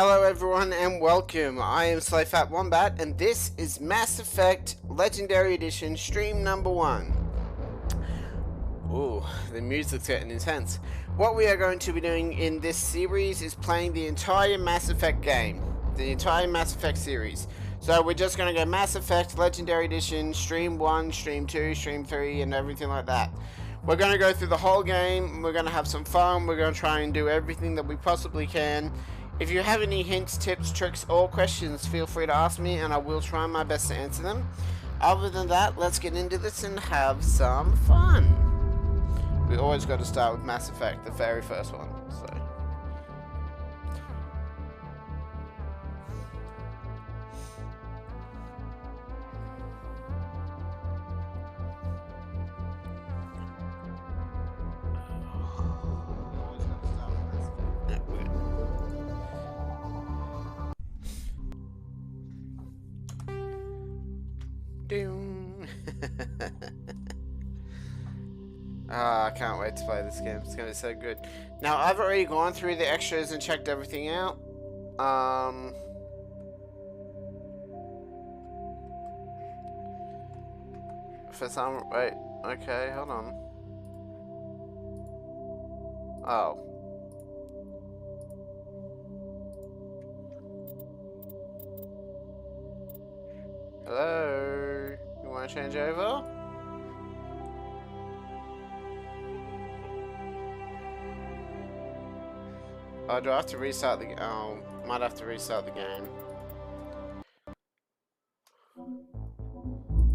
Hello everyone and welcome. I am Slayfat Wombat and this is Mass Effect Legendary Edition stream number 1. Ooh, the music's getting intense. What we are going to be doing in this series is playing the entire Mass Effect game. The entire Mass Effect series. So we're just going to go Mass Effect Legendary Edition, stream 1, stream 2, stream 3 and everything like that. We're going to go through the whole game, we're going to have some fun, we're going to try and do everything that we possibly can. If you have any hints, tips, tricks, or questions, feel free to ask me and I will try my best to answer them. Other than that, let's get into this and have some fun. We always got to start with Mass Effect, the very first one. So. I can't wait to play this game. It's gonna be so good. Now, I've already gone through the extras and checked everything out. Wait, okay, hold on. Oh. Hello? You wanna change over? Oh, do I have to restart the game? Oh, might have to restart the game.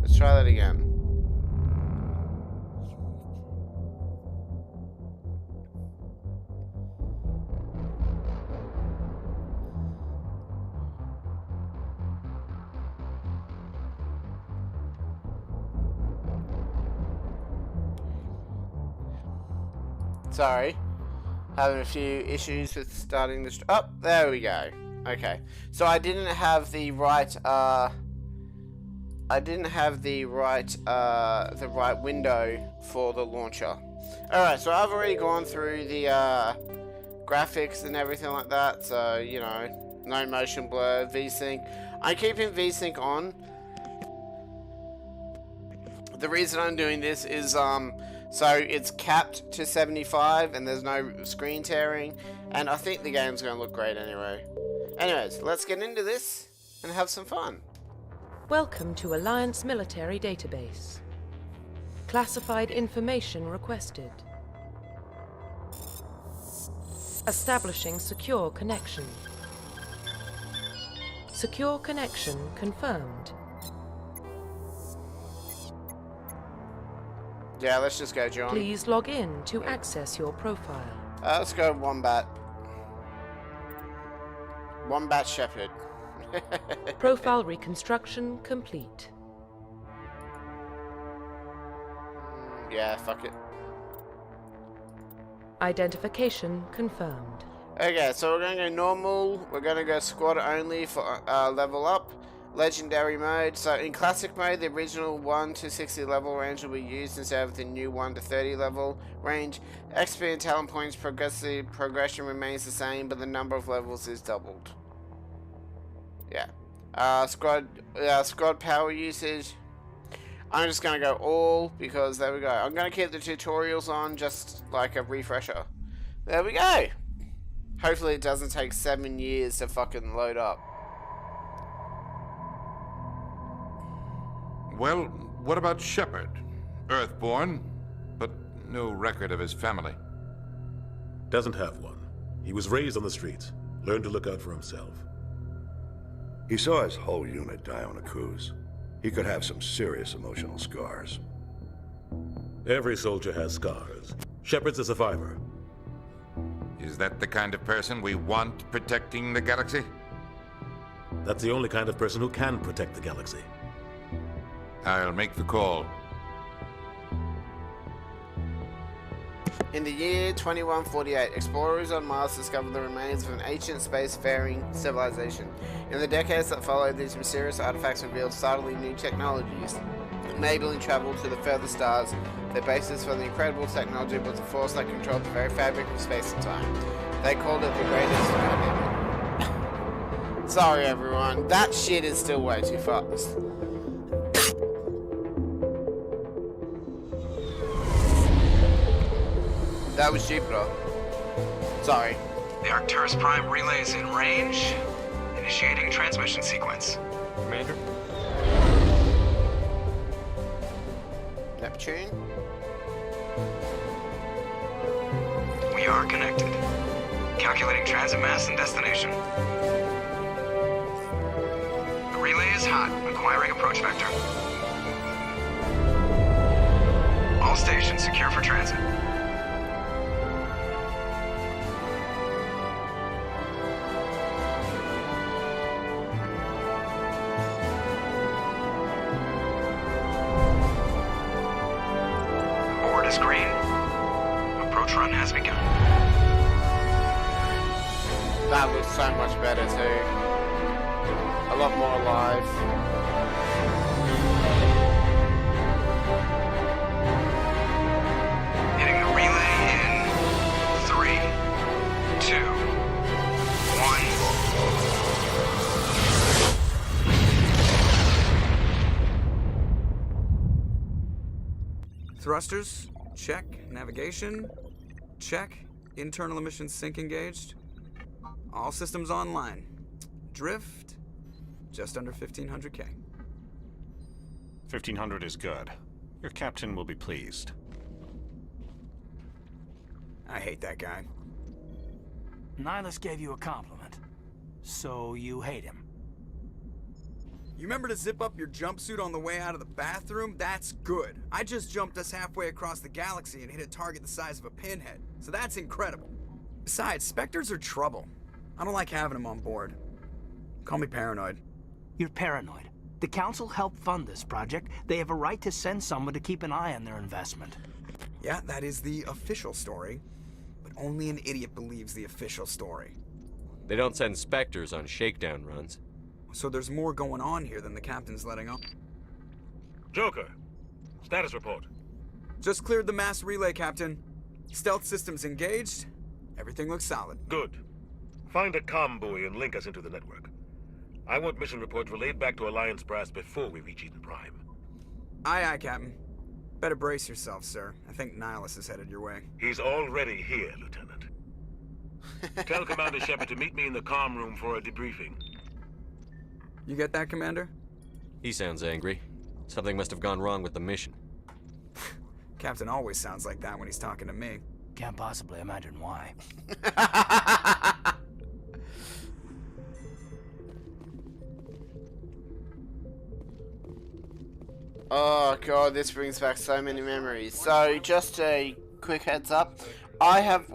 Let's try that again. Sorry. Having a few issues with starting the oh, there we go. Okay. So I didn't have the right the right window for the launcher. Alright, so I've already gone through the graphics and everything like that, so you know, no motion blur, VSync. I'm keeping VSync on. The reason I'm doing this is so it's capped to 75 and there's no screen tearing, and I think the game's going to look great anyway. Anyways, let's get into this and have some fun. Welcome to Alliance Military Database. Classified information requested. Establishing secure connection. Secure connection confirmed. Yeah, let's just go, John. Please log in to access your profile. Let's go Wombat. Wombat Shepherd. Profile reconstruction complete. Yeah, fuck it. Identification confirmed. Okay, so we're going to go normal. We're going to go squad only for level up. Legendary mode. So in classic mode, the original 1 to 60 level range will be used instead of the new 1 to 30 level range. XP and talent points progression remains the same, but the number of levels is doubled. Yeah. Squad power usage. I'm just gonna go all because there we go. I'm gonna keep the tutorials on just like a refresher. There we go. Hopefully it doesn't take 7 years to fucking load up. Well, what about Shepard? Earthborn, but no record of his family. Doesn't have one. He was raised on the streets, learned to look out for himself. He saw his whole unit die on a cruise. He could have some serious emotional scars. Every soldier has scars. Shepard's a survivor. Is that the kind of person we want protecting the galaxy? That's the only kind of person who can protect the galaxy. I'll make the call. In the year 2148, explorers on Mars discovered the remains of an ancient spacefaring civilization. In the decades that followed, these mysterious artifacts revealed startlingly new technologies, enabling travel to the further stars. The basis for the incredible technology was the force that controlled the very fabric of space and time. They called it the greatest Sorry, everyone. That shit is still way too fast. That was Jupiter. Sorry. The Arcturus Prime relay is in range. Initiating transmission sequence. Commander? Neptune. We are connected. Calculating transit mass and destination. The relay is hot, acquiring approach vector. All stations secure for transit. Board is green. Approach run has begun. That looks so much better too. A lot more alive. Hitting the relay in 3, 2, 1. Thrusters, check. Navigation, check. Internal emissions sync engaged. All systems online. Drift, just under 1500K. 1500 is good. Your captain will be pleased. I hate that guy. Nihilus gave you a compliment. So you hate him. You remember to zip up your jumpsuit on the way out of the bathroom? That's good. I just jumped us halfway across the galaxy and hit a target the size of a pinhead. So that's incredible. Besides, Spectres are trouble. I don't like having them on board. Call me paranoid. You're paranoid. The Council helped fund this project. They have a right to send someone to keep an eye on their investment. Yeah, that is the official story. But only an idiot believes the official story. They don't send Spectres on shakedown runs. So there's more going on here than the captain's letting on. Joker, status report. Just cleared the mass relay, Captain. Stealth systems engaged. Everything looks solid. Good. Find a comm buoy and link us into the network. I want mission reports relayed back to Alliance Brass before we reach Eden Prime. Aye, aye, Captain. Better brace yourself, sir. I think Nihilus is headed your way. He's already here, Lieutenant. Tell Commander Shepard to meet me in the comm room for a debriefing. You get that, Commander? He sounds angry. Something must have gone wrong with the mission. Captain always sounds like that when he's talking to me. Can't possibly imagine why. Oh god, this brings back so many memories. So, just a quick heads up. I have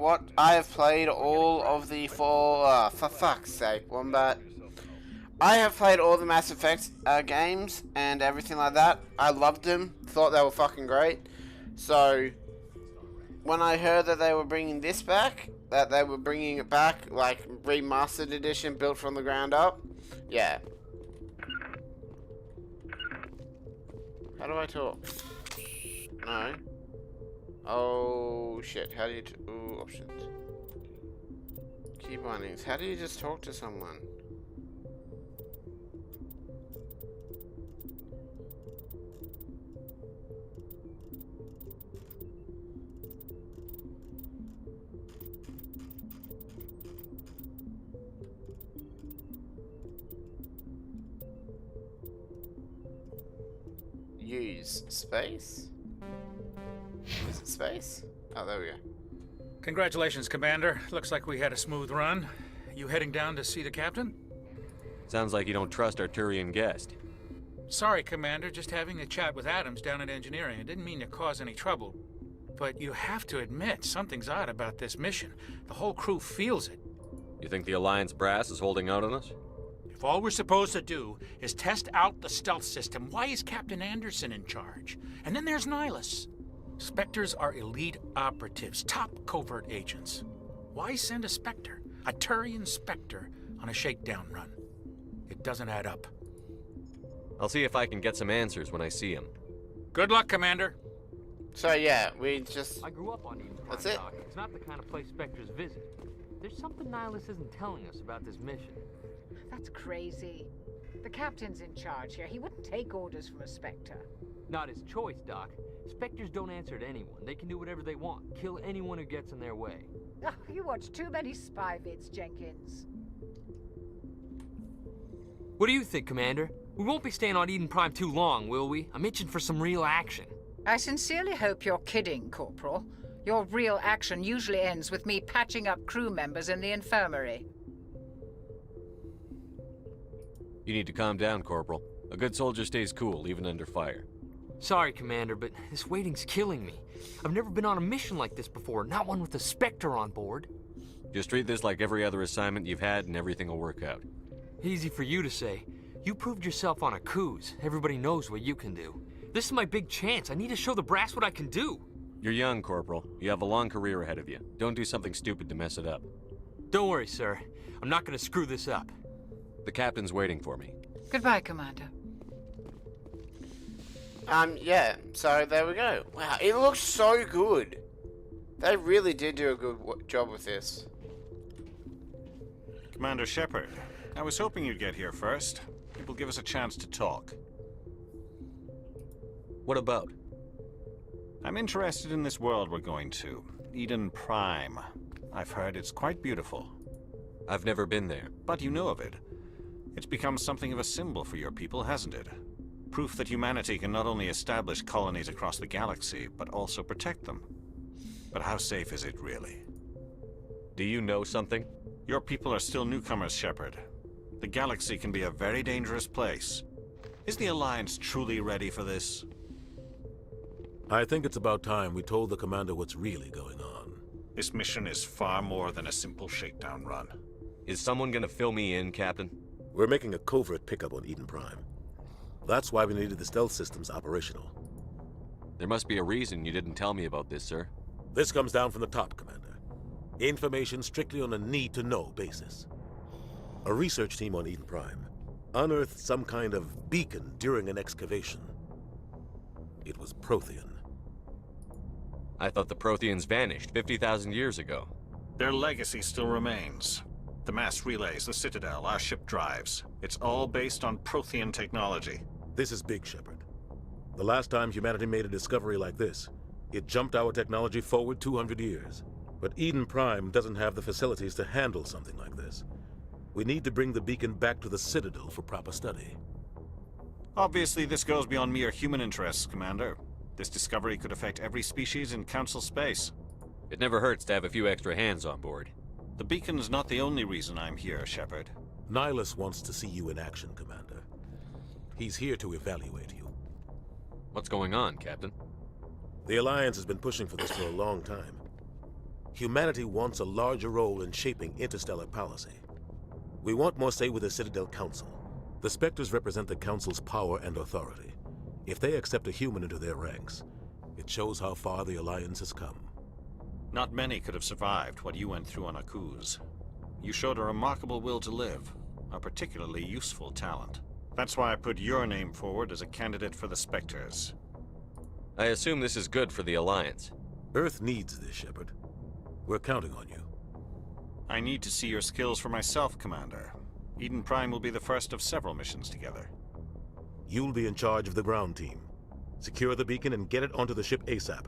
played all of the for fuck's sake, Wombat. I have played all the Mass Effect games and everything like that. I loved them. Thought they were fucking great. So, when I heard that they were bringing this back, that they were bringing it back, like, remastered edition, built from the ground up, yeah. How do I talk? No. Oh, shit. How do you... Ooh, options. Key bindings. How do you just talk to someone? Use space? Is it space? Oh, there we go. Congratulations, Commander. Looks like we had a smooth run. You heading down to see the captain? Sounds like you don't trust our Turian guest. Sorry, Commander. Just having a chat with Adams down at engineering. I didn't mean to cause any trouble. But you have to admit, something's odd about this mission. The whole crew feels it. You think the Alliance brass is holding out on us? If all we're supposed to do is test out the stealth system, why is Captain Anderson in charge? And then there's Nihilus. Spectres are elite operatives, top covert agents. Why send a Spectre, a Turian Spectre, on a shakedown run? It doesn't add up. I'll see if I can get some answers when I see him. Good luck, Commander. So yeah, we just... I grew up on Eden Prime. That's it? It's not the kind of place Spectres visit. There's something Nihilus isn't telling us about this mission. That's crazy. The captain's in charge here. He wouldn't take orders from a Spectre. Not his choice, Doc. Spectres don't answer to anyone. They can do whatever they want. Kill anyone who gets in their way. Oh, you watch too many spy vids, Jenkins. What do you think, Commander? We won't be staying on Eden Prime too long, will we? I'm itching for some real action. I sincerely hope you're kidding, Corporal. Your real action usually ends with me patching up crew members in the infirmary. You need to calm down, Corporal. A good soldier stays cool, even under fire. Sorry, Commander, but this waiting's killing me. I've never been on a mission like this before, not one with a Spectre on board. Just treat this like every other assignment you've had and everything will work out. Easy for you to say. You proved yourself on a cruise. Everybody knows what you can do. This is my big chance. I need to show the brass what I can do. You're young, Corporal. You have a long career ahead of you. Don't do something stupid to mess it up. Don't worry, sir. I'm not gonna screw this up. The captain's waiting for me. Goodbye, Commander. Yeah, so there we go. Wow, it looks so good. They really did do a good job with this. Commander Shepard, I was hoping you'd get here first. It will give us a chance to talk. What about? I'm interested in this world we're going to. Eden Prime. I've heard it's quite beautiful. I've never been there. But you know of it. It's become something of a symbol for your people, hasn't it? Proof that humanity can not only establish colonies across the galaxy, but also protect them. But how safe is it, really? Do you know something? Your people are still newcomers, Shepard. The galaxy can be a very dangerous place. Is the Alliance truly ready for this? I think it's about time we told the Commander what's really going on. This mission is far more than a simple shakedown run. Is someone gonna fill me in, Captain? We're making a covert pickup on Eden Prime. That's why we needed the stealth systems operational. There must be a reason you didn't tell me about this, sir. This comes down from the top, Commander. Information strictly on a need-to-know basis. A research team on Eden Prime unearthed some kind of beacon during an excavation. It was Prothean. I thought the Protheans vanished 50,000 years ago. Their legacy still remains. The mass relays, the Citadel, our ship drives. It's all based on Prothean technology. This is big, Shepard. The last time humanity made a discovery like this, it jumped our technology forward 200 years. But Eden Prime doesn't have the facilities to handle something like this. We need to bring the beacon back to the Citadel for proper study. Obviously, this goes beyond mere human interests, Commander. This discovery could affect every species in Council space. It never hurts to have a few extra hands on board. The beacon's not the only reason I'm here, Shepard. Nihilus wants to see you in action, Commander. He's here to evaluate you. What's going on, Captain? The Alliance has been pushing for this for a long time. Humanity wants a larger role in shaping interstellar policy. We want more say with the Citadel Council. The Spectres represent the Council's power and authority. If they accept a human into their ranks, it shows how far the Alliance has come. Not many could have survived what you went through on Akuz. You showed a remarkable will to live, a particularly useful talent. That's why I put your name forward as a candidate for the Spectres. I assume this is good for the Alliance. Earth needs this, Shepard. We're counting on you. I need to see your skills for myself, Commander. Eden Prime will be the first of several missions together. You'll be in charge of the ground team. Secure the beacon and get it onto the ship ASAP.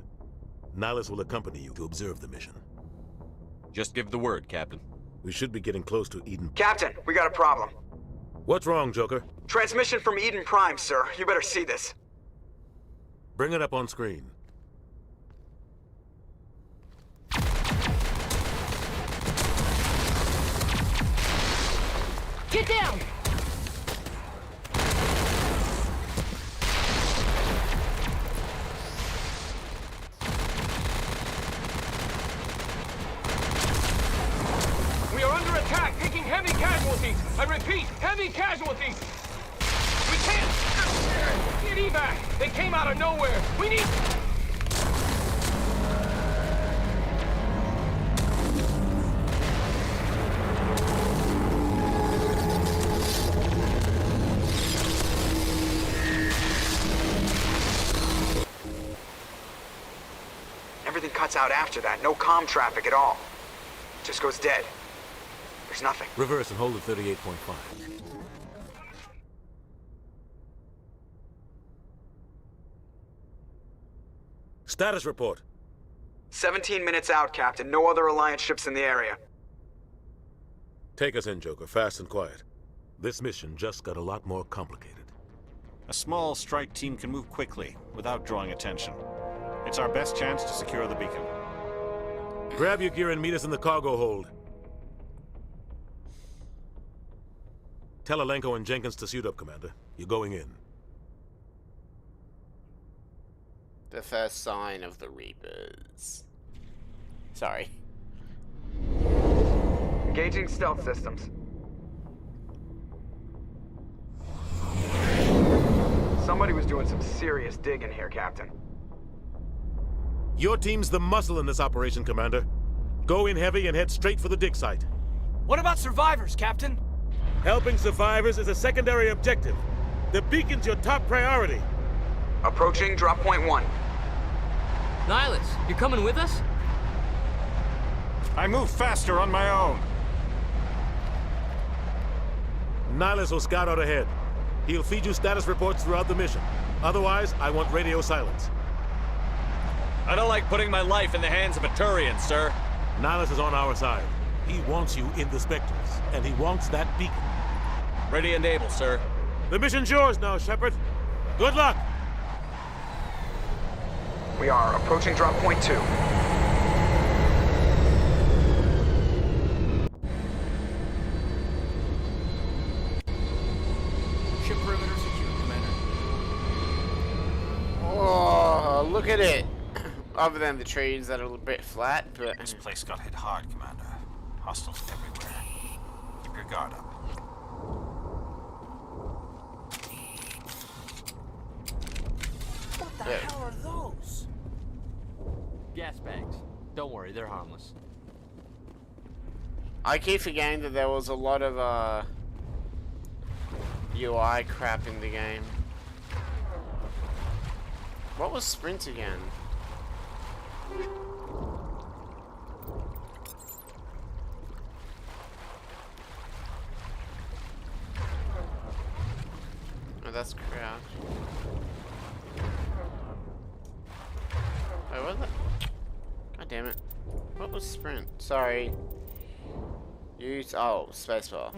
Nihilus will accompany you to observe the mission. Just give the word, Captain. We should be getting close to Eden. Captain, we got a problem. What's wrong, Joker? Transmission from Eden Prime, sir. You better see this. Bring it up on screen. Get down! We are under attack, taking heavy casualties. I repeat, heavy casualties. We can't get evac. They came out of nowhere. We need... Everything cuts out after that. No comm traffic at all. Just goes dead. There's nothing. Reverse and hold at 38.5. Status report. 17 minutes out, Captain. No other Alliance ships in the area. Take us in, Joker, fast and quiet. This mission just got a lot more complicated. A small strike team can move quickly, without drawing attention. It's our best chance to secure the beacon. Grab your gear and meet us in the cargo hold. Tell Alenko and Jenkins to suit up, Commander. You're going in. The first sign of the Reapers. Sorry. Engaging stealth systems. Somebody was doing some serious digging here, Captain. Your team's the muscle in this operation, Commander. Go in heavy and head straight for the dig site. What about survivors, Captain? Helping survivors is a secondary objective. The beacon's your top priority. Approaching drop point 1. Nihilus, you coming with us? I move faster on my own. Nihilus will scout out ahead. He'll feed you status reports throughout the mission. Otherwise, I want radio silence. I don't like putting my life in the hands of a Turian, sir. Nihilus is on our side. He wants you in the Spectres, and he wants that beacon. Ready and able, sir. The mission's yours now, Shepard. Good luck! We are approaching drop point 2. Ship perimeter secure, Commander. Oh, look at it. Other than the trees that are a little bit flat, but... This place got hit hard, Commander. Hostiles everywhere. Keep your guard up. What the hell are those? Gas bags. Don't worry, they're harmless. I keep forgetting that there was a lot of UI crap in the game. What was sprint again? Oh, that's crouch. Wait, what the? God damn it. What was sprint? Sorry. Use, oh, spacebar.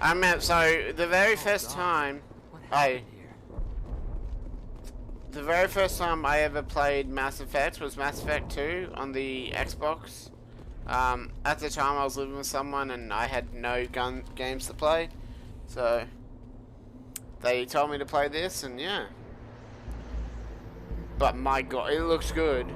I meant, so, the very first time the very first time I ever played Mass Effect was Mass Effect 2 on the Xbox. At the time I was living with someone and I had no games to play. So, they told me to play this and yeah. But my god, it looks good.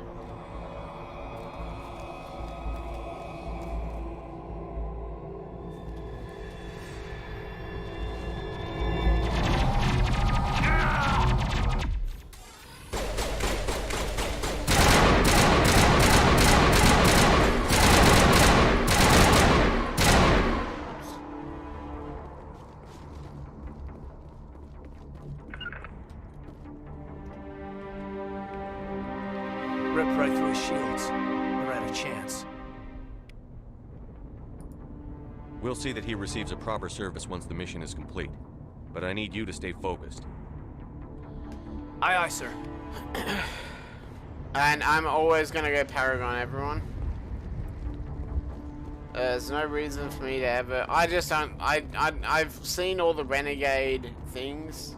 Ripped right through his shields. We're at a chance. We'll see that he receives a proper service once the mission is complete. But I need you to stay focused. Aye, aye, sir. And I'm always gonna go Paragon, everyone. There's no reason for me to ever... I just don't... I've seen all the Renegade things.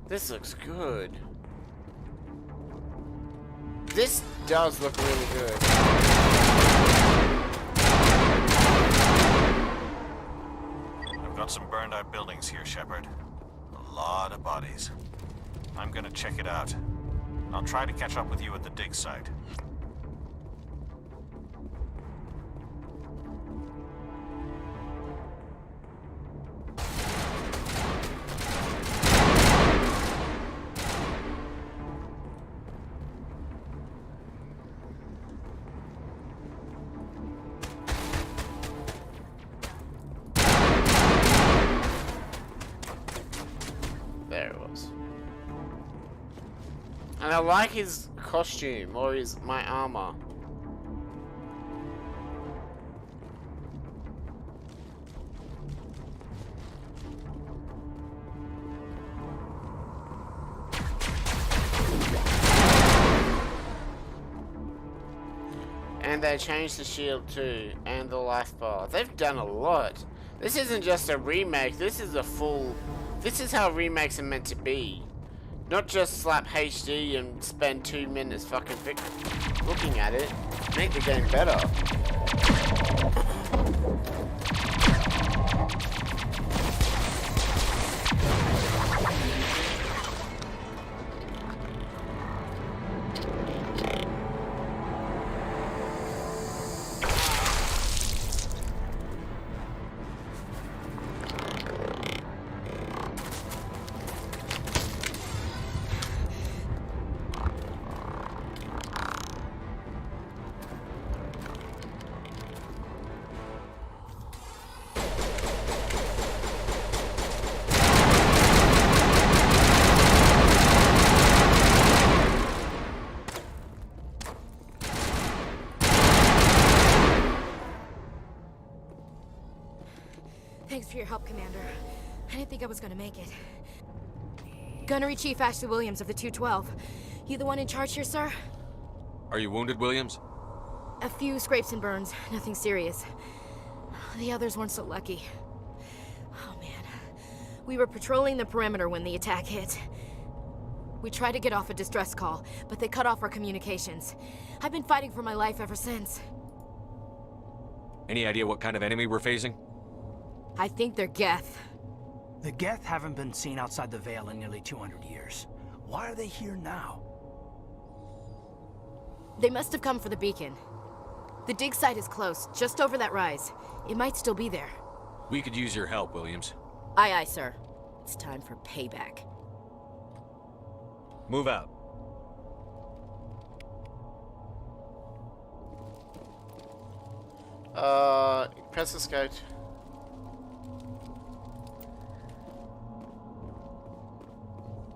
This looks good. This does look really good. I've got some burned out buildings here, Shepard. A lot of bodies. I'm gonna check it out. I'll try to catch up with you at the dig site. There it was. And I like his costume, or my armor. And they changed the shield too, and the life bar. They've done a lot. This isn't just a remake, this is a full... This is how remakes are meant to be. Not just slap HD and spend 2 minutes fucking looking at it. Make the game better. Thanks for your help, Commander. I didn't think I was gonna make it. Gunnery Chief Ashley Williams of the 212. You the one in charge here, sir? Are you wounded, Williams? A few scrapes and burns, nothing serious. The others weren't so lucky. Oh man. We were patrolling the perimeter when the attack hit. We tried to get off a distress call, but they cut off our communications. I've been fighting for my life ever since. Any idea what kind of enemy we're facing? I think they're Geth. The Geth haven't been seen outside the Veil in nearly 200 years. Why are they here now? They must have come for the beacon. The dig site is close, just over that rise. It might still be there. We could use your help, Williams. Aye, aye, sir. It's time for payback. Move out. Press escape.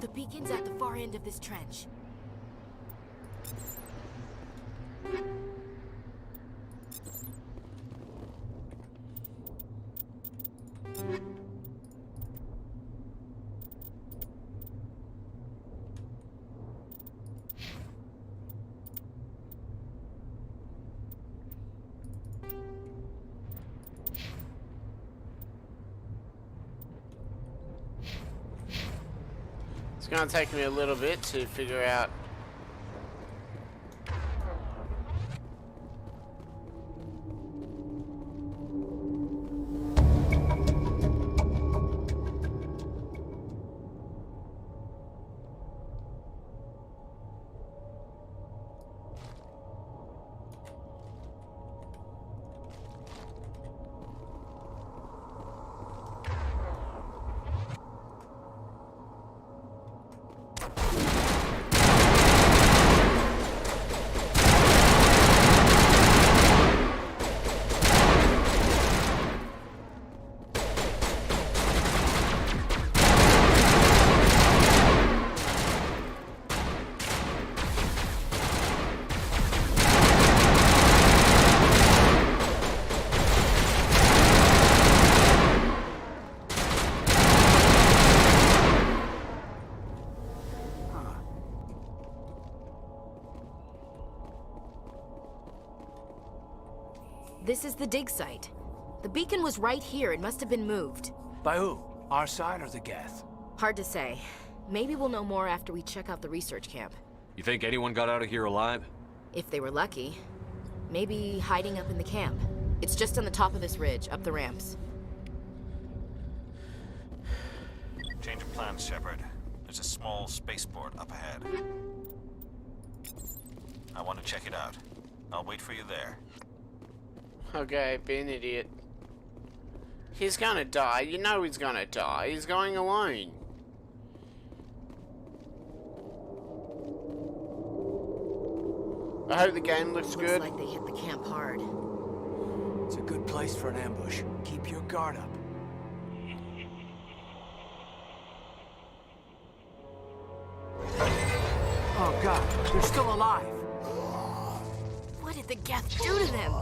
The beacon's at the far end of this trench. It's gonna take me a little bit to figure out. This is the dig site. The beacon was right here. It must have been moved. By who? Our side or the Geth? Hard to say. Maybe we'll know more after we check out the research camp. You think anyone got out of here alive? If they were lucky. Maybe hiding up in the camp. It's just on the top of this ridge, up the ramps. Change of plans, Shepard. There's a small spaceport up ahead. I want to check it out. I'll wait for you there. Okay, be an idiot. He's gonna die. You know he's gonna die. He's going alone. I hope the game looks good. Looks like they hit the camp hard. It's a good place for an ambush. Keep your guard up. Oh god, they're still alive. What did the Geth do to them?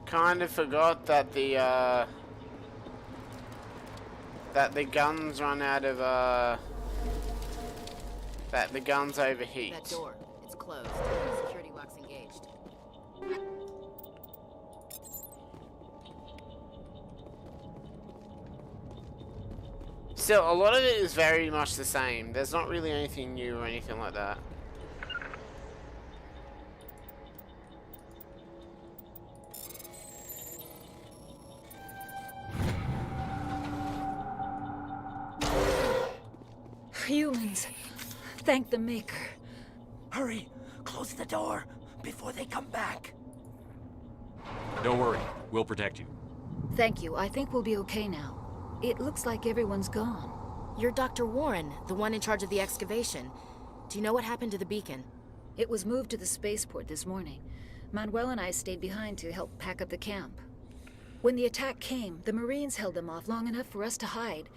Kind of forgot that the guns run out of that the guns overheat. That door, it's closed. Security lock's engaged. Still, a lot of it is very much the same. There's not really anything new or anything like that. Humans. Thank the Maker. Hurry! Close the door before they come back. Don't worry, we'll protect you. Thank you. I think we'll be okay now. It looks like everyone's gone. You're Dr. Warren, the one in charge of the excavation. Do you know what happened to the beacon? It was moved to the spaceport this morning. Manuel and I stayed behind to help pack up the camp. When the attack came, the Marines held them off long enough for us to hide.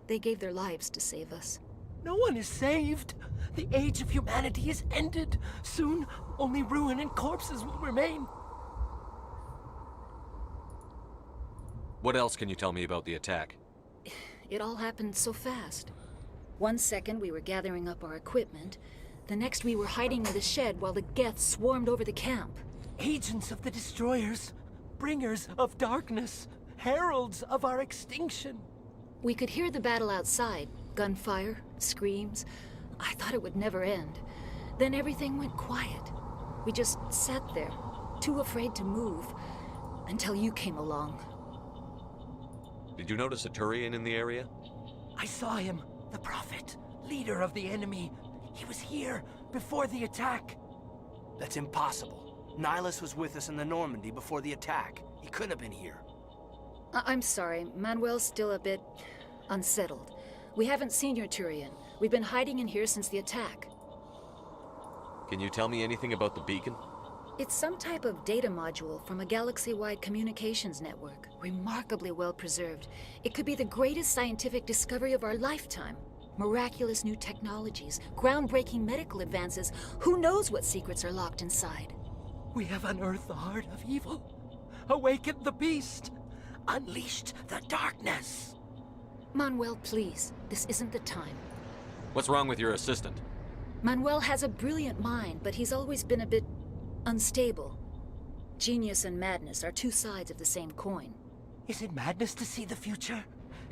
They gave their lives to save us. No one is saved. The age of humanity is ended. Soon, only ruin and corpses will remain. What else can you tell me about the attack? It all happened so fast. 1 second we were gathering up our equipment. The next we were hiding in the shed while the Geth swarmed over the camp. Agents of the destroyers, bringers of darkness, heralds of our extinction. We could hear the battle outside. Gunfire, screams. I thought it would never end. Then everything went quiet. We just sat there, too afraid to move, until you came along. Did you notice a Turian in the area? I saw him, the Prophet, leader of the enemy. He was here before the attack. That's impossible. Nihilus was with us in the Normandy before the attack. He couldn't have been here. I'm sorry. Manuel's still a bit unsettled. We haven't seen your Turian. We've been hiding in here since the attack. Can you tell me anything about the beacon? It's some type of data module from a galaxy-wide communications network. Remarkably well preserved. It could be the greatest scientific discovery of our lifetime. Miraculous new technologies, groundbreaking medical advances. Who knows what secrets are locked inside? We have unearthed the heart of evil, awakened the beast, unleashed the darkness. Manuel, please. This isn't the time. What's wrong with your assistant? Manuel has a brilliant mind, but he's always been a bit unstable. Genius and madness are two sides of the same coin. Is it madness to see the future?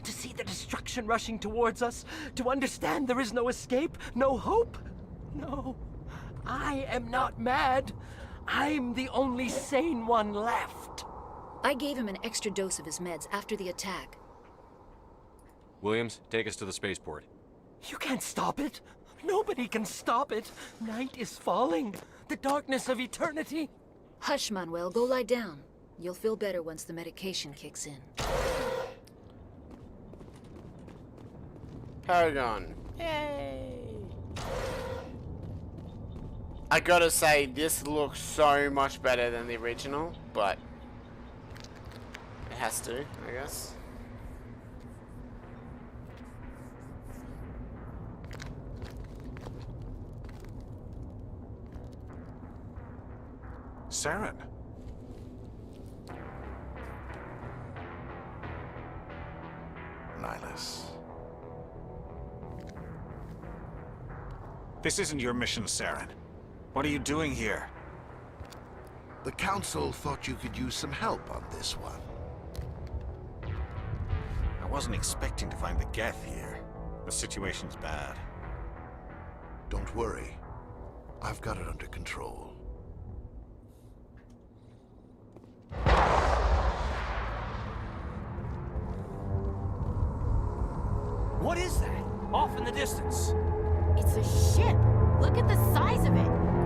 To see the destruction rushing towards us? To understand there is no escape? No hope? No. I am not mad. I'm the only sane one left. I gave him an extra dose of his meds after the attack. Williams, take us to the spaceport. You can't stop it. Nobody can stop it. Night is falling. The darkness of eternity. Hush, Manuel. Go lie down. You'll feel better once the medication kicks in. Paragon. Yay! I gotta say, this looks so much better than the original, but it has to, I guess. Saren. Nihilus. This isn't your mission, Saren. What are you doing here? The Council thought you could use some help on this one. I wasn't expecting to find the Geth here. The situation's bad. Don't worry. I've got it under control. What is that? Off in the distance. It's a ship. Look at the size of it.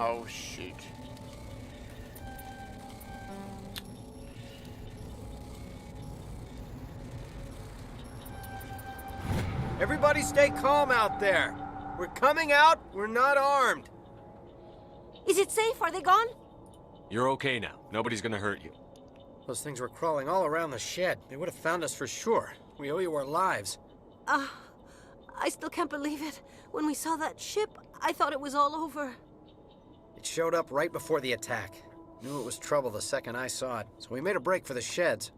Oh, shoot. Everybody stay calm out there. We're coming out, we're not armed. Is it safe? Are they gone? You're okay now. Nobody's gonna hurt you. Those things were crawling all around the shed. They would have found us for sure. We owe you our lives. I still can't believe it. When we saw that ship, I thought it was all over. It showed up right before the attack. Knew it was trouble the second I saw it, so we made a break for the sheds.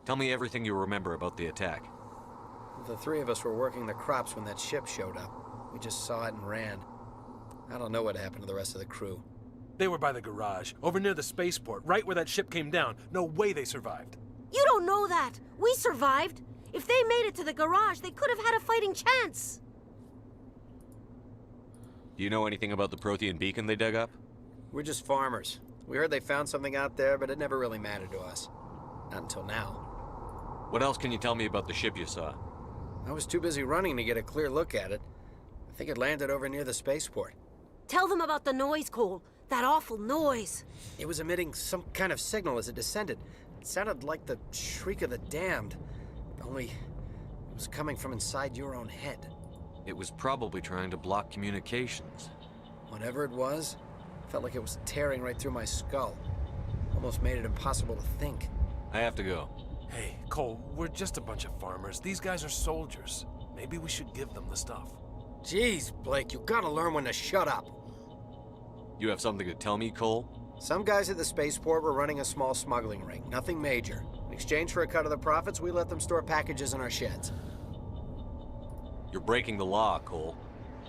Tell me everything you remember about the attack. The three of us were working the crops when that ship showed up. We just saw it and ran. I don't know what happened to the rest of the crew. They were by the garage, over near the spaceport, right where that ship came down. No way they survived. You don't know that. We survived. If they made it to the garage, they could have had a fighting chance. Do you know anything about the Prothean beacon they dug up? We're just farmers. We heard they found something out there, but it never really mattered to us. Not until now. What else can you tell me about the ship you saw? I was too busy running to get a clear look at it. I think it landed over near the spaceport. Tell them about the noise, Cole. That awful noise. It was emitting some kind of signal as it descended. It sounded like the shriek of the damned. Only it was coming from inside your own head. It was probably trying to block communications. Whatever it was, felt like it was tearing right through my skull. Almost made it impossible to think. I have to go. Hey, Cole, we're just a bunch of farmers. These guys are soldiers. Maybe we should give them the stuff. Jeez, Blake, you gotta learn when to shut up. You have something to tell me, Cole? Some guys at the spaceport were running a small smuggling ring, nothing major. In exchange for a cut of the profits, we let them store packages in our sheds. You're breaking the law, Cole.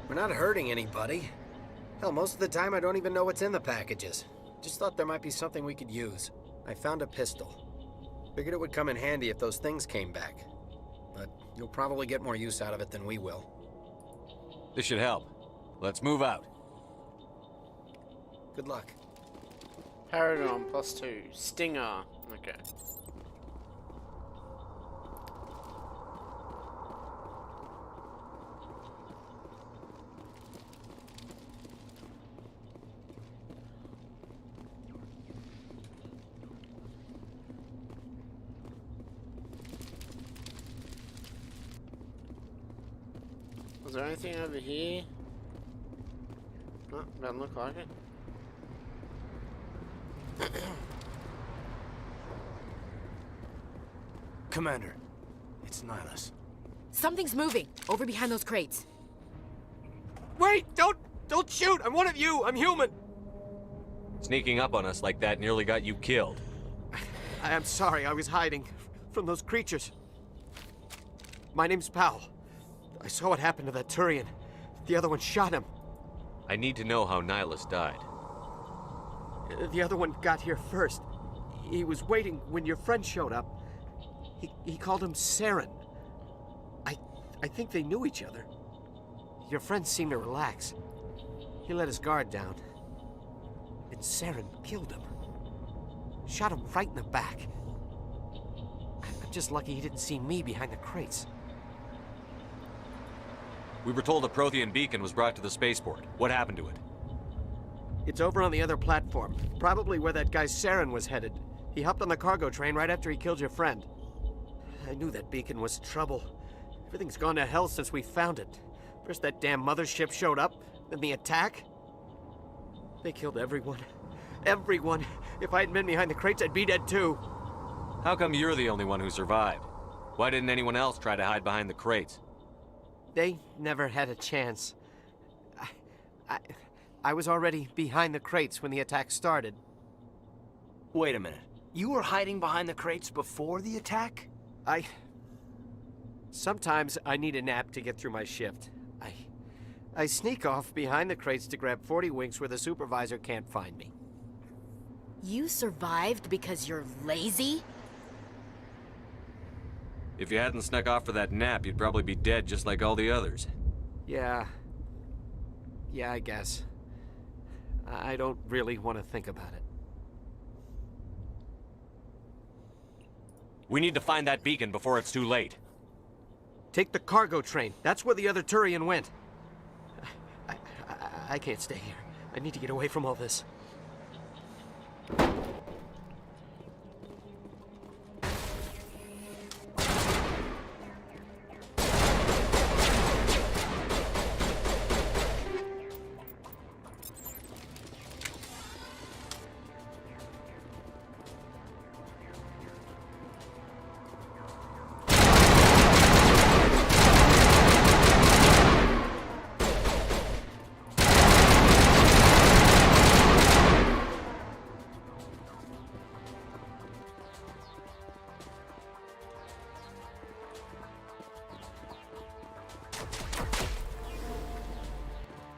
We're not hurting anybody. Hell, most of the time I don't even know what's in the packages. Just thought there might be something we could use. I found a pistol. Figured it would come in handy if those things came back. But you'll probably get more use out of it than we will. This should help. Let's move out. Good luck. Paragon +2. Stinger. Okay. Was there anything over here? No, doesn't look like it. Commander, it's Nihilus. Something's moving over behind those crates. Wait! Don't shoot! I'm one of you! I'm human! Sneaking up on us like that nearly got you killed. I am sorry, I was hiding from those creatures. My name's Powell. I saw what happened to that Turian. The other one shot him. I need to know how Nihilus died. The other one got here first. He was waiting when your friend showed up. He called him Saren. I think they knew each other. Your friend seemed to relax. He let his guard down. And Saren killed him. Shot him right in the back. I'm just lucky he didn't see me behind the crates. We were told a Prothean beacon was brought to the spaceport. What happened to it? It's over on the other platform. Probably where that guy Saren was headed. He hopped on the cargo train right after he killed your friend. I knew that beacon was trouble. Everything's gone to hell since we found it. First that damn mothership showed up, then the attack. They killed everyone. Everyone. If I hadn't been behind the crates, I'd be dead too. How come you're the only one who survived? Why didn't anyone else try to hide behind the crates? They never had a chance. I was already behind the crates when the attack started. Wait a minute. You were hiding behind the crates before the attack? Sometimes I need a nap to get through my shift. I sneak off behind the crates to grab 40 winks where the supervisor can't find me. You survived because you're lazy? If you hadn't snuck off for that nap, you'd probably be dead just like all the others. Yeah, I guess. I don't really want to think about it. We need to find that beacon before it's too late. Take the cargo train. That's where the other Turian went. I can't stay here. I need to get away from all this.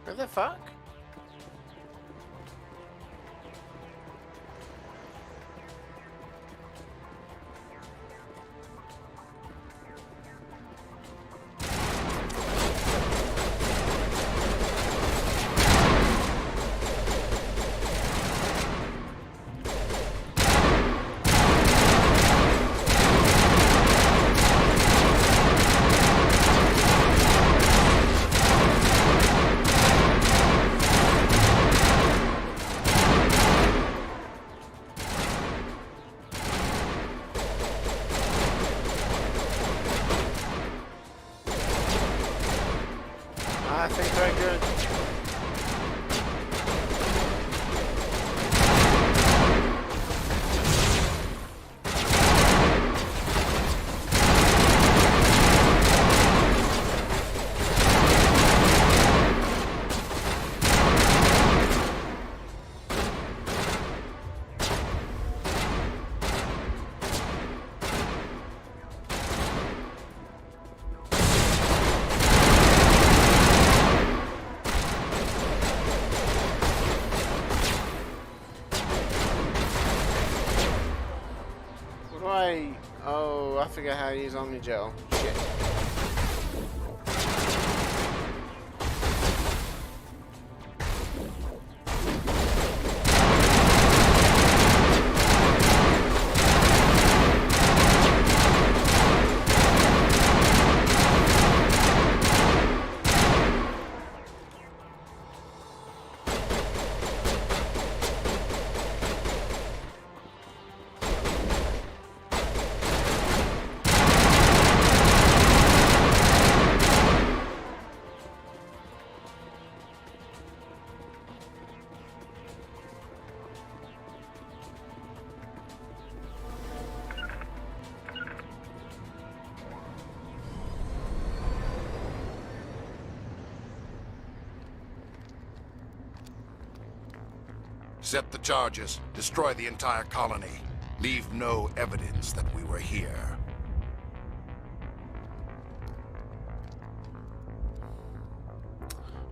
What the fuck? I think very good. Oh, I forget how to use Omnigel. Shit. Set the charges. Destroy the entire colony. Leave no evidence that we were here.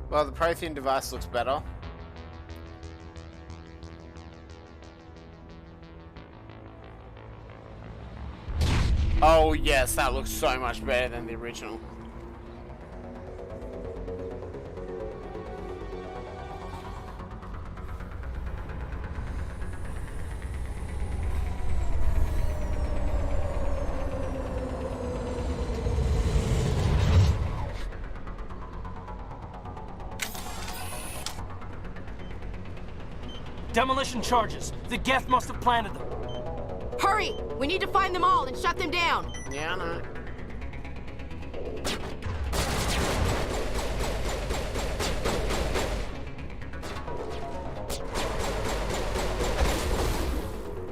Well, the Prothean device looks better. Oh yes, that looks so much better than the original. Demolition charges. The Geth must have planted them. Hurry! We need to find them all and shut them down. Yeah, I know.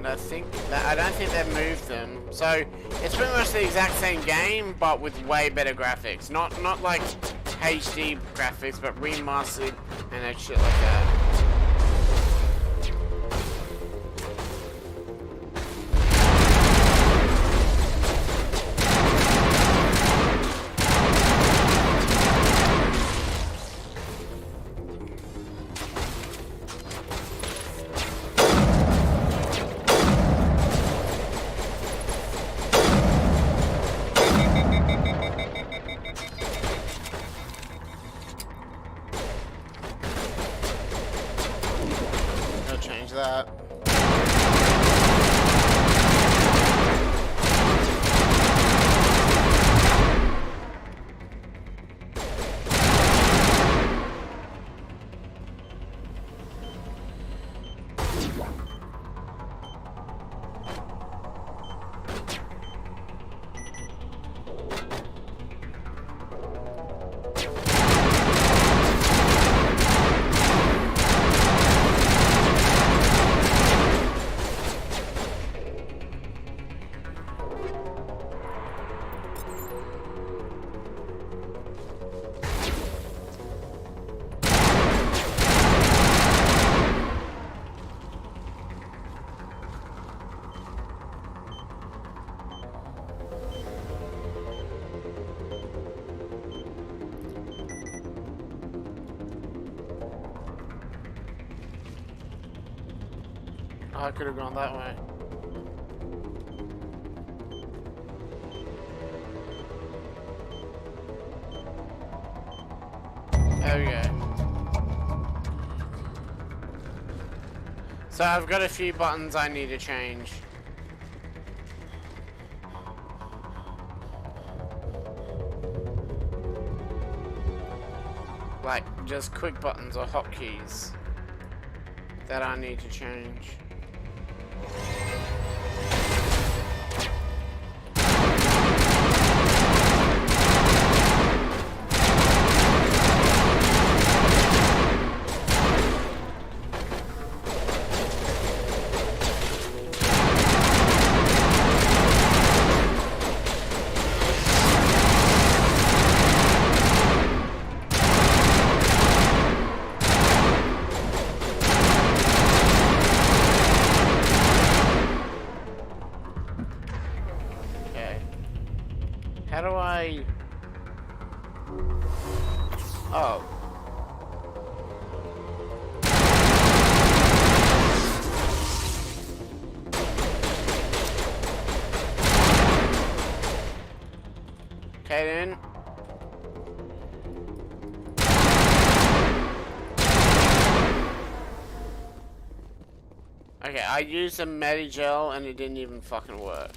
and I don't think they've moved them. So it's pretty much the exact same game, but with way better graphics. Not like HD graphics, but remastered and shit like that. That. I could have gone that way. There we go. So I've got a few buttons I need to change. Like, just quick buttons or hotkeys that I need to change. How do I... Oh. Okay then. Okay, I used a Medigel and it didn't even fucking work.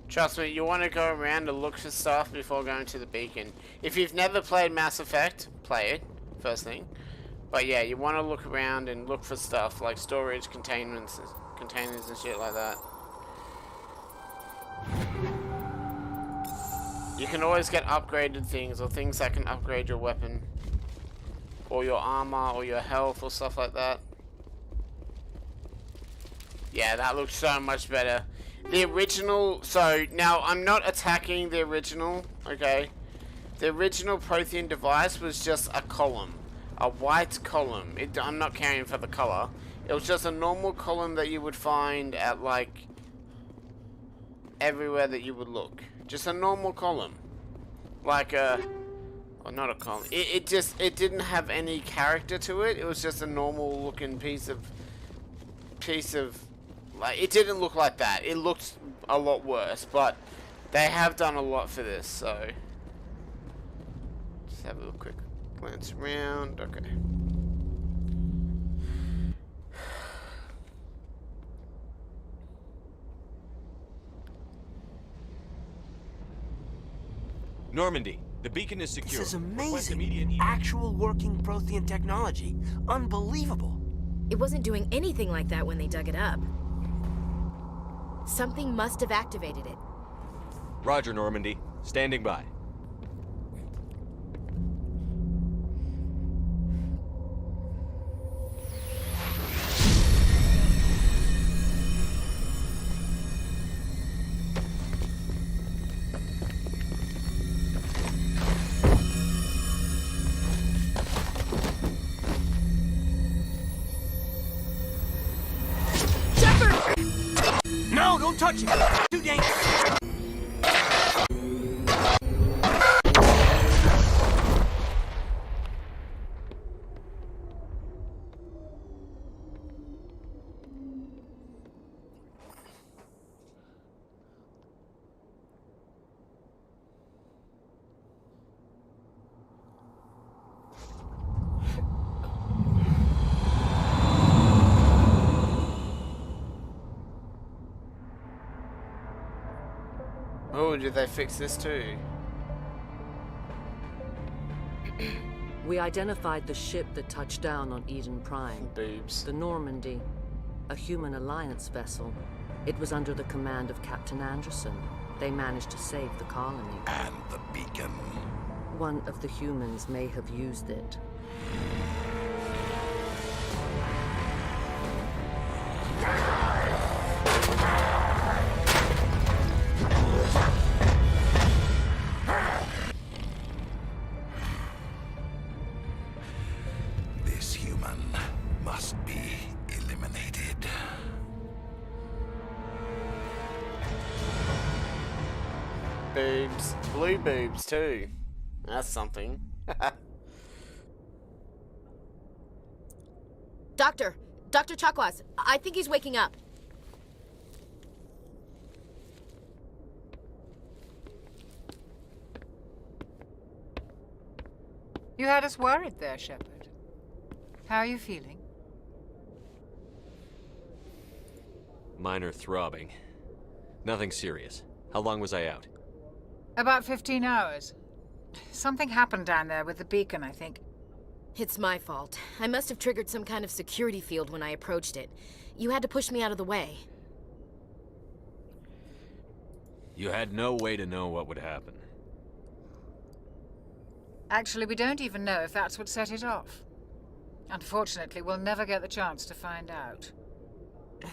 Trust me, you want to go around and look for stuff before going to the beacon. If you've never played Mass Effect, play it, first thing. But yeah, you want to look around and look for stuff like storage, containers and shit like that. You can always get upgraded things or things that can upgrade your weapon. Or your armor or your health or stuff like that. Yeah, that looks so much better. The original, so now I'm not attacking the original, okay? The original Prothean device was just a column, a white column. I'm not caring for the color. It was just a normal column that you would find at like everywhere that you would look. Just a normal column, like a, or not a column. It didn't have any character to it. It was just a normal looking piece of. Like, it didn't look like that. It looked a lot worse, but they have done a lot for this, so... Just have a quick glance around. Okay. Normandy, the beacon is secure. This is Request amazing. immediate- Actual working Prothean technology. Unbelievable. It wasn't doing anything like that when they dug it up. Something must have activated it. Roger, Normandy. Standing by. No, don't touch it. Too dangerous. Oh, did they fix this too? We identified the ship that touched down on Eden Prime. Boobs. The Normandy. A human alliance vessel. It was under the command of Captain Anderson. They managed to save the colony. And the beacon. One of the humans may have used it. This human must be eliminated. Boobs. Blue boobs too. That's something. Dr. Chakwas, I think he's waking up. You had us worried there, Shepard. How are you feeling? Minor throbbing. Nothing serious. How long was I out? About 15 hours. Something happened down there with the beacon, I think. It's my fault. I must have triggered some kind of security field when I approached it. You had to push me out of the way. You had no way to know what would happen. Actually, we don't even know if that's what set it off. Unfortunately, we'll never get the chance to find out.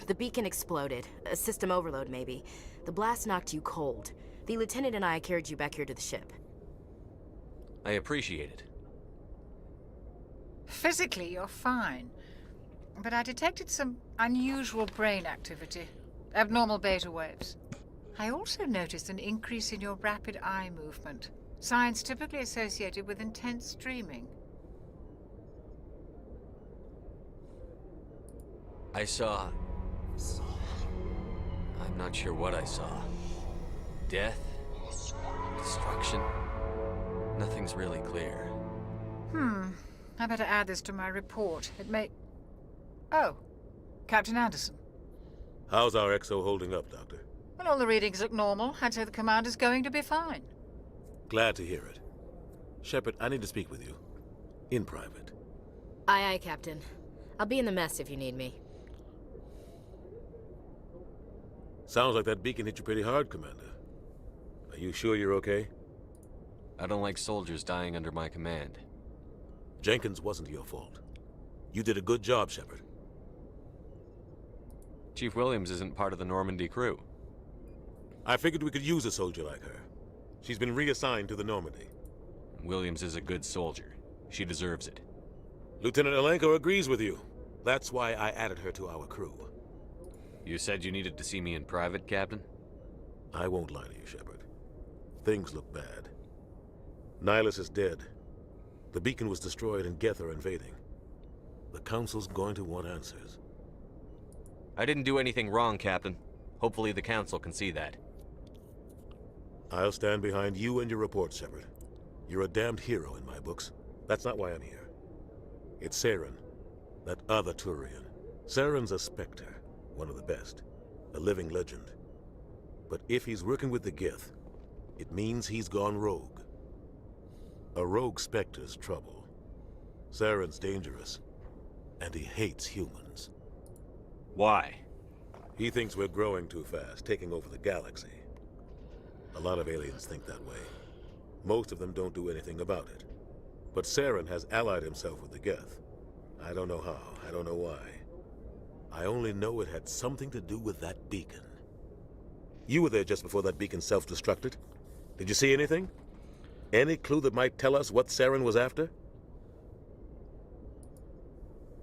The beacon exploded. A system overload, maybe. The blast knocked you cold. The lieutenant and I carried you back here to the ship. I appreciate it. Physically, you're fine. But I detected some unusual brain activity. Abnormal beta waves. I also noticed an increase in your rapid eye movement. Signs typically associated with intense dreaming. I saw... I'm not sure what I saw. Death? Destruction? Nothing's really clear. I better add this to my report. It may... Oh, Captain Anderson. How's our XO holding up, Doctor? Well, all the readings look normal. I'd say the commander's going to be fine. Glad to hear it. Shepard, I need to speak with you. In private. Aye, Captain. I'll be in the mess if you need me. Sounds like that beacon hit you pretty hard, Commander. Are you sure you're okay? I don't like soldiers dying under my command. Jenkins wasn't your fault. You did a good job, Shepard. Chief Williams isn't part of the Normandy crew. I figured we could use a soldier like her. She's been reassigned to the Normandy. Williams is a good soldier. She deserves it. Lieutenant Alenko agrees with you. That's why I added her to our crew. You said you needed to see me in private, Captain? I won't lie to you, Shepard. Things look bad. Nihilus is dead. The beacon was destroyed and Geth are invading. The Council's going to want answers. I didn't do anything wrong, Captain. Hopefully the Council can see that. I'll stand behind you and your report, Shepard. You're a damned hero in my books. That's not why I'm here. It's Saren, that other Turian. Saren's a Spectre, one of the best. A living legend. But if he's working with the Geth, it means he's gone rogue. A rogue Spectre's trouble. Saren's dangerous, and he hates humans. Why? He thinks we're growing too fast, taking over the galaxy. A lot of aliens think that way. Most of them don't do anything about it. But Saren has allied himself with the Geth. I don't know how, I don't know why. I only know it had something to do with that beacon. You were there just before that beacon self-destructed. Did you see anything? Any clue that might tell us what Saren was after?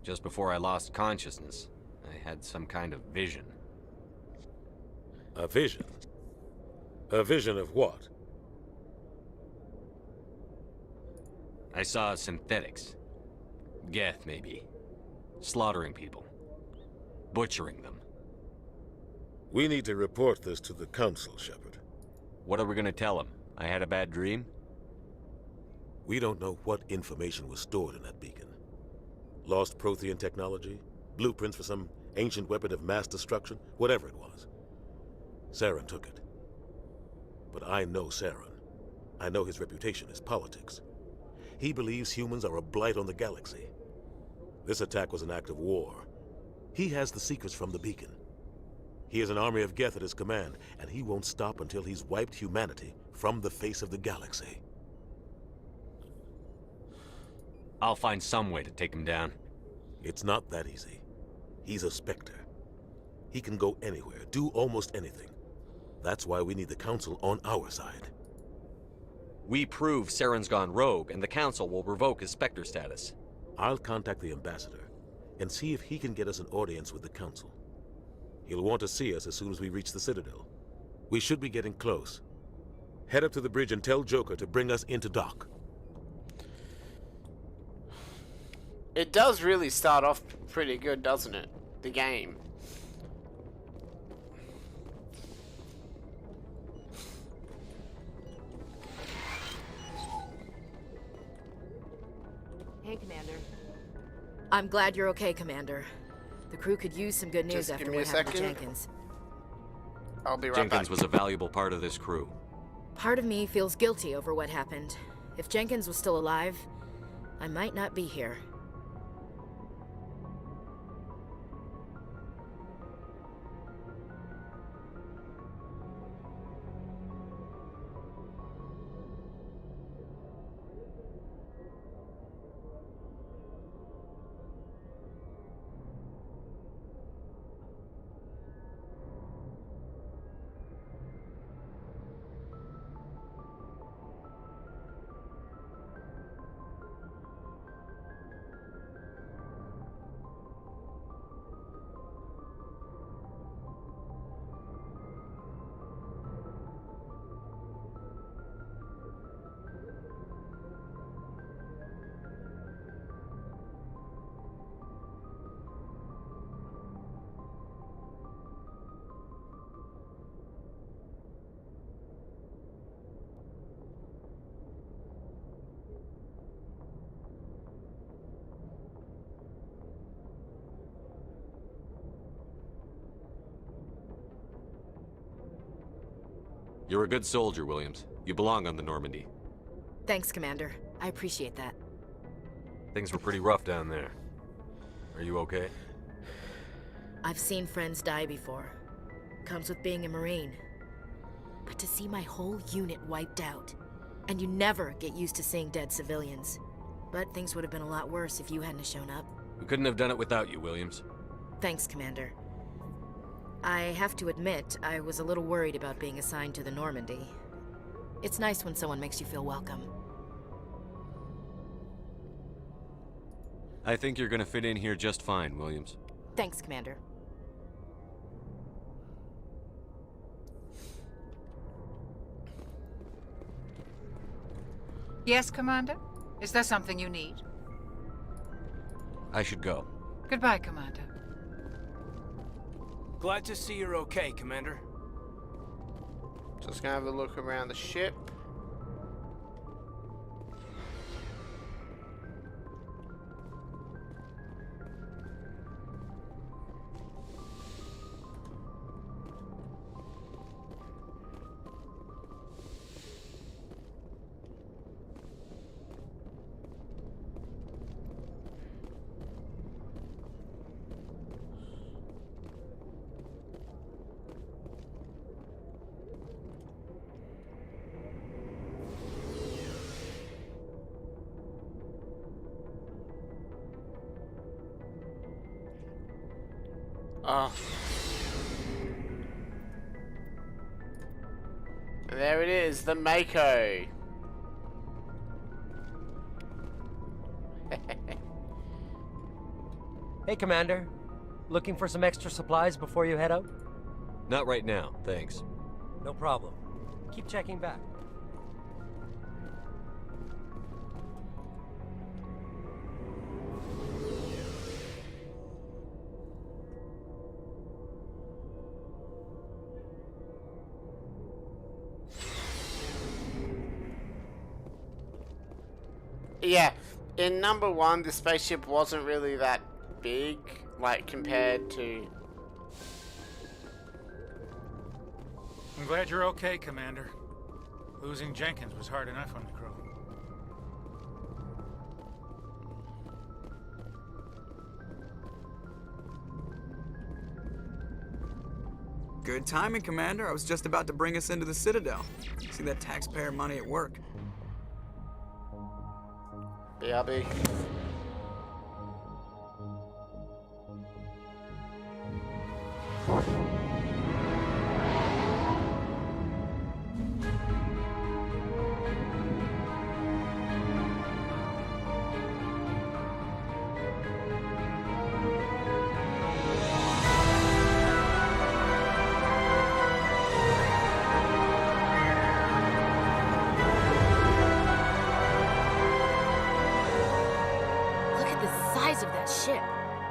Just before I lost consciousness, I had some kind of vision. A vision? A vision of what? I saw synthetics. Geth, maybe. Slaughtering people. Butchering them. We need to report this to the Council, Shepard. What are we gonna tell them? I had a bad dream? We don't know what information was stored in that beacon. Lost Prothean technology? Blueprints for some ancient weapon of mass destruction? Whatever it was. Saren took it. But I know Saren. I know his reputation is politics. He believes humans are a blight on the galaxy. This attack was an act of war. He has the secrets from the beacon. He has an army of Geth at his command, and he won't stop until he's wiped humanity from the face of the galaxy. I'll find some way to take him down. It's not that easy. He's a Spectre. He can go anywhere, do almost anything. That's why we need the Council on our side. We prove Saren's gone rogue, and the Council will revoke his Spectre status. I'll contact the Ambassador and see if he can get us an audience with the Council. He'll want to see us as soon as we reach the Citadel. We should be getting close. Head up to the bridge and tell Joker to bring us into dock. It does really start off pretty good, doesn't it? The game. Hey, Commander. I'm glad you're okay, Commander. The crew could use some good news Just after give me what a happened to second. Jenkins. I'll be right Jenkins back. was a valuable part of this crew. Part of me feels guilty over what happened. If Jenkins was still alive, I might not be here. You're a good soldier, Williams. You belong on the Normandy. Thanks, Commander. I appreciate that. Things were pretty rough down there. Are you okay? I've seen friends die before. Comes with being a Marine. But to see my whole unit wiped out, and you never get used to seeing dead civilians. But things would have been a lot worse if you hadn't shown up. We couldn't have done it without you, Williams. Thanks, Commander. I have to admit, I was a little worried about being assigned to the Normandy. It's nice when someone makes you feel welcome. I think you're gonna fit in here just fine, Williams. Thanks, Commander. Yes, Commander? Is there something you need? I should go. Goodbye, Commander. Glad to see you're okay, Commander. Just gonna have a look around the ship. Oh. And there it is, the Mako. Hey, Commander. Looking for some extra supplies before you head out? Not right now, thanks. No problem. Keep checking back. Yeah, in number 1, the spaceship wasn't really that big, like, compared to... I'm glad you're okay, Commander. Losing Jenkins was hard enough on the crew. Good timing, Commander. I was just about to bring us into the Citadel. See that taxpayer money at work. BRB.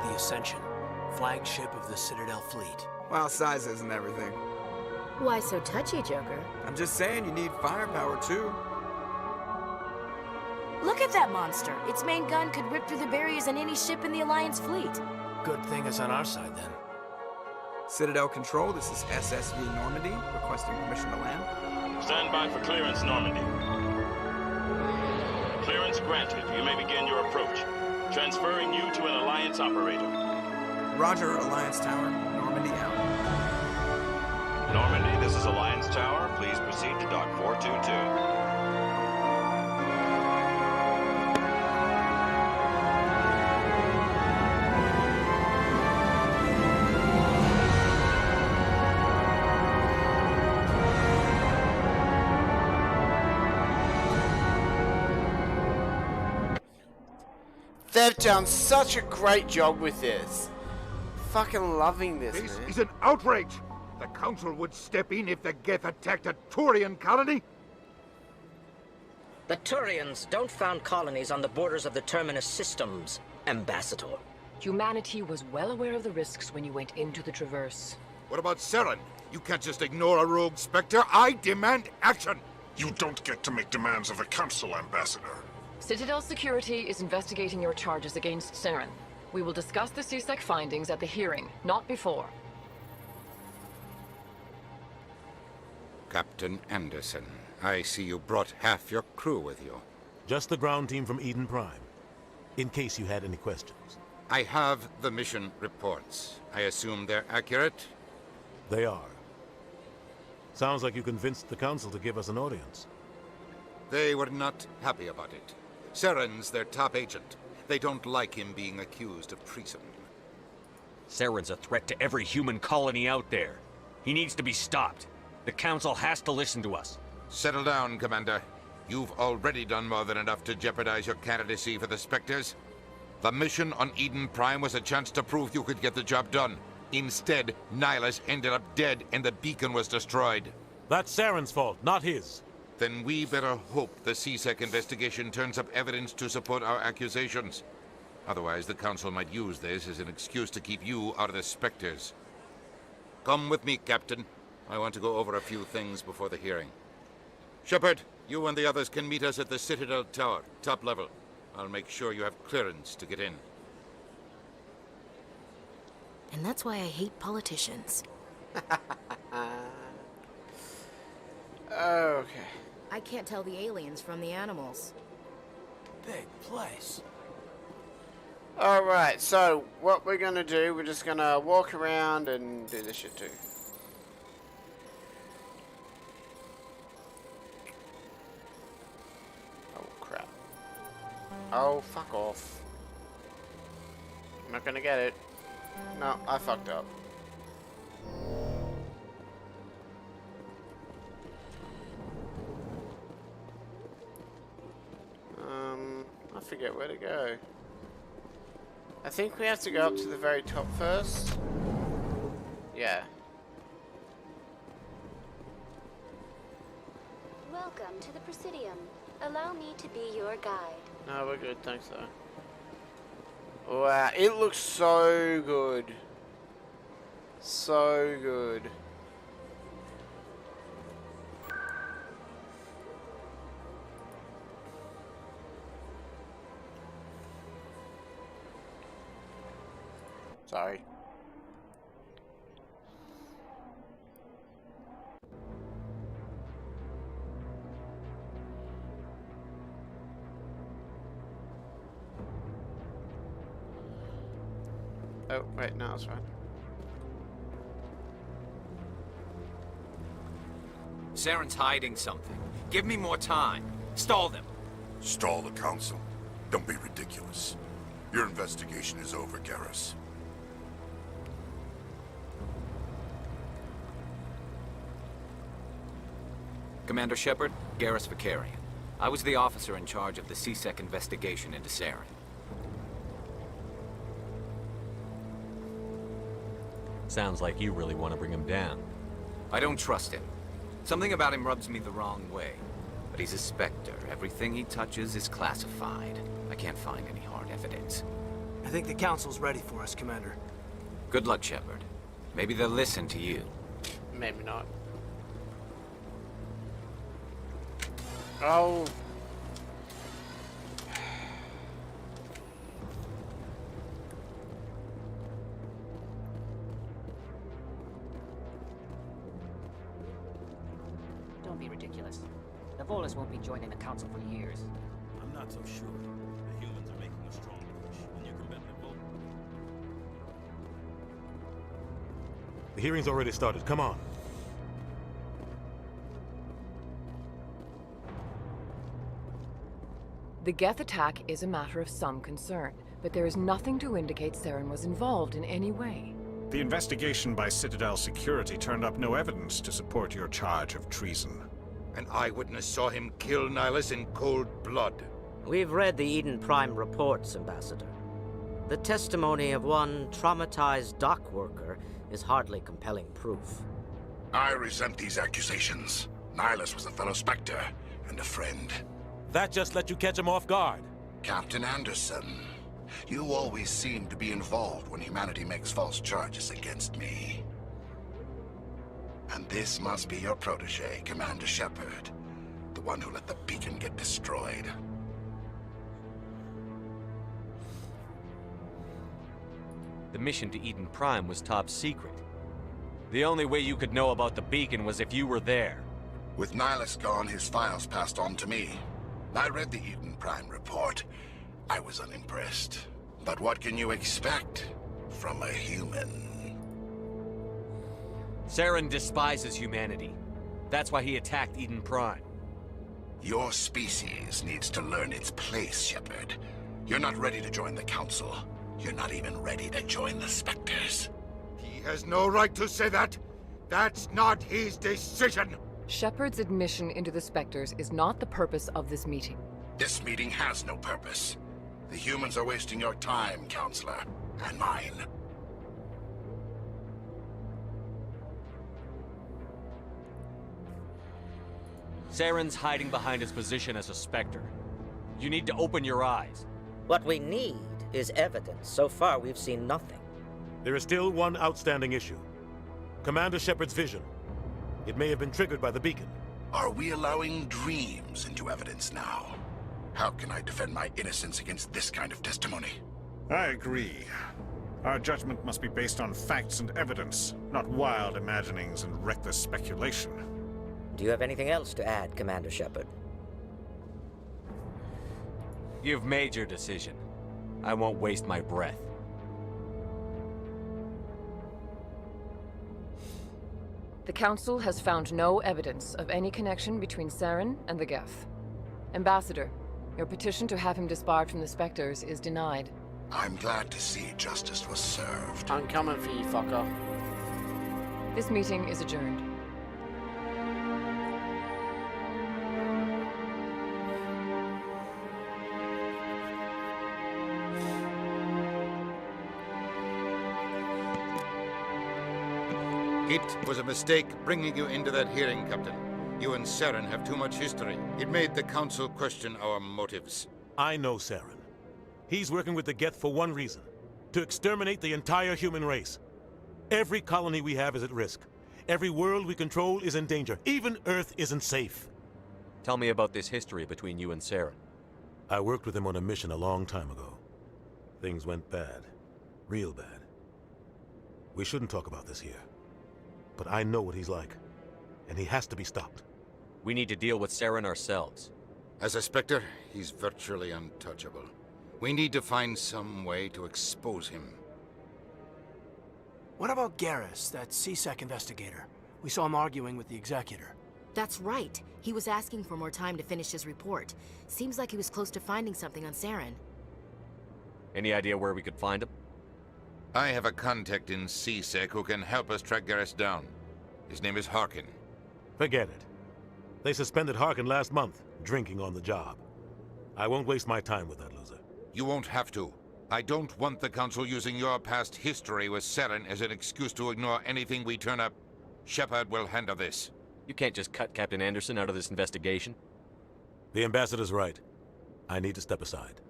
The Ascension, flagship of the Citadel fleet. Well, size isn't everything. Why so touchy, Joker? I'm just saying you need firepower, too. Look at that monster. Its main gun could rip through the barriers in any ship in the Alliance fleet. Good thing it's on our side, then. Citadel Control, this is SSV Normandy, requesting permission to land. Stand by for clearance, Normandy. Clearance granted. You may begin your approach. Transferring you to an Alliance operator. Roger, Alliance Tower. Normandy out. Normandy, this is Alliance Tower. Please proceed to Dock 422. They've done such a great job with this. Fucking loving this, This man. is an outrage. The Council would step in if the Geth attacked a Turian colony. The Turians don't found colonies on the borders of the Terminus systems, Ambassador. Humanity was well aware of the risks when you went into the Traverse. What about Saren? You can't just ignore a rogue Spectre. I demand action. You don't get to make demands of the Council, Ambassador. Citadel Security is investigating your charges against Saren. We will discuss the CSEC findings at the hearing, not before. Captain Anderson, I see you brought half your crew with you. Just the ground team from Eden Prime, in case you had any questions. I have the mission reports. I assume they're accurate? They are. Sounds like you convinced the Council to give us an audience. They were not happy about it. Saren's their top agent. They don't like him being accused of treason. Saren's a threat to every human colony out there. He needs to be stopped. The Council has to listen to us. Settle down, Commander. You've already done more than enough to jeopardize your candidacy for the Spectres. The mission on Eden Prime was a chance to prove you could get the job done. Instead, Nihilus ended up dead and the beacon was destroyed. That's Saren's fault, not his. Then we better hope the CSEC investigation turns up evidence to support our accusations. Otherwise, the Council might use this as an excuse to keep you out of the Spectres. Come with me, Captain. I want to go over a few things before the hearing. Shepard, you and the others can meet us at the Citadel Tower, top level. I'll make sure you have clearance to get in. And that's why I hate politicians. Okay. I can't tell the aliens from the animals. Big place. Alright, so what we're gonna do, we're just gonna walk around and do this shit too. Oh crap. Oh, fuck off. I'm not gonna get it. No, I fucked up. forget where to go. I think we have to go up to the very top first. Yeah. Welcome to the Presidium. Allow me to be your guide. No, we're good, thanks though. Wow, it looks so good. So good. Sorry. Oh, wait, no, that's right. Saren's hiding something. Give me more time. Stall them. Stall the council? Don't be ridiculous. Your investigation is over, Garrus. Commander Shepard, Garrus Vicarian. I was the officer in charge of the CSEC investigation into Saren. Sounds like you really want to bring him down. I don't trust him. Something about him rubs me the wrong way. But he's a Spectre. Everything he touches is classified. I can't find any hard evidence. I think the Council's ready for us, Commander. Good luck, Shepard. Maybe they'll listen to you. Maybe not. Oh. Don't be ridiculous. The Volus won't be joining the Council for years. I'm not so sure. The humans are making a strong push, and you can bet they will. The hearing's already started. Come on. The Geth attack is a matter of some concern, but there is nothing to indicate Saren was involved in any way. The investigation by Citadel Security turned up no evidence to support your charge of treason. An eyewitness saw him kill Nihilus in cold blood. We've read the Eden Prime reports, Ambassador. The testimony of one traumatized dock worker is hardly compelling proof. I resent these accusations. Nihilus was a fellow Spectre and a friend. That just let you catch him off guard. Captain Anderson, you always seem to be involved when humanity makes false charges against me. And this must be your protege, Commander Shepard. The one who let the beacon get destroyed. The mission to Eden Prime was top secret. The only way you could know about the beacon was if you were there. With Nihilus gone, his files passed on to me. I read the Eden Prime report. I was unimpressed. But what can you expect from a human? Saren despises humanity. That's why he attacked Eden Prime. Your species needs to learn its place, Shepard. You're not ready to join the Council. You're not even ready to join the Spectres. He has no right to say that. That's not his decision. Shepard's admission into the Spectres is not the purpose of this meeting. This meeting has no purpose. The humans are wasting your time, Counselor, and mine. Saren's hiding behind his position as a Spectre. You need to open your eyes. What we need is evidence. So far, we've seen nothing. There is still one outstanding issue. Commander Shepard's vision. It may have been triggered by the beacon. Are we allowing dreams into evidence now? How can I defend my innocence against this kind of testimony? I agree. Our judgment must be based on facts and evidence, not wild imaginings and reckless speculation. Do you have anything else to add, Commander Shepard? You've made your decision. I won't waste my breath. The Council has found no evidence of any connection between Saren and the Geth. Ambassador, your petition to have him disbarred from the Spectres is denied. I'm glad to see justice was served. I'm coming for you, fucker. This meeting is adjourned. It was a mistake bringing you into that hearing, Captain. You and Saren have too much history. It made the Council question our motives. I know Saren. He's working with the Geth for one reason. To exterminate the entire human race. Every colony we have is at risk. Every world we control is in danger. Even Earth isn't safe. Tell me about this history between you and Saren. I worked with him on a mission a long time ago. Things went bad. Real bad. We shouldn't talk about this here. But I know what he's like. And he has to be stopped. We need to deal with Saren ourselves. As a Spectre, he's virtually untouchable. We need to find some way to expose him. What about Garrus, that CSEC investigator? We saw him arguing with the Executor. That's right. He was asking for more time to finish his report. Seems like he was close to finding something on Saren. Any idea where we could find him? I have a contact in CSEC who can help us track Garrus down. His name is Harkin. Forget it. They suspended Harkin last month, drinking on the job. I won't waste my time with that loser. You won't have to. I don't want the Council using your past history with Saren as an excuse to ignore anything we turn up. Shepard will handle this. You can't just cut Captain Anderson out of this investigation. The Ambassador's right. I need to step aside.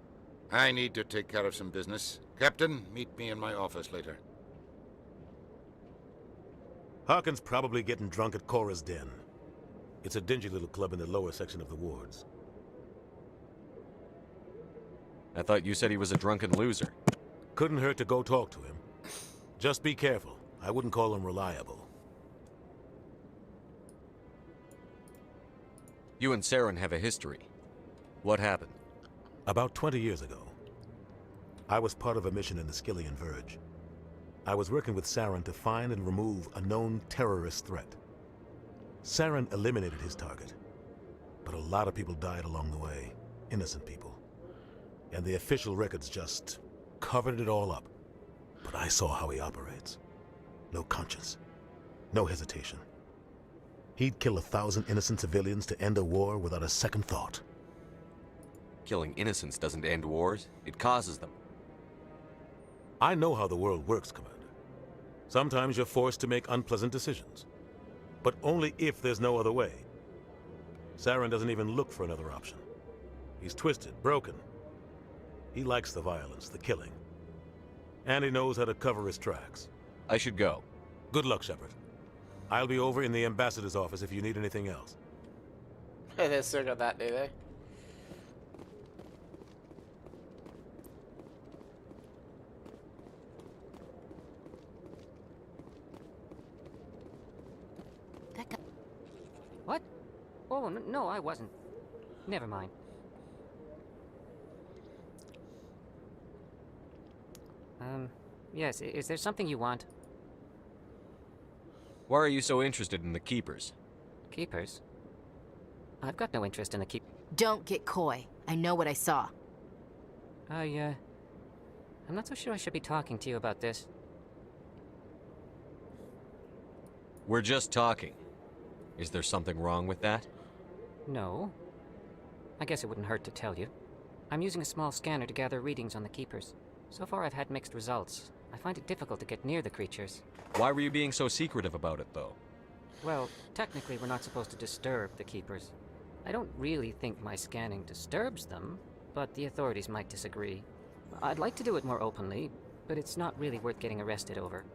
I need to take care of some business. Captain, meet me in my office later. Harkin's probably getting drunk at Cora's Den. It's a dingy little club in the lower section of the wards. I thought you said he was a drunken loser. Couldn't hurt to go talk to him. Just be careful. I wouldn't call him reliable. You and Saren have a history. What happened? About 20 years ago, I was part of a mission in the Skillian Verge. I was working with Saren to find and remove a known terrorist threat. Saren eliminated his target, but a lot of people died along the way, innocent people. And the official records just covered it all up. But I saw how he operates. No conscience, no hesitation. He'd kill 1,000 innocent civilians to end a war without a second thought. Killing innocents doesn't end wars, it causes them. I know how the world works, Commander. Sometimes you're forced to make unpleasant decisions. But only if there's no other way. Saren doesn't even look for another option. He's twisted, broken. He likes the violence, the killing. And he knows how to cover his tracks. I should go. Good luck, Shepard. I'll be over in the Ambassador's office if you need anything else. They still got that, do they? What? Oh, no, I wasn't. Never mind. Yes, is there something you want? Why are you so interested in the Keepers? Keepers? I've got no interest in the keep... Don't get coy. I know what I saw. I'm not so sure I should be talking to you about this. We're just talking. Is there something wrong with that? No. I guess it wouldn't hurt to tell you. I'm using a small scanner to gather readings on the Keepers. So far I've had mixed results. I find it difficult to get near the creatures. Why were you being so secretive about it, though? Well, technically we're not supposed to disturb the Keepers. I don't really think my scanning disturbs them, but the authorities might disagree. I'd like to do it more openly, but it's not really worth getting arrested over.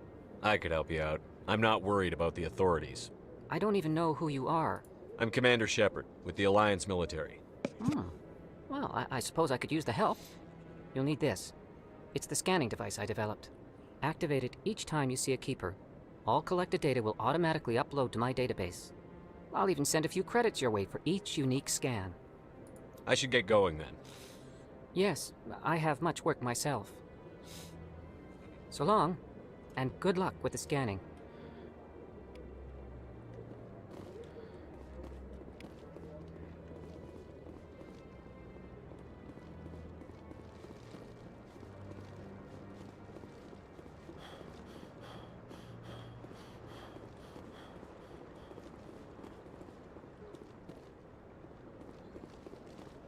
I could help you out. I'm not worried about the authorities. I don't even know who you are. I'm Commander Shepard, with the Alliance military. Well, I suppose I could use the help. You'll need this. It's the scanning device I developed. Activate it each time you see a Keeper. All collected data will automatically upload to my database. I'll even send a few credits your way for each unique scan. I should get going then. Yes, I have much work myself. So long, and good luck with the scanning.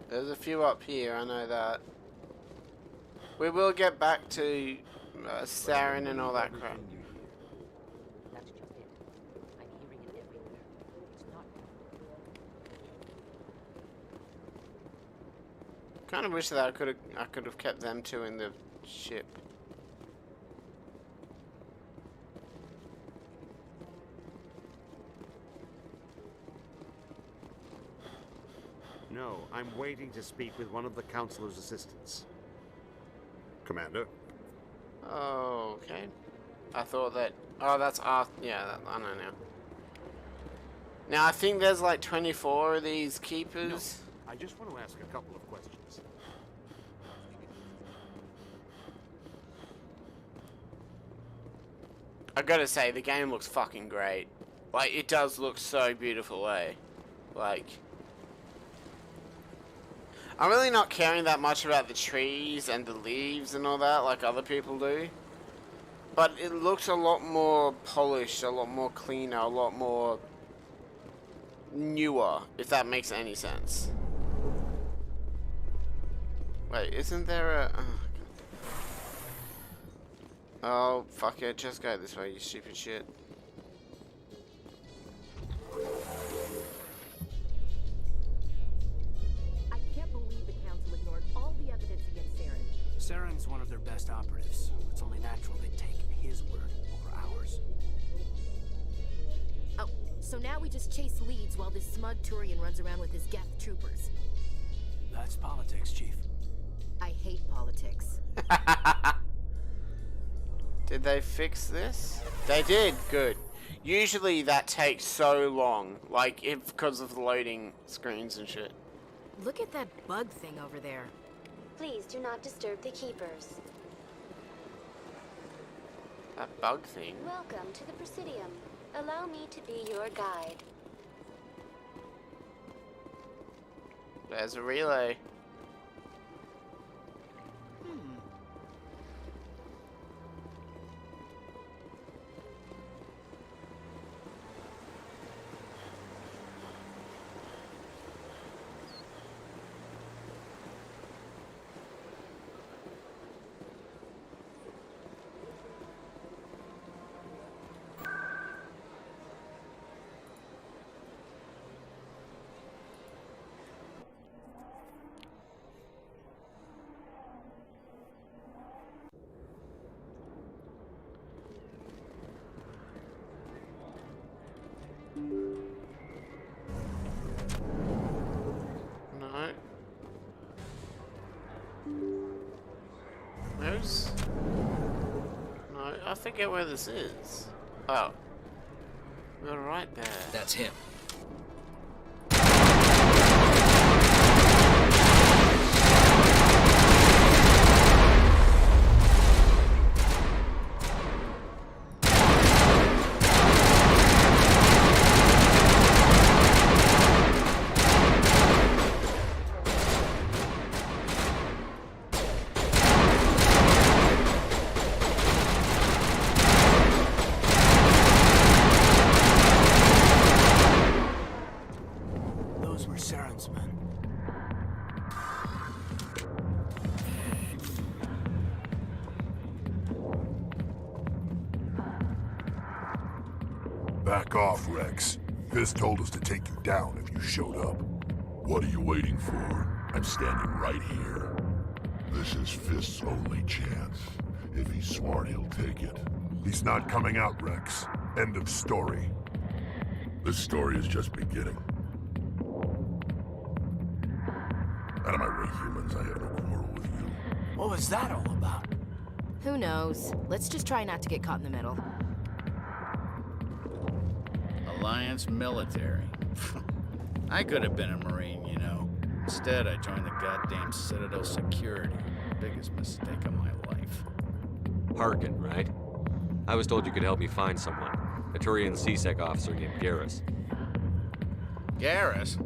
There's a few up here, I know that. We will get back to Saren and all that crap. That's just it. kind of wish that I could have kept them two in the ship. No, I'm waiting to speak with one of the Counselor's assistants. Commander? Oh, okay. I thought that... Oh, that's Arthur. Yeah, I know now. Now, I think there's like 24 of these keepers. No, I just want to ask a couple of questions. I gotta say, the game looks fucking great. Like, it does look so beautiful, eh? Like... I'm really not caring that much about the trees and the leaves and all that like other people do. But it looks a lot more polished, a lot more cleaner, a lot more newer, if that makes any sense. Wait, isn't there a... Oh, fuck it, just go this way, you stupid shit. I can't believe the Council ignored all the evidence against Saren. Saren's one of their best operatives. It's only natural they take his word over ours. Oh, so now we just chase leads while this smug Turian runs around with his Geth troopers. That's politics, Chief. I hate politics. Did they fix this? They did, good. Usually that takes so long, like because of the loading screens and shit. Look at that bug thing over there. Please do not disturb the keepers. That bug thing? Welcome to the Presidium. Allow me to be your guide. There's a relay. No. Where's... No, I forget where this is. Oh. We're right there. That's him. Those were Saren's men. Back off, Rex. Fist told us to take you down if you showed up. What are you waiting for? I'm standing right here. This is Fist's only chance. If he's smart, he'll take it. He's not coming out, Rex. End of story. This story is just beginning. Out of my way, humans. I have no quarrel with you. What was that all about? Who knows? Let's just try not to get caught in the middle. Alliance military. I could have been a Marine, you know. Instead, I joined the goddamn Citadel Security. Biggest mistake of my life. Harkin, right? I was told you could help me find someone. A Turian CSEC officer named Garrus. Garrus?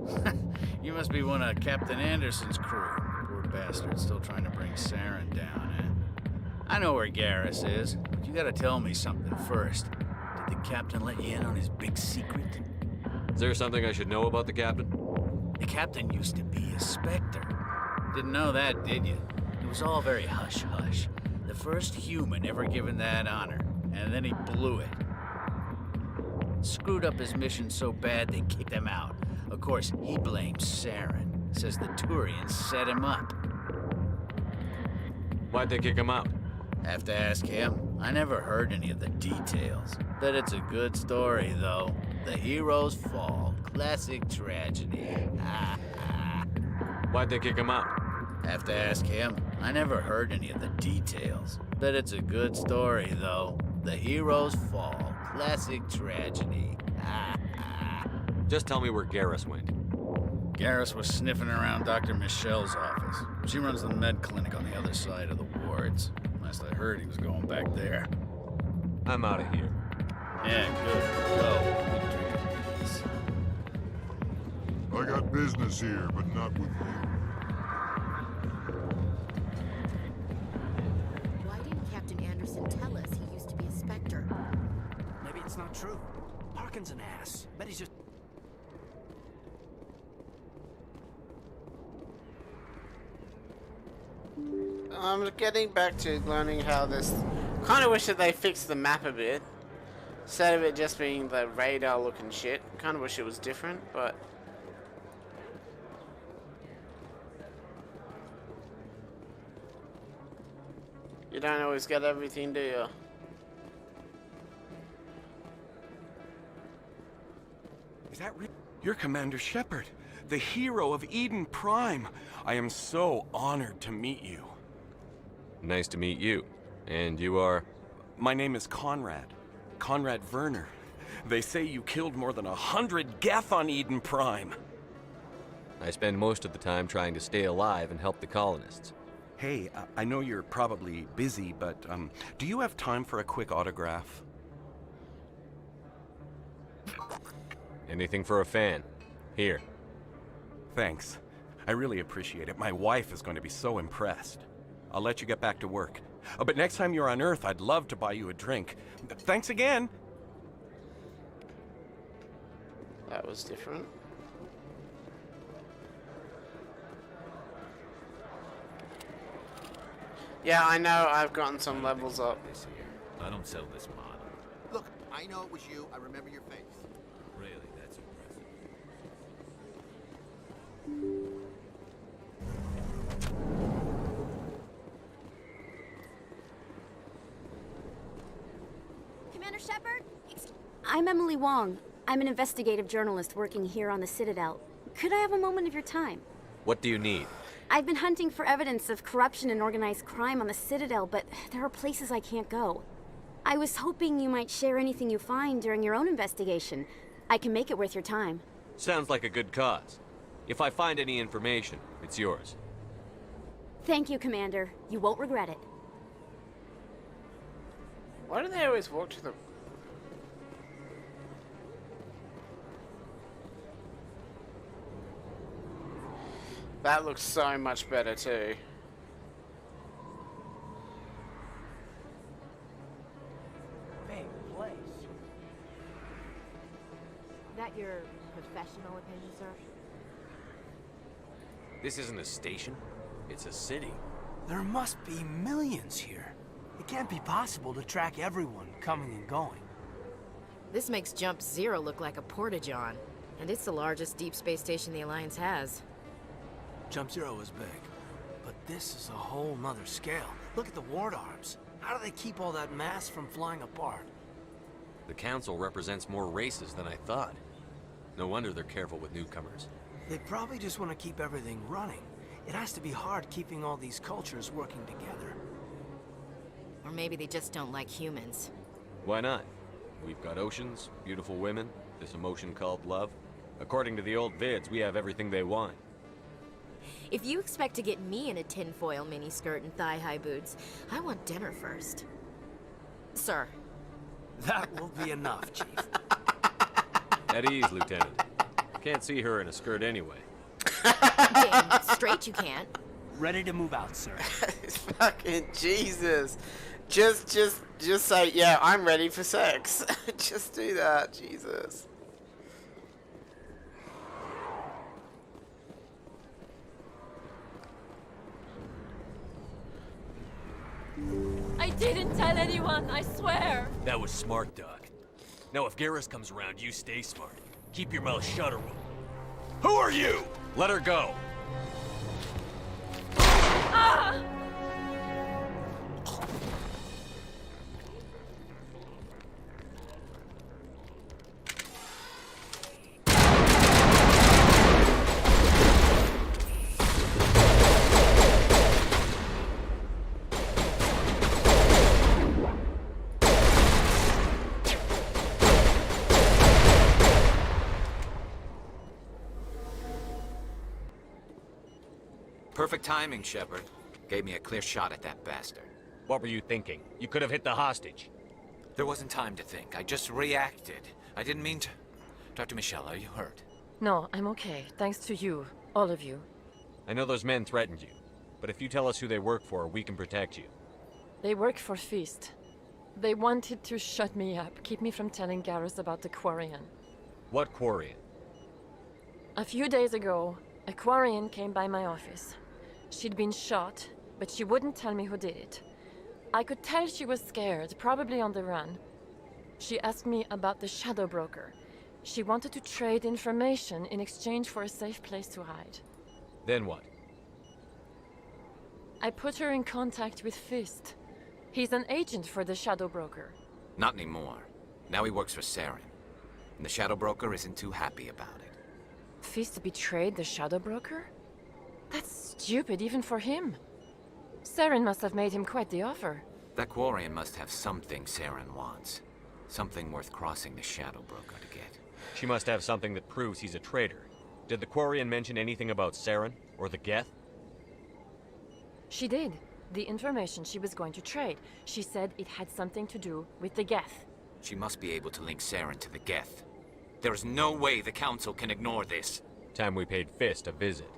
You must be one of Captain Anderson's crew. Poor bastard, still trying to bring Saren down, eh? I know where Garrus is, but you gotta tell me something first. Did the captain let you in on his big secret? Is there something I should know about the captain? The captain used to be a Spectre. Didn't know that, did you? It was all very hush-hush. The first human ever given that honor, and then he blew it. Screwed up his mission so bad they kicked him out. Of course, he blames Saren. Says the Turians set him up. Why'd they kick him out? Have to ask him. I never heard any of the details. Bet it's a good story, though. The hero's fall. Classic tragedy. Why'd they kick him out? Have to ask him. I never heard any of the details. Bet it's a good story, though. The hero's fall. Classic tragedy. Just tell me where Garrus went. Garrus was sniffing around Dr. Michelle's office. She runs the med clinic on the other side of the wards. Last I heard, he was going back there. I'm out of here. Yeah, good. Go. I got business here, but not with you. Why didn't Captain Anderson tell us he used to be a Spectre? Maybe it's not true. Parkin's an ass. Bet he's just... I'm getting back to learning how this... Kind of wish that they fixed the map a bit. Instead of it just being the radar looking shit. Kind of wish it was different, but... You don't always get everything, do you? Is that real? You're Commander Shepard, the hero of Eden Prime. I am so honored to meet you. Nice to meet you. And you are? My name is Conrad. Conrad Werner. They say you killed more than 100 Geth on Eden Prime. I spend most of the time trying to stay alive and help the colonists. Hey, I know you're probably busy, but do you have time for a quick autograph? Anything for a fan. Here. Thanks. I really appreciate it. My wife is going to be so impressed. I'll let you get back to work. But next time you're on Earth, I'd love to buy you a drink. Thanks again. That was different. Yeah, I know I've gotten some levels up. I don't sell this model. Look, I know it was you. I remember your face. Really, that's impressive. Commander Shepard? I'm Emily Wong. I'm an investigative journalist working here on the Citadel. Could I have a moment of your time? What do you need? I've been hunting for evidence of corruption and organized crime on the Citadel, but there are places I can't go. I was hoping you might share anything you find during your own investigation. I can make it worth your time. Sounds like a good cause. If I find any information, it's yours. Thank you, Commander. You won't regret it. Why do they always walk to the... That looks so much better too. Big place. Is that your professional opinion, sir? This isn't a station. It's a city. There must be millions here. It can't be possible to track everyone coming and going. This makes Jump Zero look like a porta-john, and it's the largest deep space station the Alliance has. Jump Zero is big, but this is a whole nother scale. Look at the ward arms. How do they keep all that mass from flying apart? The Council represents more races than I thought. No wonder they're careful with newcomers. They probably just want to keep everything running. It has to be hard keeping all these cultures working together. Or maybe they just don't like humans. Why not? We've got oceans, beautiful women, this emotion called love. According to the old vids, we have everything they want. If you expect to get me in a tinfoil miniskirt and thigh-high boots, I want dinner first. Sir. That will be enough, Chief. At ease, Lieutenant. Can't see her in a skirt anyway. Damn straight you can't. Ready to move out, sir. Fucking Jesus. Just say, yeah, I'm ready for sex. Just do that, Jesus. I didn't tell anyone, I swear. That was smart, Doc. Now if Garrus comes around, you stay smart. Keep your mouth shut or we'll... Who are you? Let her go. Ah! Perfect timing, Shepard. Gave me a clear shot at that bastard. What were you thinking? You could have hit the hostage. There wasn't time to think. I just reacted. I didn't mean to... Dr. Michelle, are you hurt? No, I'm okay. Thanks to you. All of you. I know those men threatened you, but if you tell us who they work for, we can protect you. They work for Feast. They wanted to shut me up, keep me from telling Garrus about the Quarian. What Quarian? A few days ago, a Quarian came by my office. She'd been shot, but she wouldn't tell me who did it. I could tell she was scared, probably on the run. She asked me about the Shadow Broker. She wanted to trade information in exchange for a safe place to hide. Then what? I put her in contact with Fist. He's an agent for the Shadow Broker. Not anymore. Now he works for Saren. And the Shadow Broker isn't too happy about it. Fist betrayed the Shadow Broker? That's stupid even for him. Saren must have made him quite the offer. That Quarian must have something Saren wants. Something worth crossing the Shadow Broker to get. She must have something that proves he's a traitor. Did the Quarian mention anything about Saren or the Geth? She did. The information she was going to trade. She said it had something to do with the Geth. She must be able to link Saren to the Geth. There is no way the Council can ignore this. Time we paid Fist a visit.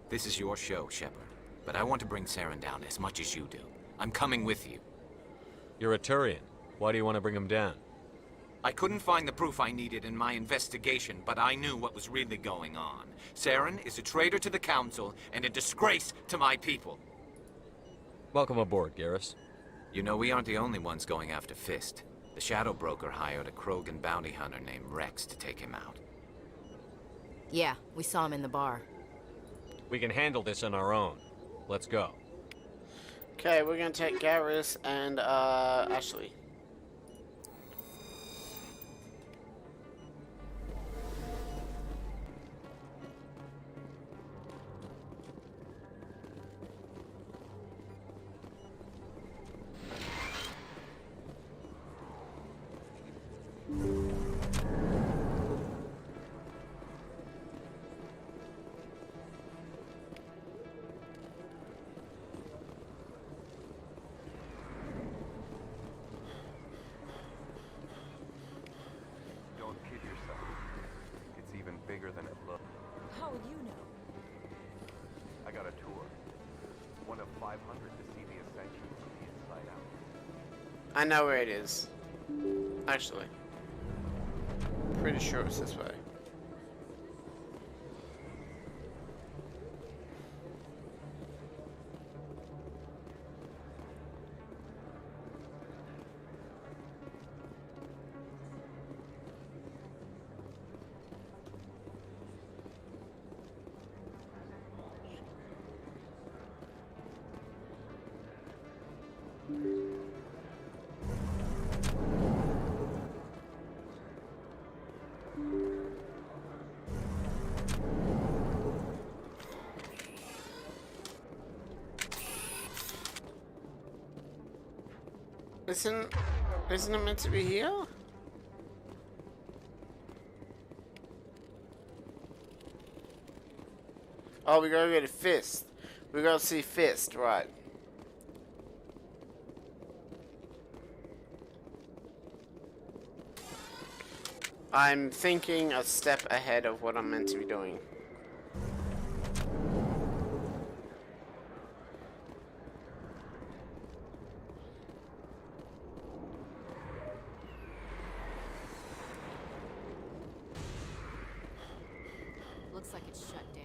This is your show, Shepard. But I want to bring Saren down as much as you do. I'm coming with you. You're a Turian. Why do you want to bring him down? I couldn't find the proof I needed in my investigation, but I knew what was really going on. Saren is a traitor to the Council and a disgrace to my people. Welcome aboard, Garrus. You know, we aren't the only ones going after Fist. The Shadow Broker hired a Krogan bounty hunter named Rex to take him out. Yeah, we saw him in the bar. We can handle this on our own. Let's go. Okay, we're gonna take Garrus and Ashley. Bigger than it looks. How would you know? I got a tour. One of 500 to see the ascension from the inside out. I know where it is. Actually. Pretty sure it's this way. Isn't it meant to be here? Oh, we gotta go to Fist. We gotta see Fist, right? I'm thinking a step ahead of what I'm meant to be doing. Looks like it's shut down.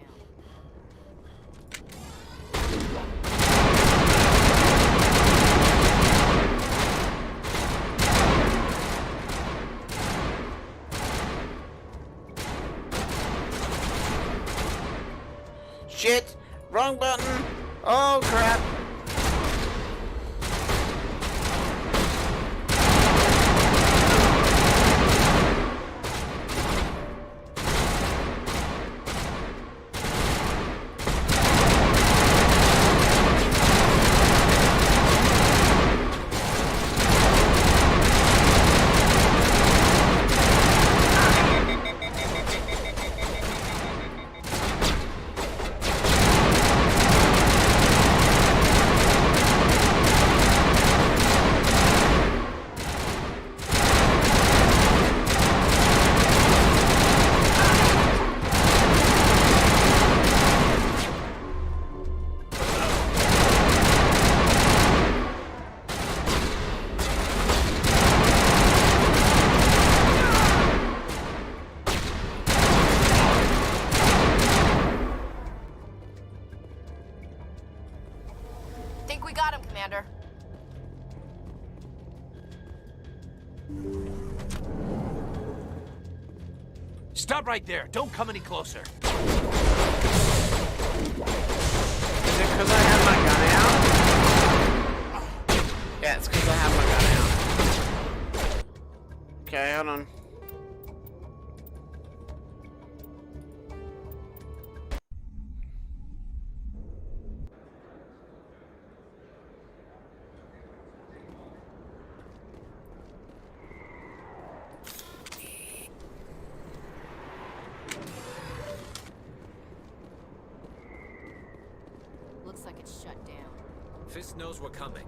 Shit! Wrong button! Oh crap! Commander. Stop right there. Don't come any closer. Is it because I have my gun out? Yeah, it's because I have my gun out. Okay, hold on. Looks like it's shut down. Fist knows we're coming.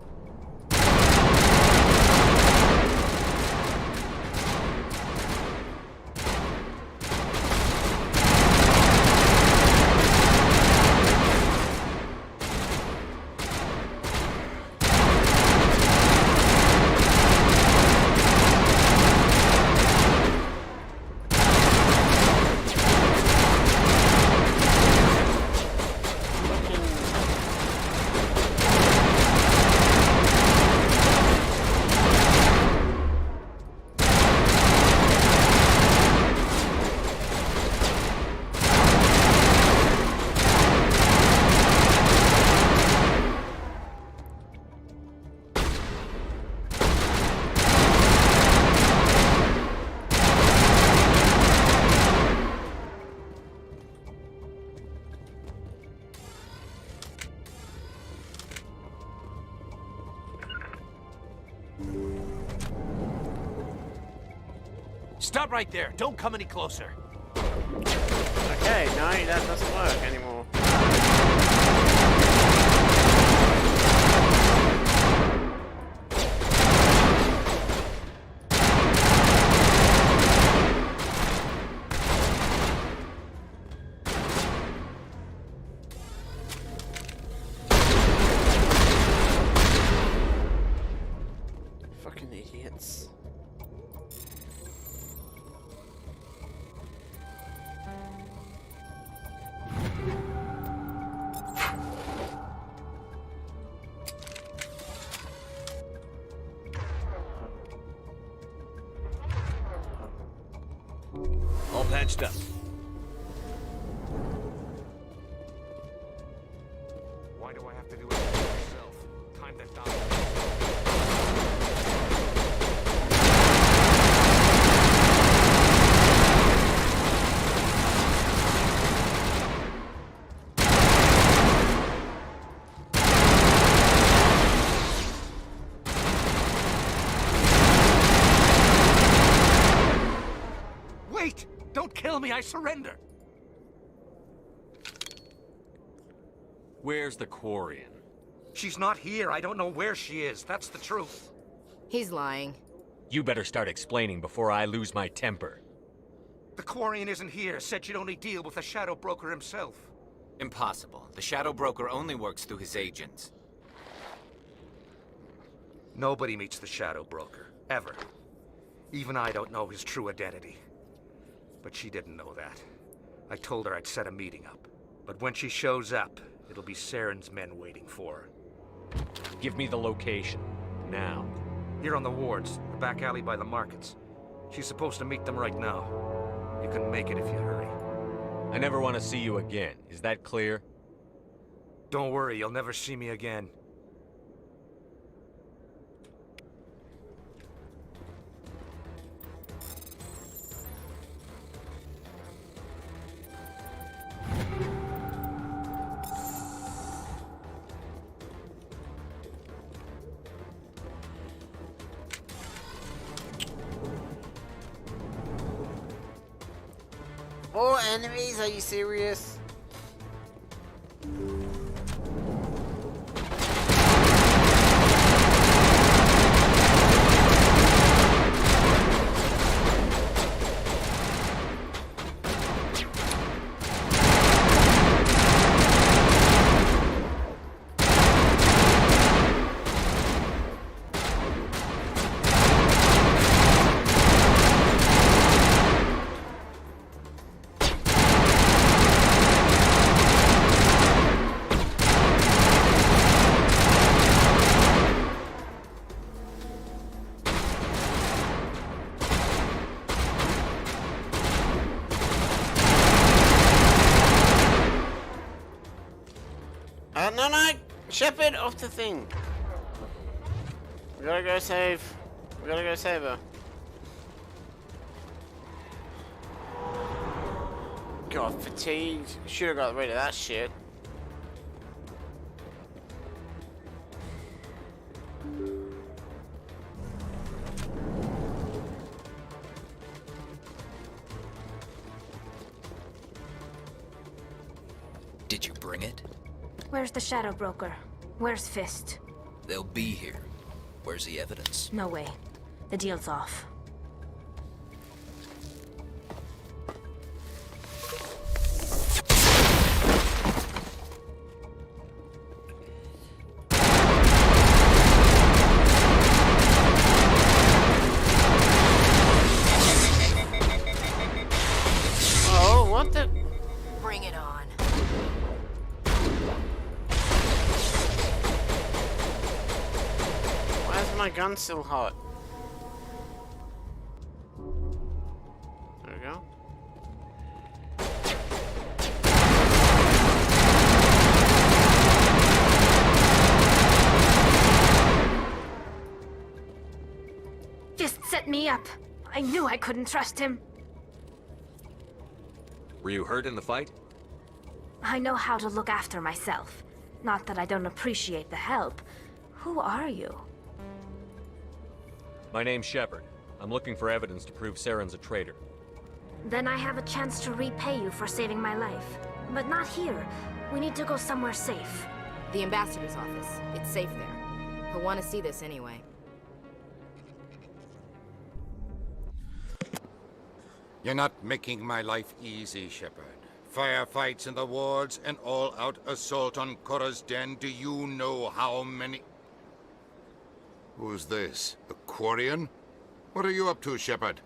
Stop right there. Don't come any closer. Okay, no, that doesn't work anymore. Fucking idiots. All patched up. Why do I have to do it myself? Time to die. Wait! Don't kill me, I surrender! Where's the Quarian? She's not here. I don't know where she is. That's the truth. He's lying. You better start explaining before I lose my temper. The Quarian isn't here. Said she'd only deal with the Shadow Broker himself. Impossible. The Shadow Broker only works through his agents. Nobody meets the Shadow Broker. Ever. Even I don't know his true identity. But she didn't know that. I told her I'd set a meeting up. But when she shows up, it'll be Saren's men waiting for her. Give me the location. Now. Here on the wards, the back alley by the markets. She's supposed to meet them right now. You can make it if you hurry. I never want to see you again. Is that clear? Don't worry, you'll never see me again. More enemies? Are you serious? Shepard, off the thing. We gotta go save. We gotta go save her. God, fatigued. Should have got rid of that shit. Did you bring it? Where's the Shadow Broker? Where's Fist? They'll be here. Where's the evidence? No way. The deal's off. Oh, what the? Bring it on. Why is my gun still hot? There we go. Fist set me up. I knew I couldn't trust him. Were you hurt in the fight? I know how to look after myself. Not that I don't appreciate the help. Who are you? My name's Shepard. I'm looking for evidence to prove Saren's a traitor. Then I have a chance to repay you for saving my life. But not here. We need to go somewhere safe. The ambassador's office. It's safe there. He'll want to see this anyway. You're not making my life easy, Shepard. Firefights in the wards, an all-out assault on Korra's den. Do you know how many... Who's this? A Quarian? What are you up to, Shepard?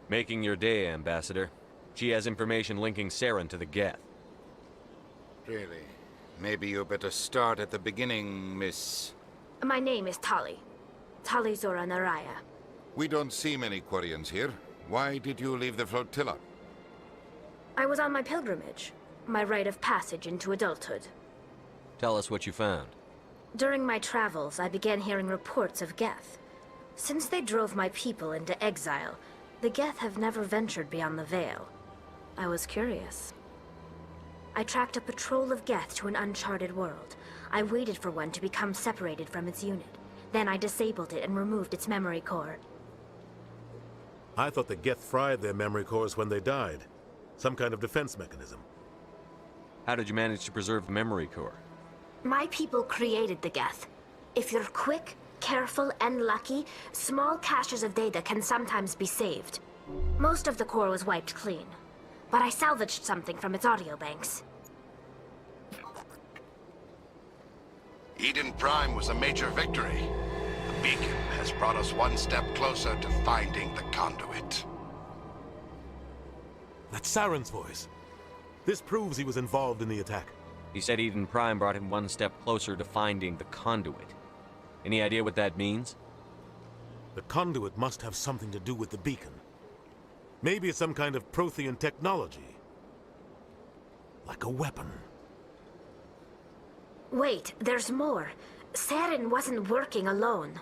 Making your day, Ambassador. She has information linking Saren to the Geth. Really? Maybe you better start at the beginning, Miss... My name is Tali. Tali Zora Naraya. We don't see many Quarians here. Why did you leave the flotilla? I was on my pilgrimage. My rite of passage into adulthood. Tell us what you found. During my travels, I began hearing reports of Geth. Since they drove my people into exile, the Geth have never ventured beyond the Veil. I was curious. I tracked a patrol of Geth to an uncharted world. I waited for one to become separated from its unit. Then I disabled it and removed its memory core. I thought the Geth fried their memory cores when they died. Some kind of defense mechanism. How did you manage to preserve the memory core? My people created the Geth. If you're quick, careful, and lucky, small caches of data can sometimes be saved. Most of the core was wiped clean, but I salvaged something from its audio banks. Eden Prime was a major victory. The beacon has brought us one step closer to finding the conduit. That's Saren's voice. This proves he was involved in the attack. He said Eden Prime brought him one step closer to finding the conduit. Any idea what that means? The conduit must have something to do with the beacon. Maybe it's some kind of Prothean technology. Like a weapon. Wait, there's more. Saren wasn't working alone.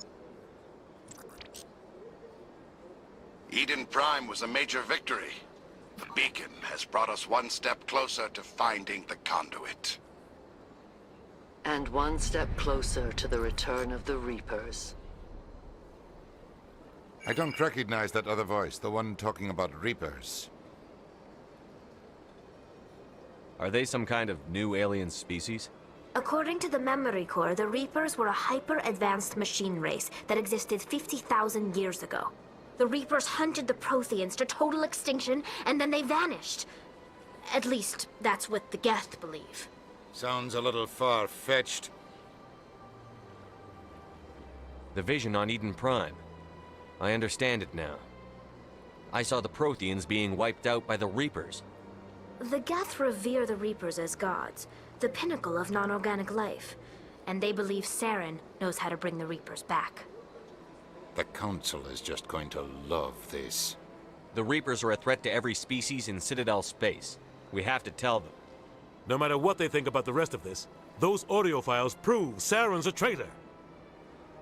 Eden Prime was a major victory. The beacon has brought us one step closer to finding the conduit. And one step closer to the return of the Reapers. I don't recognize that other voice, the one talking about Reapers. Are they some kind of new alien species? According to the memory core, the Reapers were a hyper-advanced machine race that existed 50,000 years ago. The Reapers hunted the Protheans to total extinction, and then they vanished. At least, that's what the Geth believe. Sounds a little far-fetched. The vision on Eden Prime. I understand it now. I saw the Protheans being wiped out by the Reapers. The Geth revere the Reapers as gods, the pinnacle of non-organic life. And they believe Saren knows how to bring the Reapers back. The Council is just going to love this. The Reapers are a threat to every species in Citadel space. We have to tell them. No matter what they think about the rest of this, those audio files prove Saren's a traitor.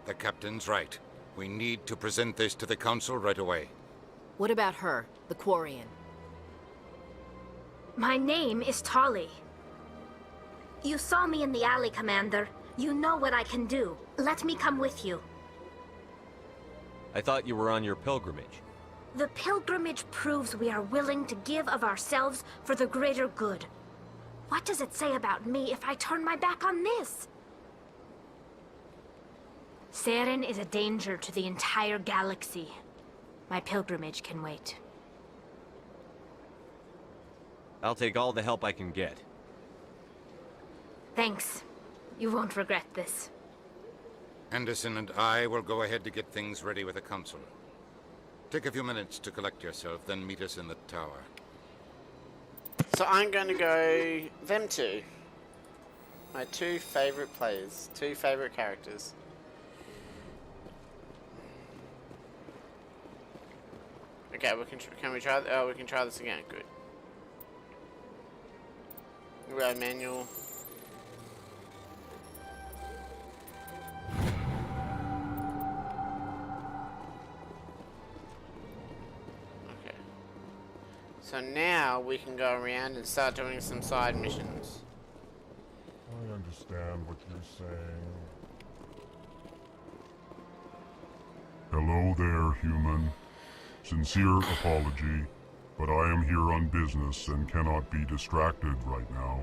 The captain's right. We need to present this to the council right away. What about her, the Quarian? My name is Tolly. You saw me in the alley, Commander. You know what I can do. Let me come with you. I thought you were on your pilgrimage. The pilgrimage proves we are willing to give of ourselves for the greater good. What does it say about me if I turn my back on this? Saren is a danger to the entire galaxy. My pilgrimage can wait. I'll take all the help I can get. Thanks. You won't regret this. Anderson and I will go ahead to get things ready with the council. Take a few minutes to collect yourself, then meet us in the tower. So I'm going to go them two. My two favorite players, two favorite characters. Okay, can we try? Oh, we can try this again. Good. We have manual. Okay. So now we can go around and start doing some side missions. I understand what you're saying. Hello there, human. Sincere apology, but I am here on business and cannot be distracted right now.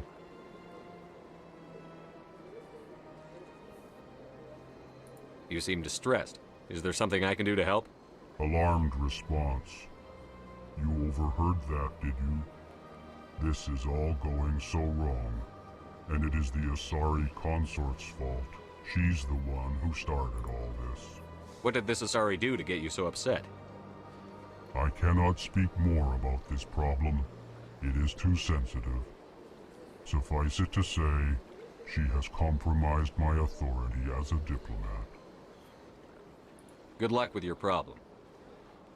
You seem distressed. Is there something I can do to help? Alarmed response. You overheard that, did you? This is all going so wrong, and it is the Asari consort's fault. She's the one who started all this. What did this Asari do to get you so upset? I cannot speak more about this problem. It is too sensitive. Suffice it to say, she has compromised my authority as a diplomat. Good luck with your problem.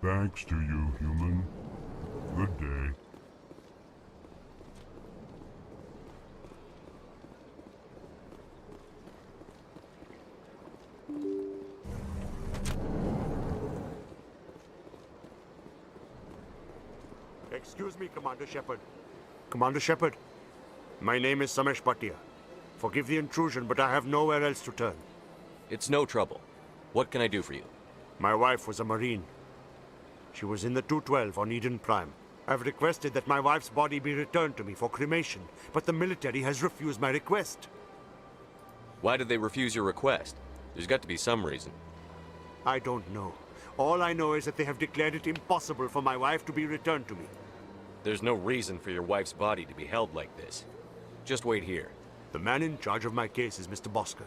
Thanks to you, human. Good day. Excuse me, Commander Shepard. Commander Shepard, my name is Samesh Bhatia. Forgive the intrusion, but I have nowhere else to turn. It's no trouble. What can I do for you? My wife was a Marine. She was in the 212 on Eden Prime. I've requested that my wife's body be returned to me for cremation, but the military has refused my request. Why did they refuse your request? There's got to be some reason. I don't know. All I know is that they have declared it impossible for my wife to be returned to me. There's no reason for your wife's body to be held like this. Just wait here. The man in charge of my case is Mr. Bosker.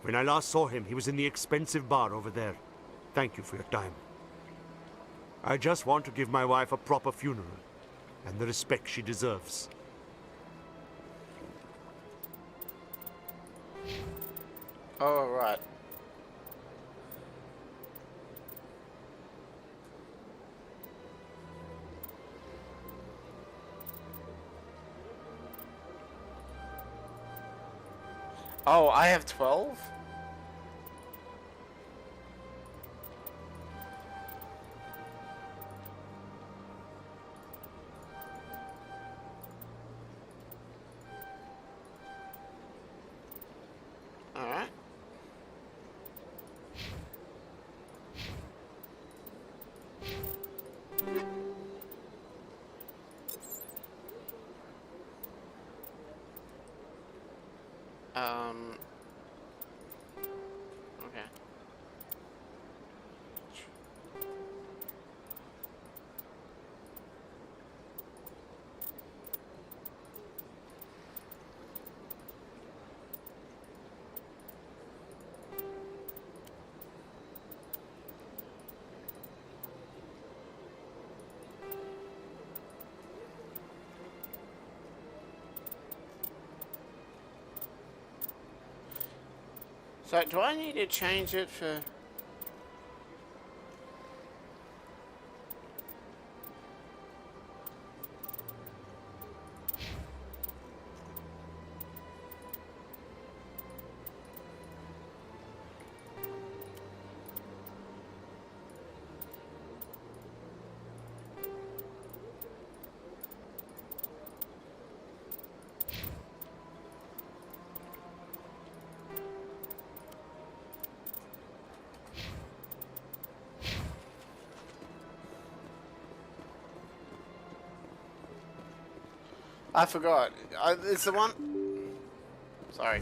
When I last saw him, he was in the expensive bar over there. Thank you for your time. I just want to give my wife a proper funeral, and the respect she deserves. Oh, right. Oh, I have 12? Alright. Okay. So, do I need to change it for... I forgot. It's the one... Sorry.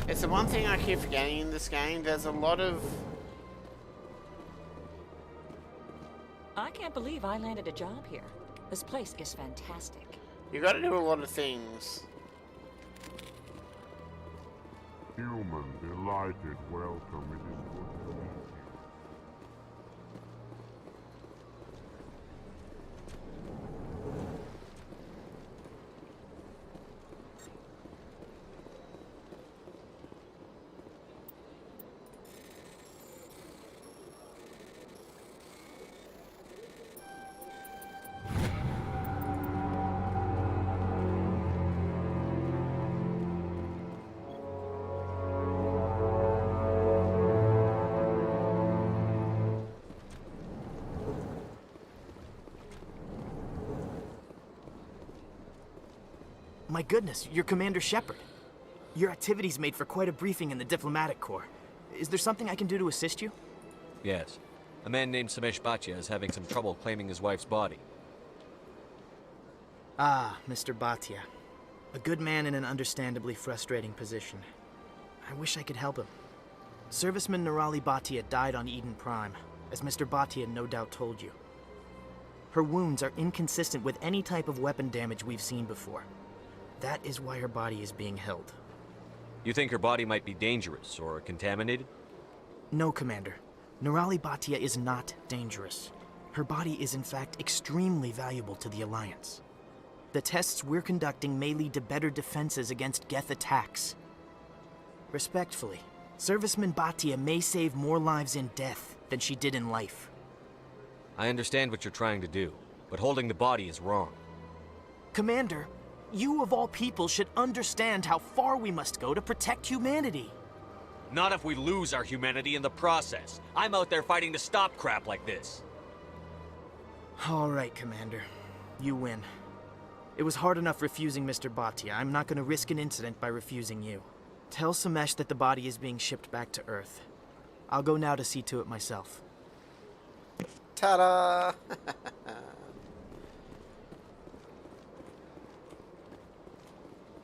It's the one thing I keep forgetting in this game. There's a lot of... I can't believe I landed a job here. This place is fantastic. You gotta do a lot of things. Human, delighted welcome. It is good to meet you. My goodness, you're Commander Shepard. Your activities made for quite a briefing in the Diplomatic Corps. Is there something I can do to assist you? Yes. A man named Samesh Bhatia is having some trouble claiming his wife's body. Ah, Mr. Bhatia. A good man in an understandably frustrating position. I wish I could help him. Serviceman Nirali Bhatia died on Eden Prime, as Mr. Bhatia no doubt told you. Her wounds are inconsistent with any type of weapon damage we've seen before. That is why her body is being held. You think her body might be dangerous or contaminated? No, Commander. Nirali Bhatia is not dangerous. Her body is in fact extremely valuable to the Alliance. The tests we're conducting may lead to better defenses against Geth attacks. Respectfully, Serviceman Bhatia may save more lives in death than she did in life. I understand what you're trying to do, but holding the body is wrong. Commander, you of all people should understand how far we must go to protect humanity. Not if we lose our humanity in the process. I'm out there fighting to stop crap like this. All right, Commander. You win. It was hard enough refusing Mr. Bhatia. I'm not going to risk an incident by refusing you. Tell Samesh that the body is being shipped back to Earth. I'll go now to see to it myself. Ta-da!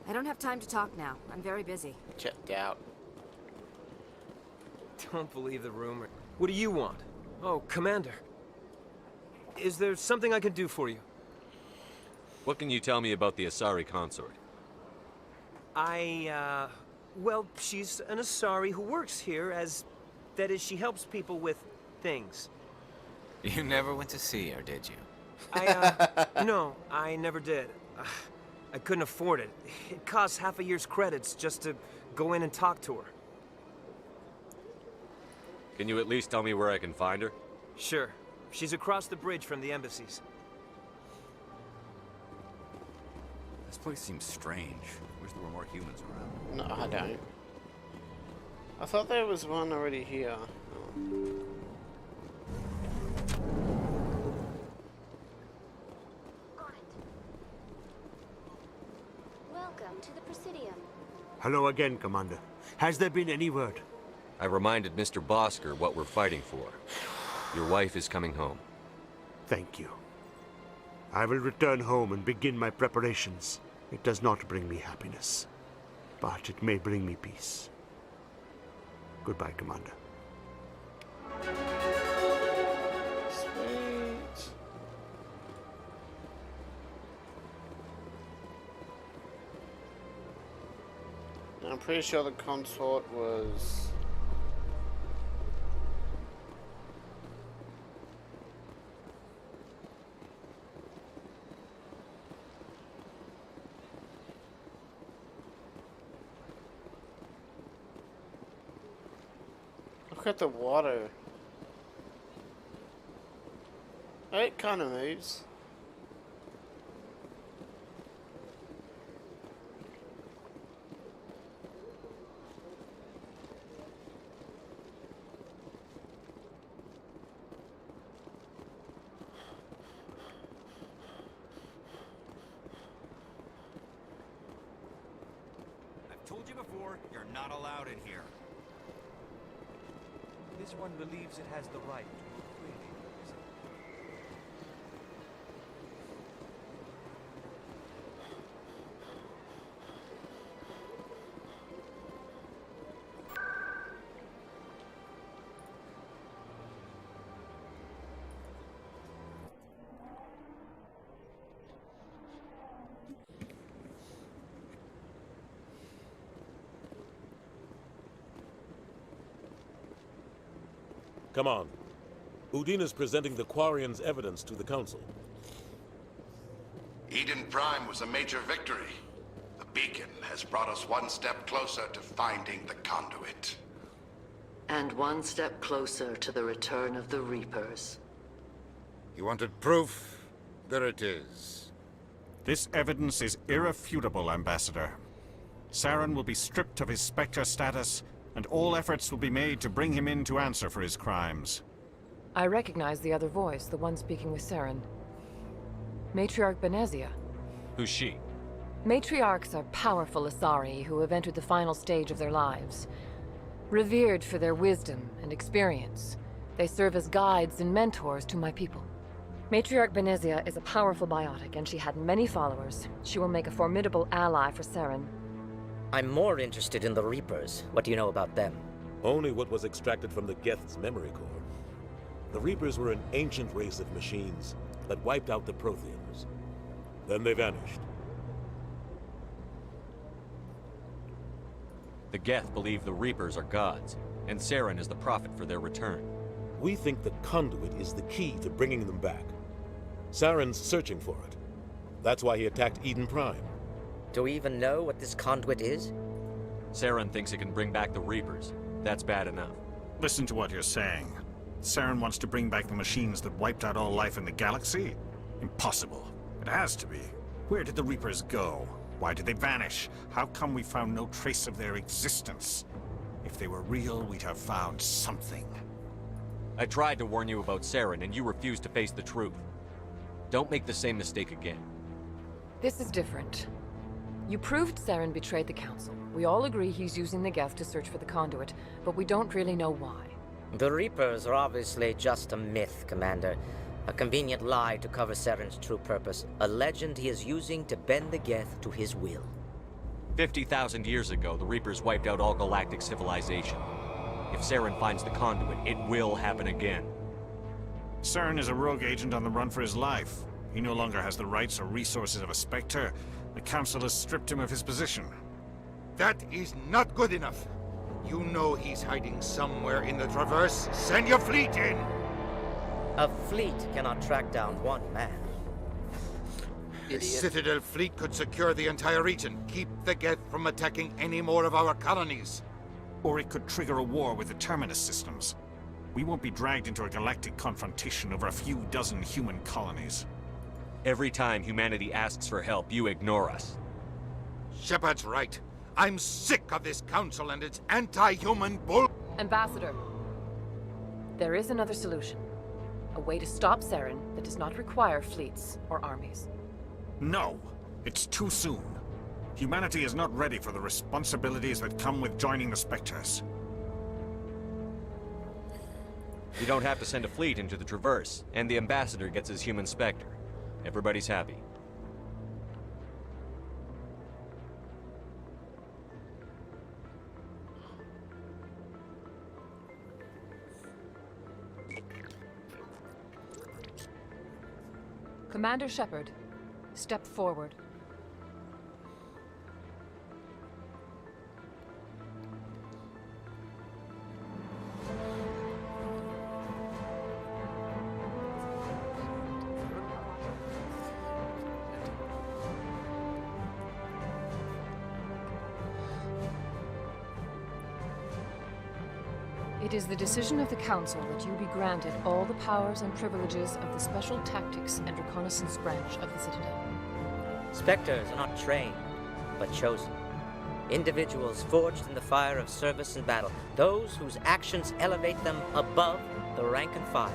I don't have time to talk now. I'm very busy. Checked out. Don't believe the rumor. What do you want? Oh, Commander. Is there something I can do for you? What can you tell me about the Asari consort? Well, she's an Asari who works here as... That is, she helps people with things. You never went to see her, did you? No, I never did. I couldn't afford it. It costs half a year's credits just to go in and talk to her. Can you at least tell me where I can find her? Sure. She's across the bridge from the embassies. This place seems strange. Wish there were more humans around. No, I don't. I thought there was one already here. Oh. Welcome to the Presidium. Hello again, Commander. Has there been any word? I reminded Mr. Bosker what we're fighting for. Your wife is coming home. Thank you. I will return home and begin my preparations. It does not bring me happiness, but it may bring me peace. Goodbye, Commander. Sweet. I'm pretty sure the consort was... Look at the water. It kind of moves. I've told you before, you're not allowed in here. This one believes it has the right to freely represent. Come on. Udine is presenting the Quarian's evidence to the Council. Eden Prime was a major victory. The beacon has brought us one step closer to finding the conduit. And one step closer to the return of the Reapers. You wanted proof? There it is. This evidence is irrefutable, Ambassador. Saren will be stripped of his Spectre status, and all efforts will be made to bring him in to answer for his crimes. I recognize the other voice, the one speaking with Saren. Matriarch Benezia. Who's she? Matriarchs are powerful Asari who have entered the final stage of their lives. Revered for their wisdom and experience, they serve as guides and mentors to my people. Matriarch Benezia is a powerful biotic, and she had many followers. She will make a formidable ally for Saren. I'm more interested in the Reapers. What do you know about them? Only what was extracted from the Geth's memory core. The Reapers were an ancient race of machines that wiped out the Protheans. Then they vanished. The Geth believe the Reapers are gods, and Saren is the prophet for their return. We think the conduit is the key to bringing them back. Saren's searching for it. That's why he attacked Eden Prime. Do we even know what this conduit is? Saren thinks it can bring back the Reapers. That's bad enough. Listen to what you're saying. Saren wants to bring back the machines that wiped out all life in the galaxy? Impossible. It has to be. Where did the Reapers go? Why did they vanish? How come we found no trace of their existence? If they were real, we'd have found something. I tried to warn you about Saren, and you refused to face the truth. Don't make the same mistake again. This is different. You proved Saren betrayed the Council. We all agree he's using the Geth to search for the conduit, but we don't really know why. The Reapers are obviously just a myth, Commander. A convenient lie to cover Saren's true purpose. A legend he is using to bend the Geth to his will. 50,000 years ago, the Reapers wiped out all galactic civilization. If Saren finds the conduit, it will happen again. Saren is a rogue agent on the run for his life. He no longer has the rights or resources of a Spectre. The Council has stripped him of his position. That is not good enough. You know he's hiding somewhere in the Traverse. Send your fleet in! A fleet cannot track down one man. The Citadel fleet could secure the entire region. Keep the Geth from attacking any more of our colonies. Or it could trigger a war with the Terminus systems. We won't be dragged into a galactic confrontation over a few dozen human colonies. Every time humanity asks for help, you ignore us. Shepard's right. I'm sick of this council and its anti-human bull... Ambassador, there is another solution. A way to stop Saren that does not require fleets or armies. No, it's too soon. Humanity is not ready for the responsibilities that come with joining the Spectres. You don't have to send a fleet into the Traverse, and the Ambassador gets his human Spectre. Everybody's happy. Commander Shepard, step forward. It is the decision of the Council that you be granted all the powers and privileges of the Special Tactics and Reconnaissance Branch of the Citadel. Spectres are not trained, but chosen. Individuals forged in the fire of service and battle. Those whose actions elevate them above the rank and file.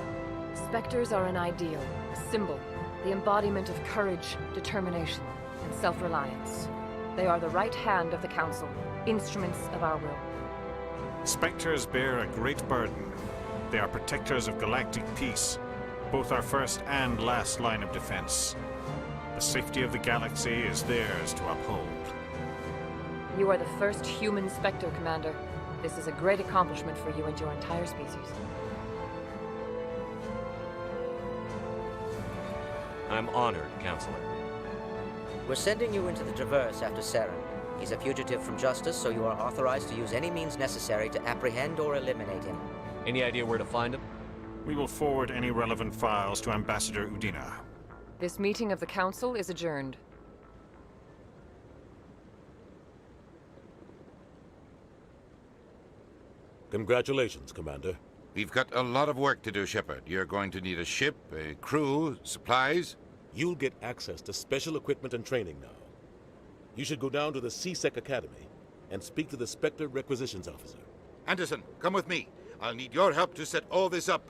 Spectres are an ideal, a symbol, the embodiment of courage, determination, and self-reliance. They are the right hand of the Council, instruments of our will. Spectres bear a great burden. They are protectors of galactic peace, both our first and last line of defense. The safety of the galaxy is theirs to uphold. You are the first human Spectre, Commander. This is a great accomplishment for you and your entire species. I'm honored, Counselor. We're sending you into the Traverse after Saren. He's a fugitive from justice, so you are authorized to use any means necessary to apprehend or eliminate him. Any idea where to find him? We will forward any relevant files to Ambassador Udina. This meeting of the Council is adjourned. Congratulations, Commander. We've got a lot of work to do, Shepard. You're going to need a ship, a crew, supplies. You'll get access to special equipment and training now. You should go down to the C-Sec Academy and speak to the Spectre Requisitions Officer. Anderson, come with me. I'll need your help to set all this up.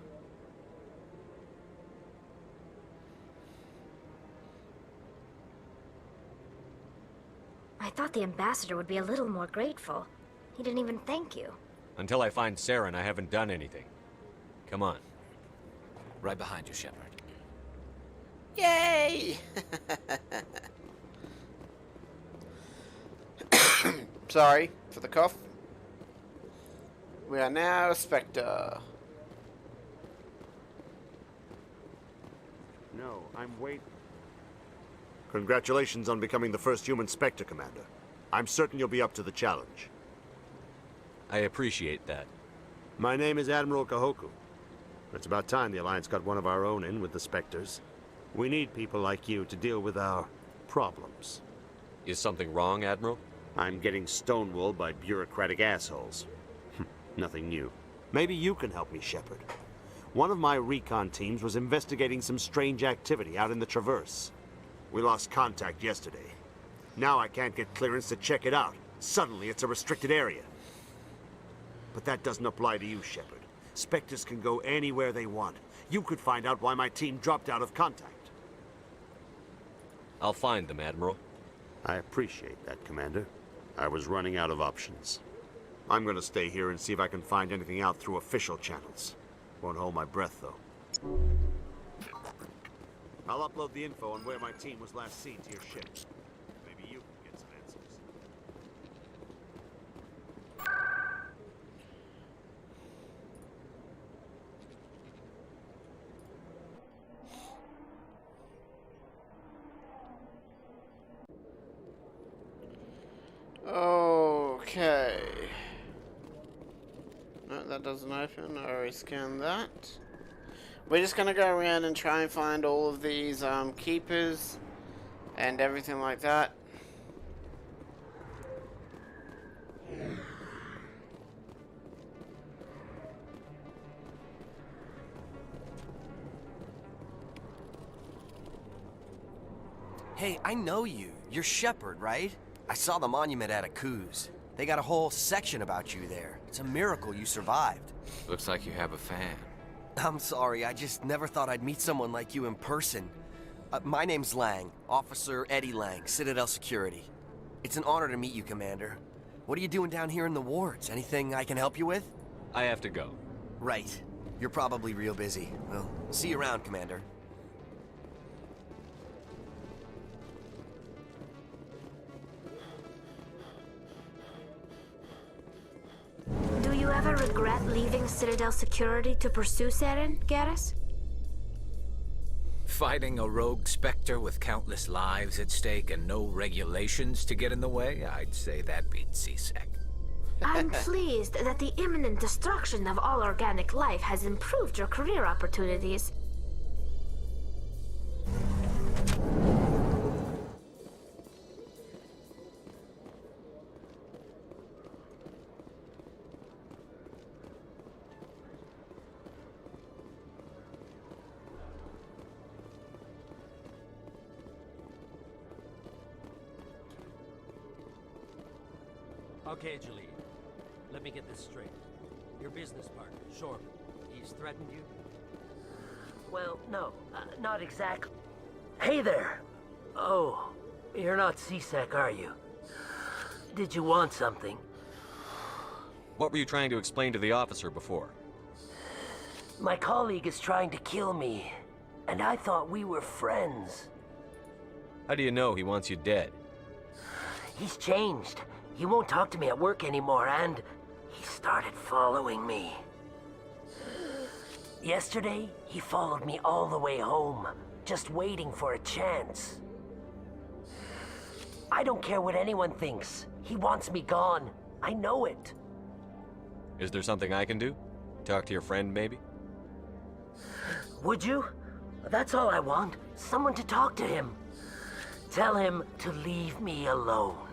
I thought the ambassador would be a little more grateful. He didn't even thank you. Until I find Saren, I haven't done anything. Come on. Right behind you, Shepard. Yay! Sorry for the cough. We are now a Spectre. No, I'm waiting. Congratulations on becoming the first human Spectre, Commander. I'm certain you'll be up to the challenge. I appreciate that. My name is Admiral Kahoku. It's about time the Alliance got one of our own in with the Spectres. We need people like you to deal with our problems. Is something wrong, Admiral? I'm getting stonewalled by bureaucratic assholes. Nothing new. Maybe you can help me, Shepard. One of my recon teams was investigating some strange activity out in the Traverse. We lost contact yesterday. Now I can't get clearance to check it out. Suddenly it's a restricted area. But that doesn't apply to you, Shepard. Spectres can go anywhere they want. You could find out why my team dropped out of contact. I'll find them, Admiral. I appreciate that, Commander. I was running out of options. I'm gonna stay here and see if I can find anything out through official channels. Won't hold my breath, though. I'll upload the info on where my team was last seen to your ship. Maybe you can get some answers. Okay. No, that doesn't open. I already scanned that. We're just gonna go around and try and find all of these keepers and everything like that. Hey, I know you. You're Shepard, right? I saw the monument at Aku's. They got a whole section about you there. It's a miracle you survived. Looks like you have a fan. I'm sorry, I just never thought I'd meet someone like you in person. My name's Lang, Officer Eddie Lang, Citadel Security. It's an honor to meet you, Commander. What are you doing down here in the wards? Anything I can help you with? I have to go. Right. You're probably real busy. Well, see you around, Commander. Do you ever regret leaving Citadel Security to pursue Saren, Garrus? Fighting a rogue Spectre with countless lives at stake and no regulations to get in the way? I'd say that beats C-Sec. I'm pleased that the imminent destruction of all organic life has improved your career opportunities. Okay, Jaleel. Let me get this straight. Your business partner, Shorman, he's threatened you? Well, no, not exactly. Hey there! Oh, you're not C-Sec, are you? Did you want something? What were you trying to explain to the officer before? My colleague is trying to kill me, and I thought we were friends. How do you know he wants you dead? He's changed. He won't talk to me at work anymore, and he started following me. Yesterday, he followed me all the way home, just waiting for a chance. I don't care what anyone thinks. He wants me gone. I know it. Is there something I can do? Talk to your friend, maybe? Would you? That's all I want. Someone to talk to him. Tell him to leave me alone.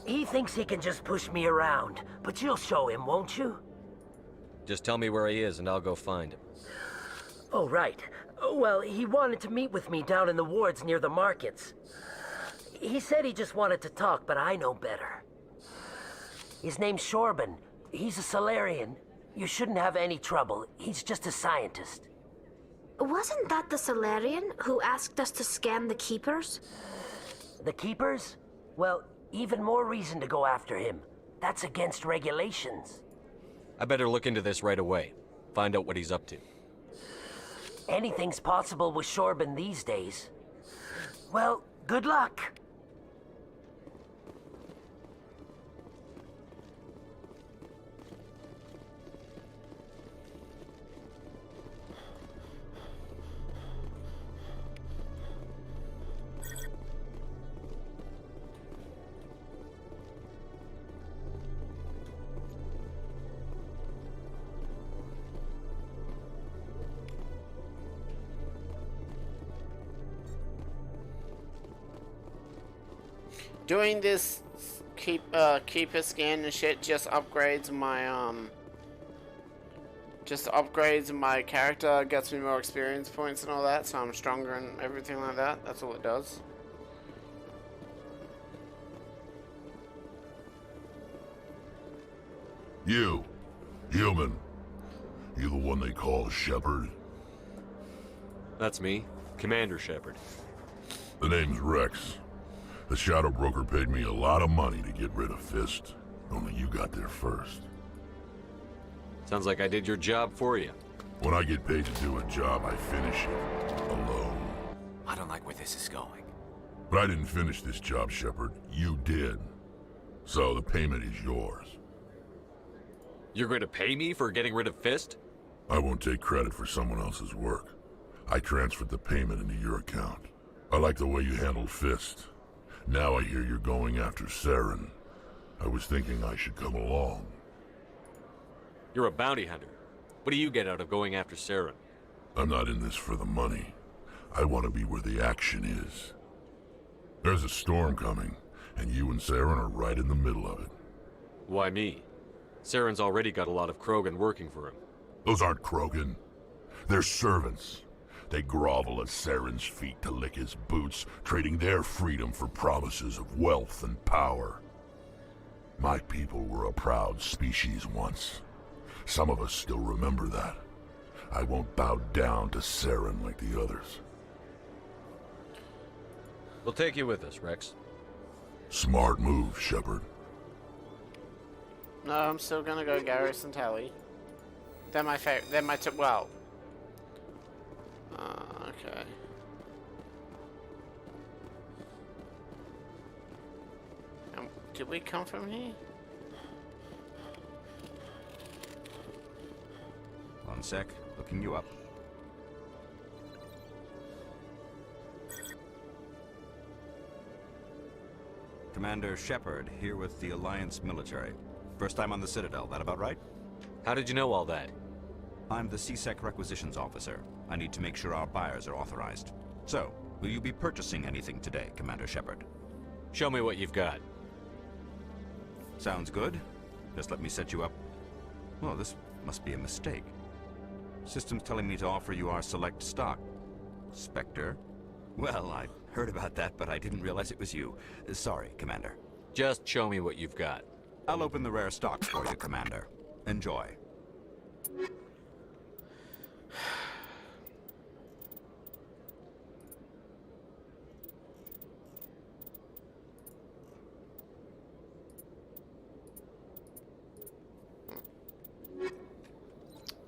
He thinks he can just push me around, but you'll show him, won't you? Just tell me where he is and I'll go find him. Oh, right. Well, he wanted to meet with me down in the wards near the markets. He said he just wanted to talk, but I know better. His name's Shorban. He's a Solarian. You shouldn't have any trouble. He's just a scientist. Wasn't that the Solarian who asked us to scan the Keepers? The Keepers? Well, even more reason to go after him. That's against regulations. I better look into this right away. Find out what he's up to. Anything's possible with Shorban these days. Well, good luck. Doing this keeper scan and shit just upgrades my character, gets me more experience points and all that, so I'm stronger and everything like that. That's all it does. You, human. You the one they call Shepard? That's me, Commander Shepard. The name's Rex. The Shadow Broker paid me a lot of money to get rid of Fist. Only you got there first. Sounds like I did your job for you. When I get paid to do a job, I finish it. Alone. I don't like where this is going. But I didn't finish this job, Shepard. You did. So the payment is yours. You're going to pay me for getting rid of Fist? I won't take credit for someone else's work. I transferred the payment into your account. I like the way you handled Fist. Now I hear you're going after Saren. I was thinking I should come along. You're a bounty hunter. What do you get out of going after Saren? I'm not in this for the money. I want to be where the action is. There's a storm coming, and you and Saren are right in the middle of it. Why me? Saren's already got a lot of Krogan working for him. Those aren't Krogan. They're servants. They grovel at Saren's feet to lick his boots, trading their freedom for promises of wealth and power. My people were a proud species once. Some of us still remember that. I won't bow down to Saren like the others. We'll take you with us, Rex. Smart move, Shepard. No, I'm still gonna go Garrus and Tally. They're my favorite. They're my well. Okay. Did we come from here? One sec, looking you up. Commander Shepard, here with the Alliance military. First time on the Citadel, that about right? How did you know all that? I'm the CSEC requisitions officer. I need to make sure our buyers are authorized. So, will you be purchasing anything today, Commander Shepard? Show me what you've got. Sounds good. Just let me set you up. Oh, this must be a mistake. System's telling me to offer you our select stock. Spectre? Well, I heard about that, but I didn't realize it was you. Sorry, Commander. Just show me what you've got. I'll open the rare stock for you, Commander. Enjoy.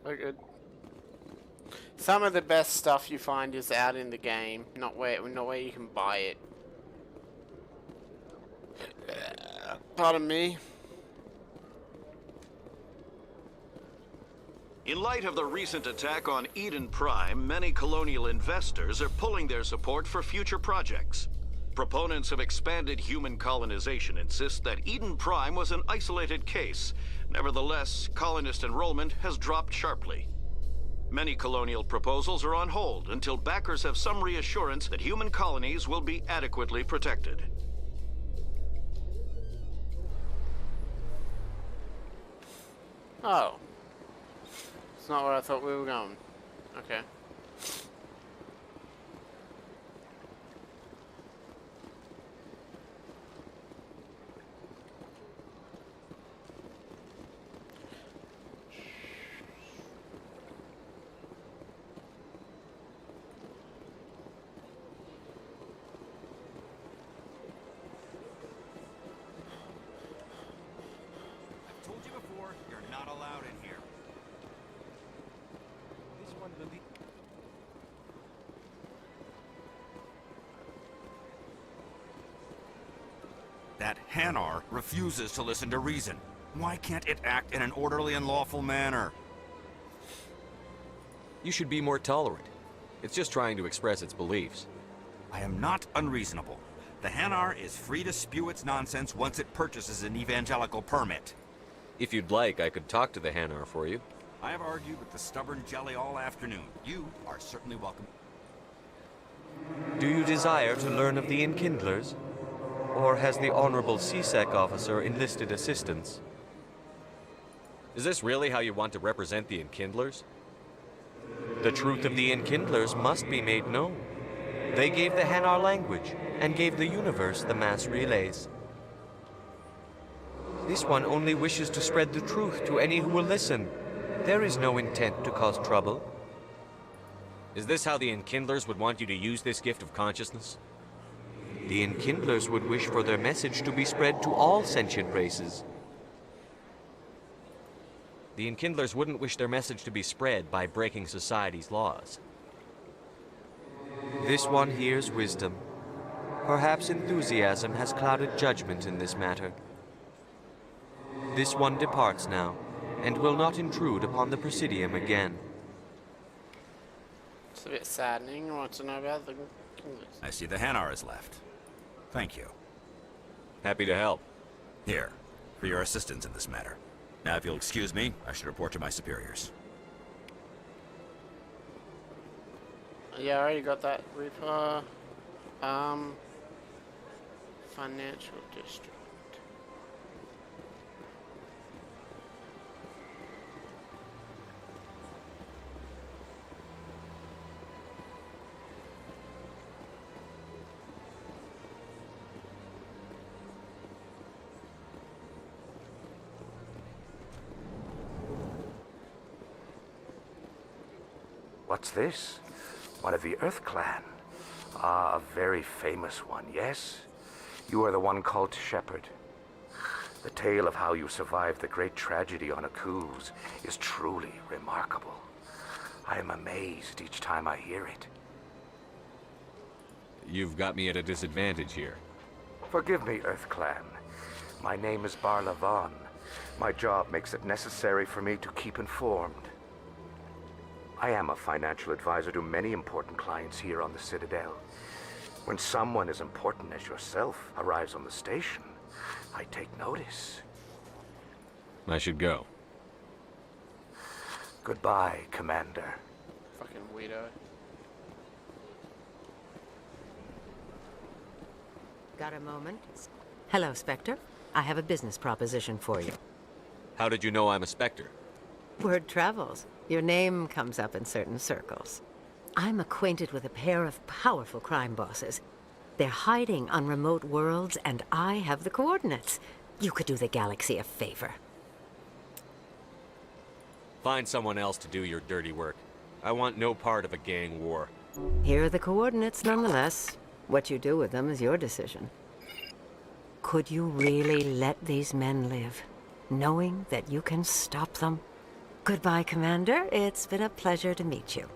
Very good. Some of the best stuff you find is out in the game, not where you can buy it. Pardon me. In light of the recent attack on Eden Prime, many colonial investors are pulling their support for future projects. Proponents of expanded human colonization insist that Eden Prime was an isolated case. Nevertheless, colonist enrollment has dropped sharply. Many colonial proposals are on hold until backers have some reassurance that human colonies will be adequately protected. Oh. It's not where I thought we were going. Okay. I've told you before, you're not allowed in here. This one will be... That Hanar refuses to listen to reason. Why can't it act in an orderly and lawful manner? You should be more tolerant. It's just trying to express its beliefs. I am not unreasonable. The Hanar is free to spew its nonsense once it purchases an evangelical permit. If you'd like, I could talk to the Hanar for you. I have argued with the stubborn jelly all afternoon. You are certainly welcome. Do you desire to learn of the Enkindlers? Or has the Honorable CSEC officer enlisted assistance? Is this really how you want to represent the Enkindlers? The truth of the Enkindlers must be made known. They gave the Hanar language, and gave the universe the mass relays. This one only wishes to spread the truth to any who will listen. There is no intent to cause trouble. Is this how the Enkindlers would want you to use this gift of consciousness? The Enkindlers would wish for their message to be spread to all sentient races. The Enkindlers wouldn't wish their message to be spread by breaking society's laws. This one hears wisdom. Perhaps enthusiasm has clouded judgment in this matter. This one departs now, and will not intrude upon the Presidium again. It's a bit saddening. I want to know about the Enkindlers. I see the Hanar has left. Thank you. Happy to help. Here, for your assistance in this matter. Now, if you'll excuse me, I should report to my superiors. Yeah, I already got that. Reaper. Financial district. What's this? One of the Earth Clan. Ah, a very famous one, yes? You are the one called Shepherd. The tale of how you survived the great tragedy on Akuz is truly remarkable. I am amazed each time I hear it. You've got me at a disadvantage here. Forgive me, Earth Clan. My name is Barla Vaughn. My job makes it necessary for me to keep informed. I am a financial advisor to many important clients here on the Citadel. When someone as important as yourself arrives on the station, I take notice. I should go. Goodbye, Commander. Fucking weirdo. Got a moment? Hello, Spectre. I have a business proposition for you. How did you know I'm a Spectre? Word travels. Your name comes up in certain circles. I'm acquainted with a pair of powerful crime bosses. They're hiding on remote worlds, and I have the coordinates. You could do the galaxy a favor. Find someone else to do your dirty work. I want no part of a gang war. Here are the coordinates, nonetheless. What you do with them is your decision. Could you really let these men live, knowing that you can stop them? Goodbye, Commander. It's been a pleasure to meet you.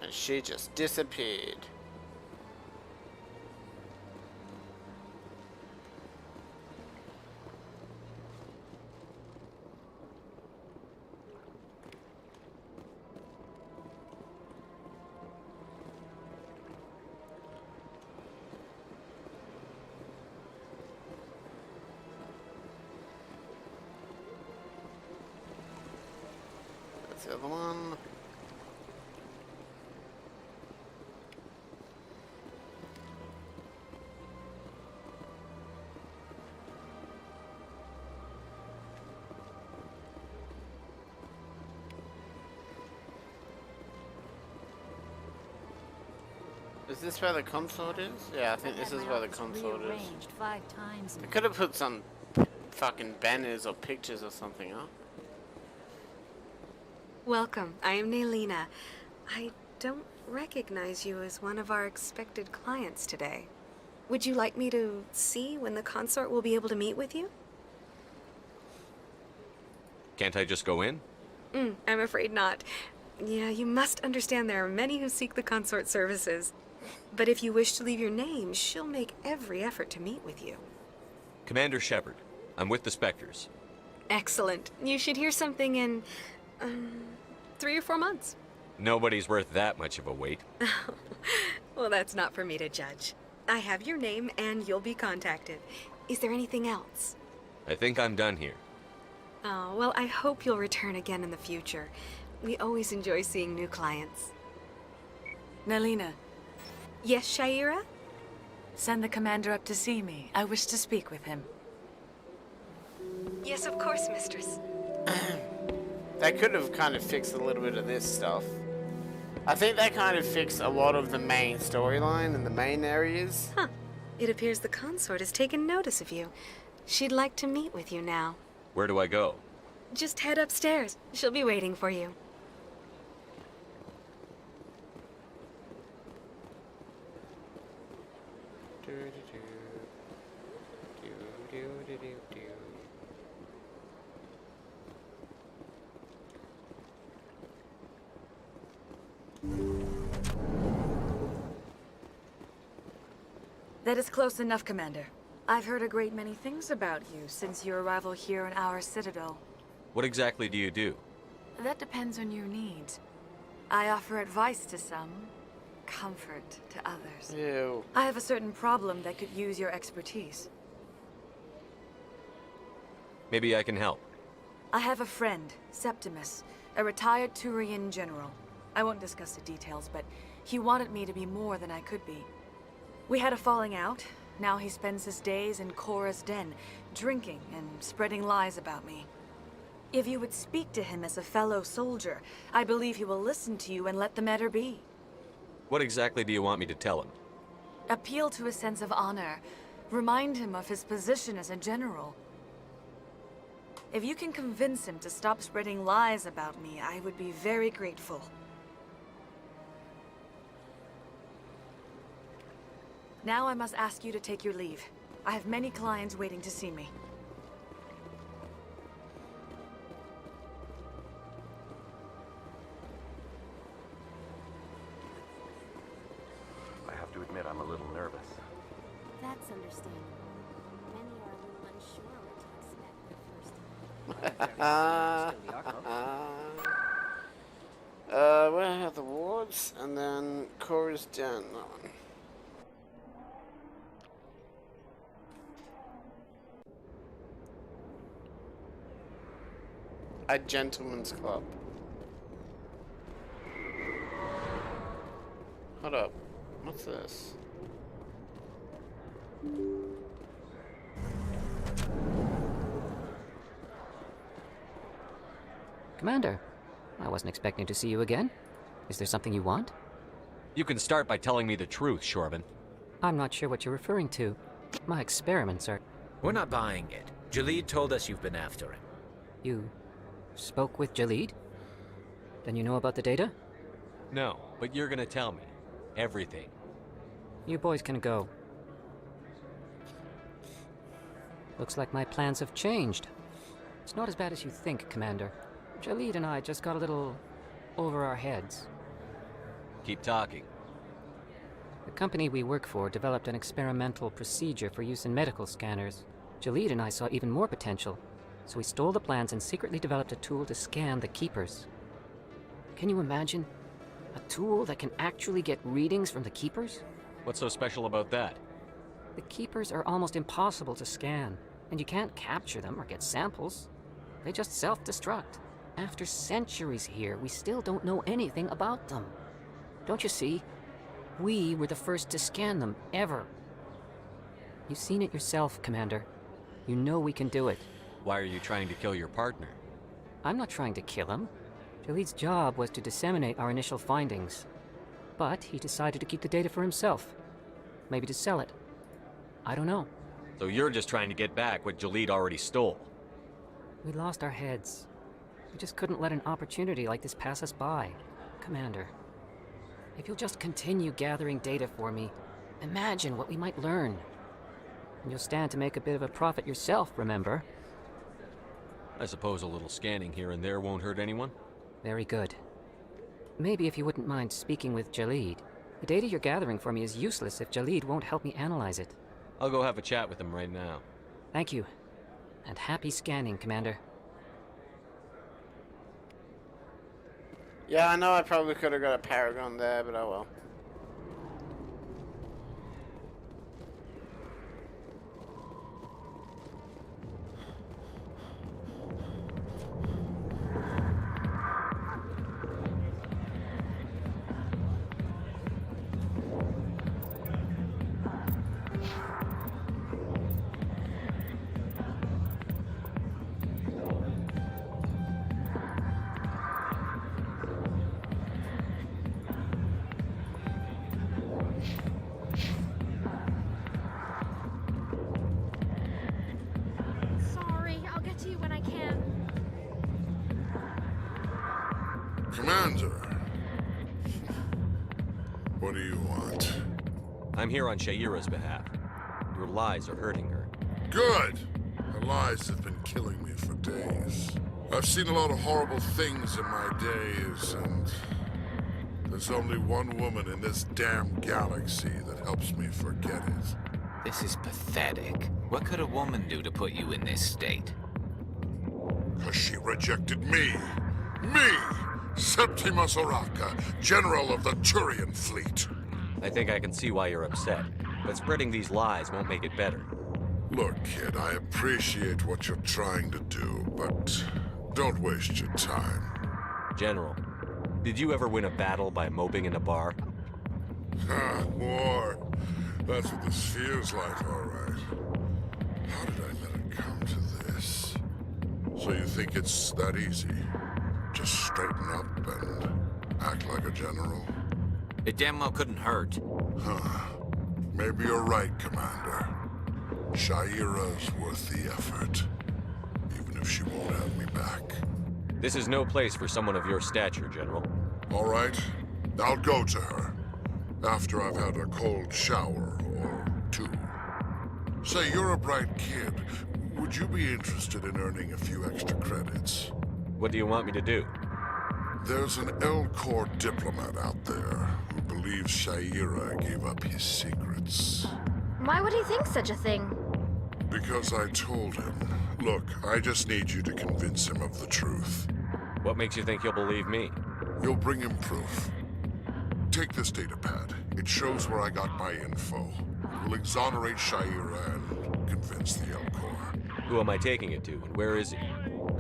And she just disappeared. Where's the other one? Is this where the consort is? Yeah, I think this is where the consort is. 5 times. I could have put some fucking banners or pictures or something up. Welcome. I am Naylina. I don't recognize you as one of our expected clients today. Would you like me to see when the consort will be able to meet with you? Can't I just go in? I'm afraid not. Yeah, you must understand there are many who seek the consort services. But if you wish to leave your name, she'll make every effort to meet with you. Commander Shepard, I'm with the Spectres. Excellent. You should hear something in, 3 or 4 months. Nobody's worth that much of a wait. Well, that's not for me to judge. I have your name and you'll be contacted. Is there anything else? I think I'm done here. Oh, well, I hope you'll return again in the future. We always enjoy seeing new clients. Naylina. Yes, Shaira? Send the commander up to see me. I wish to speak with him. Yes, of course, mistress. They could have kind of fixed a little bit of this stuff. I think they kind of fixed a lot of the main storyline and the main areas. Huh. It appears the consort has taken notice of you. She'd like to meet with you now. Where do I go? Just head upstairs. She'll be waiting for you. That is close enough, Commander. I've heard a great many things about you since your arrival here in our citadel. What exactly do you do? That depends on your needs. I offer advice to some, comfort to others. Ew. I have a certain problem that could use your expertise. Maybe I can help. I have a friend, Septimus, a retired Turian general. I won't discuss the details, but he wanted me to be more than I could be. We had a falling out. Now he spends his days in Korra's den, drinking and spreading lies about me. If you would speak to him as a fellow soldier, I believe he will listen to you and let the matter be. What exactly do you want me to tell him? Appeal to his sense of honor. Remind him of his position as a general. If you can convince him to stop spreading lies about me, I would be very grateful. Now I must ask you to take your leave. I have many clients waiting to see me. I have to admit, I'm a little nervous. That's understandable. Many are a little unsure what to expect the first Where are the wards? And then Korra's den, that one. A gentleman's club. Hold up. What's this? Commander, I wasn't expecting to see you again. Is there something you want? You can start by telling me the truth, Shorban. I'm not sure what you're referring to. My experiments are... We're not buying it. Jalid told us you've been after him. You spoke with Jalid? Then you know about the data? No, but you're gonna tell me. Everything. You boys can go. Looks like my plans have changed. It's not as bad as you think, Commander. Jalid and I just got a little over our heads. Keep talking. The company we work for developed an experimental procedure for use in medical scanners. Jalid and I saw even more potential, so we stole the plans and secretly developed a tool to scan the Keepers. Can you imagine? A tool that can actually get readings from the Keepers? What's so special about that? The Keepers are almost impossible to scan, and you can't capture them or get samples. They just self-destruct. After centuries here, we still don't know anything about them. Don't you see? We were the first to scan them, ever. You've seen it yourself, Commander. You know we can do it. Why are you trying to kill your partner? I'm not trying to kill him. Jaleed's job was to disseminate our initial findings. But he decided to keep the data for himself. Maybe to sell it. I don't know. So you're just trying to get back what Jaleed already stole? We lost our heads. We just couldn't let an opportunity like this pass us by. Commander, if you'll just continue gathering data for me, imagine what we might learn. And you'll stand to make a bit of a profit yourself, remember? I suppose a little scanning here and there won't hurt anyone? Very good. Maybe if you wouldn't mind speaking with Jaleed. The data you're gathering for me is useless if Jaleed won't help me analyze it. I'll go have a chat with him right now. Thank you. And happy scanning, Commander. Yeah, I know I probably could have got a Paragon there, but oh well. Commander, what do you want? I'm here on Shaira's behalf. Your lies are hurting her. Good! Her lies have been killing me for days. I've seen a lot of horrible things in my days, and there's only one woman in this damn galaxy that helps me forget it. This is pathetic. What could a woman do to put you in this state? 'Cause she rejected me! Me! Septimus Oraka, General of the Turian Fleet. I think I can see why you're upset, but spreading these lies won't make it better. Look, kid, I appreciate what you're trying to do, but don't waste your time. General, did you ever win a battle by moping in a bar? War. That's what this feels like, all right. How did I let it come to this? So you think it's that easy? Just straighten up and act like a general? It damn well couldn't hurt. Huh. Maybe you're right, Commander. Shaira's worth the effort, even if she won't have me back. This is no place for someone of your stature, General. All right, I'll go to her, after I've had a cold shower or two. Say, you're a bright kid. Would you be interested in earning a few extra credits? What do you want me to do? There's an L-Corps diplomat out there who believes Shaira gave up his secrets. Why would he think such a thing? Because I told him. Look, I just need you to convince him of the truth. What makes you think he'll believe me? You'll bring him proof. Take this data pad. It shows where I got my info. It will exonerate Shaira and convince the L-Corps. Who am I taking it to, and where is he?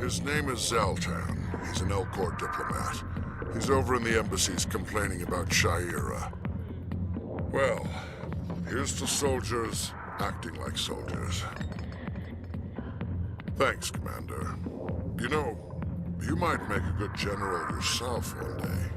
His name is Zaltan. He's an L-Corps diplomat. He's over in the embassies complaining about Shaira. Well, here's to soldiers acting like soldiers. Thanks, Commander. You know, you might make a good general yourself one day.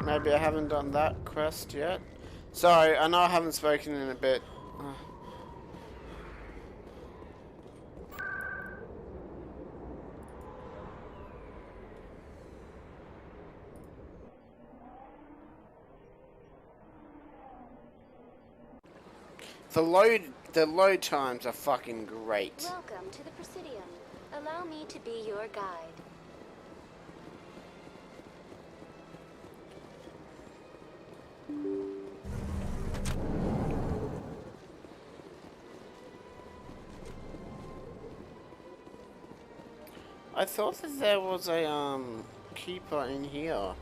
Maybe I haven't done that quest yet. Sorry, I know I haven't spoken in a bit. The load times are fucking great. Welcome to the Presidium. Allow me to be your guide. I thought that there was a keeper in here.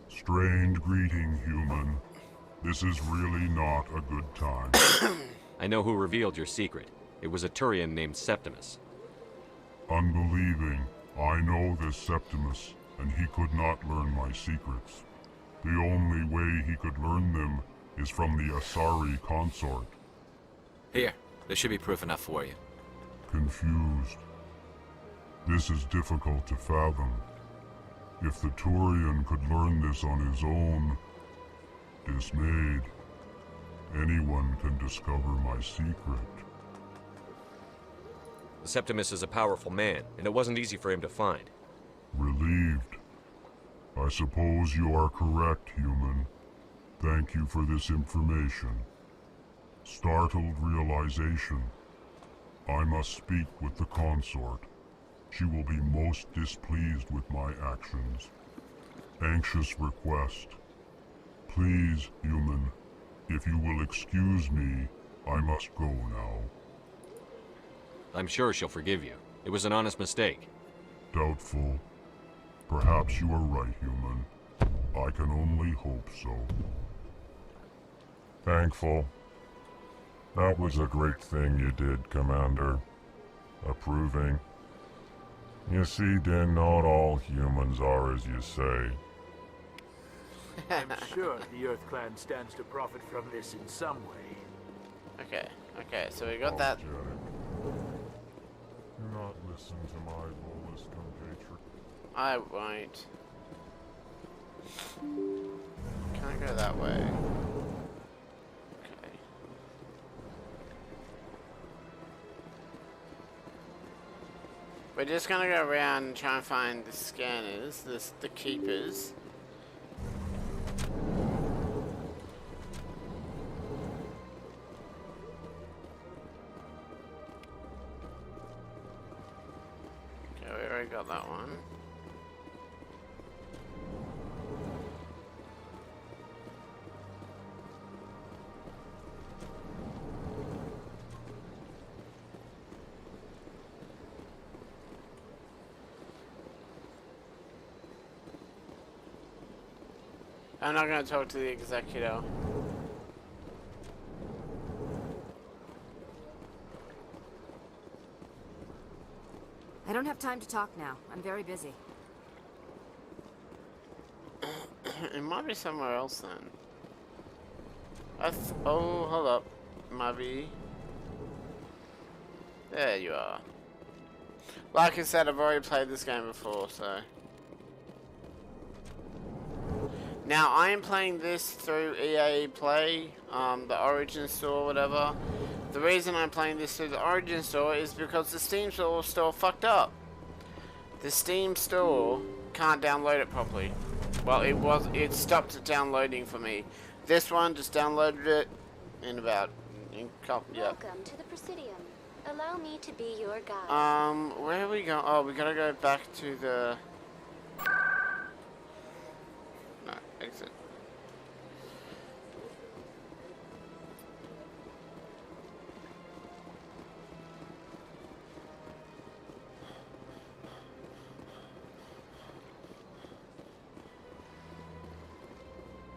Strained greeting, human. This is really not a good time. I know who revealed your secret. It was a Turian named Septimus. Unbelieving, I know this Septimus, and he could not learn my secrets. The only way he could learn them is from the Asari consort. Here, there should be proof enough for you. Confused. This is difficult to fathom. If the Turian could learn this on his own, dismayed, anyone can discover my secret. Septimus is a powerful man, and it wasn't easy for him to find. Relieved. I suppose you are correct, human. Thank you for this information. Startled realization. I must speak with the consort. She will be most displeased with my actions. Anxious request. Please, human, if you will excuse me, I must go now. I'm sure she'll forgive you. It was an honest mistake. Doubtful. Perhaps you are right, human. I can only hope so. Thankful. That was a great thing you did, Commander. Approving. You see, Din, not all humans are as you say. I'm sure the Earth Clan stands to profit from this in some way. Okay, so we got that. Do not listen to my Volus compatriot. I won't. Can I go that way? Okay. We're just gonna go around and try and find the scanners, the keepers. Okay, we already got that one. I'm not going to talk to the executor. I don't have time to talk now. I'm very busy. It might be somewhere else then. Oh, hold up. Might be. There you are. Like I said, I've already played this game before, so. Now, I am playing this through EA Play, the Origin Store, whatever. The reason I'm playing this through the Origin Store is because the Steam store fucked up. The Steam store can't download it properly. Well, it stopped downloading for me. This one just downloaded it in about, Welcome to the Presidium. Allow me to be your guide. Where are we going? Oh, we gotta go back to the... No, exit.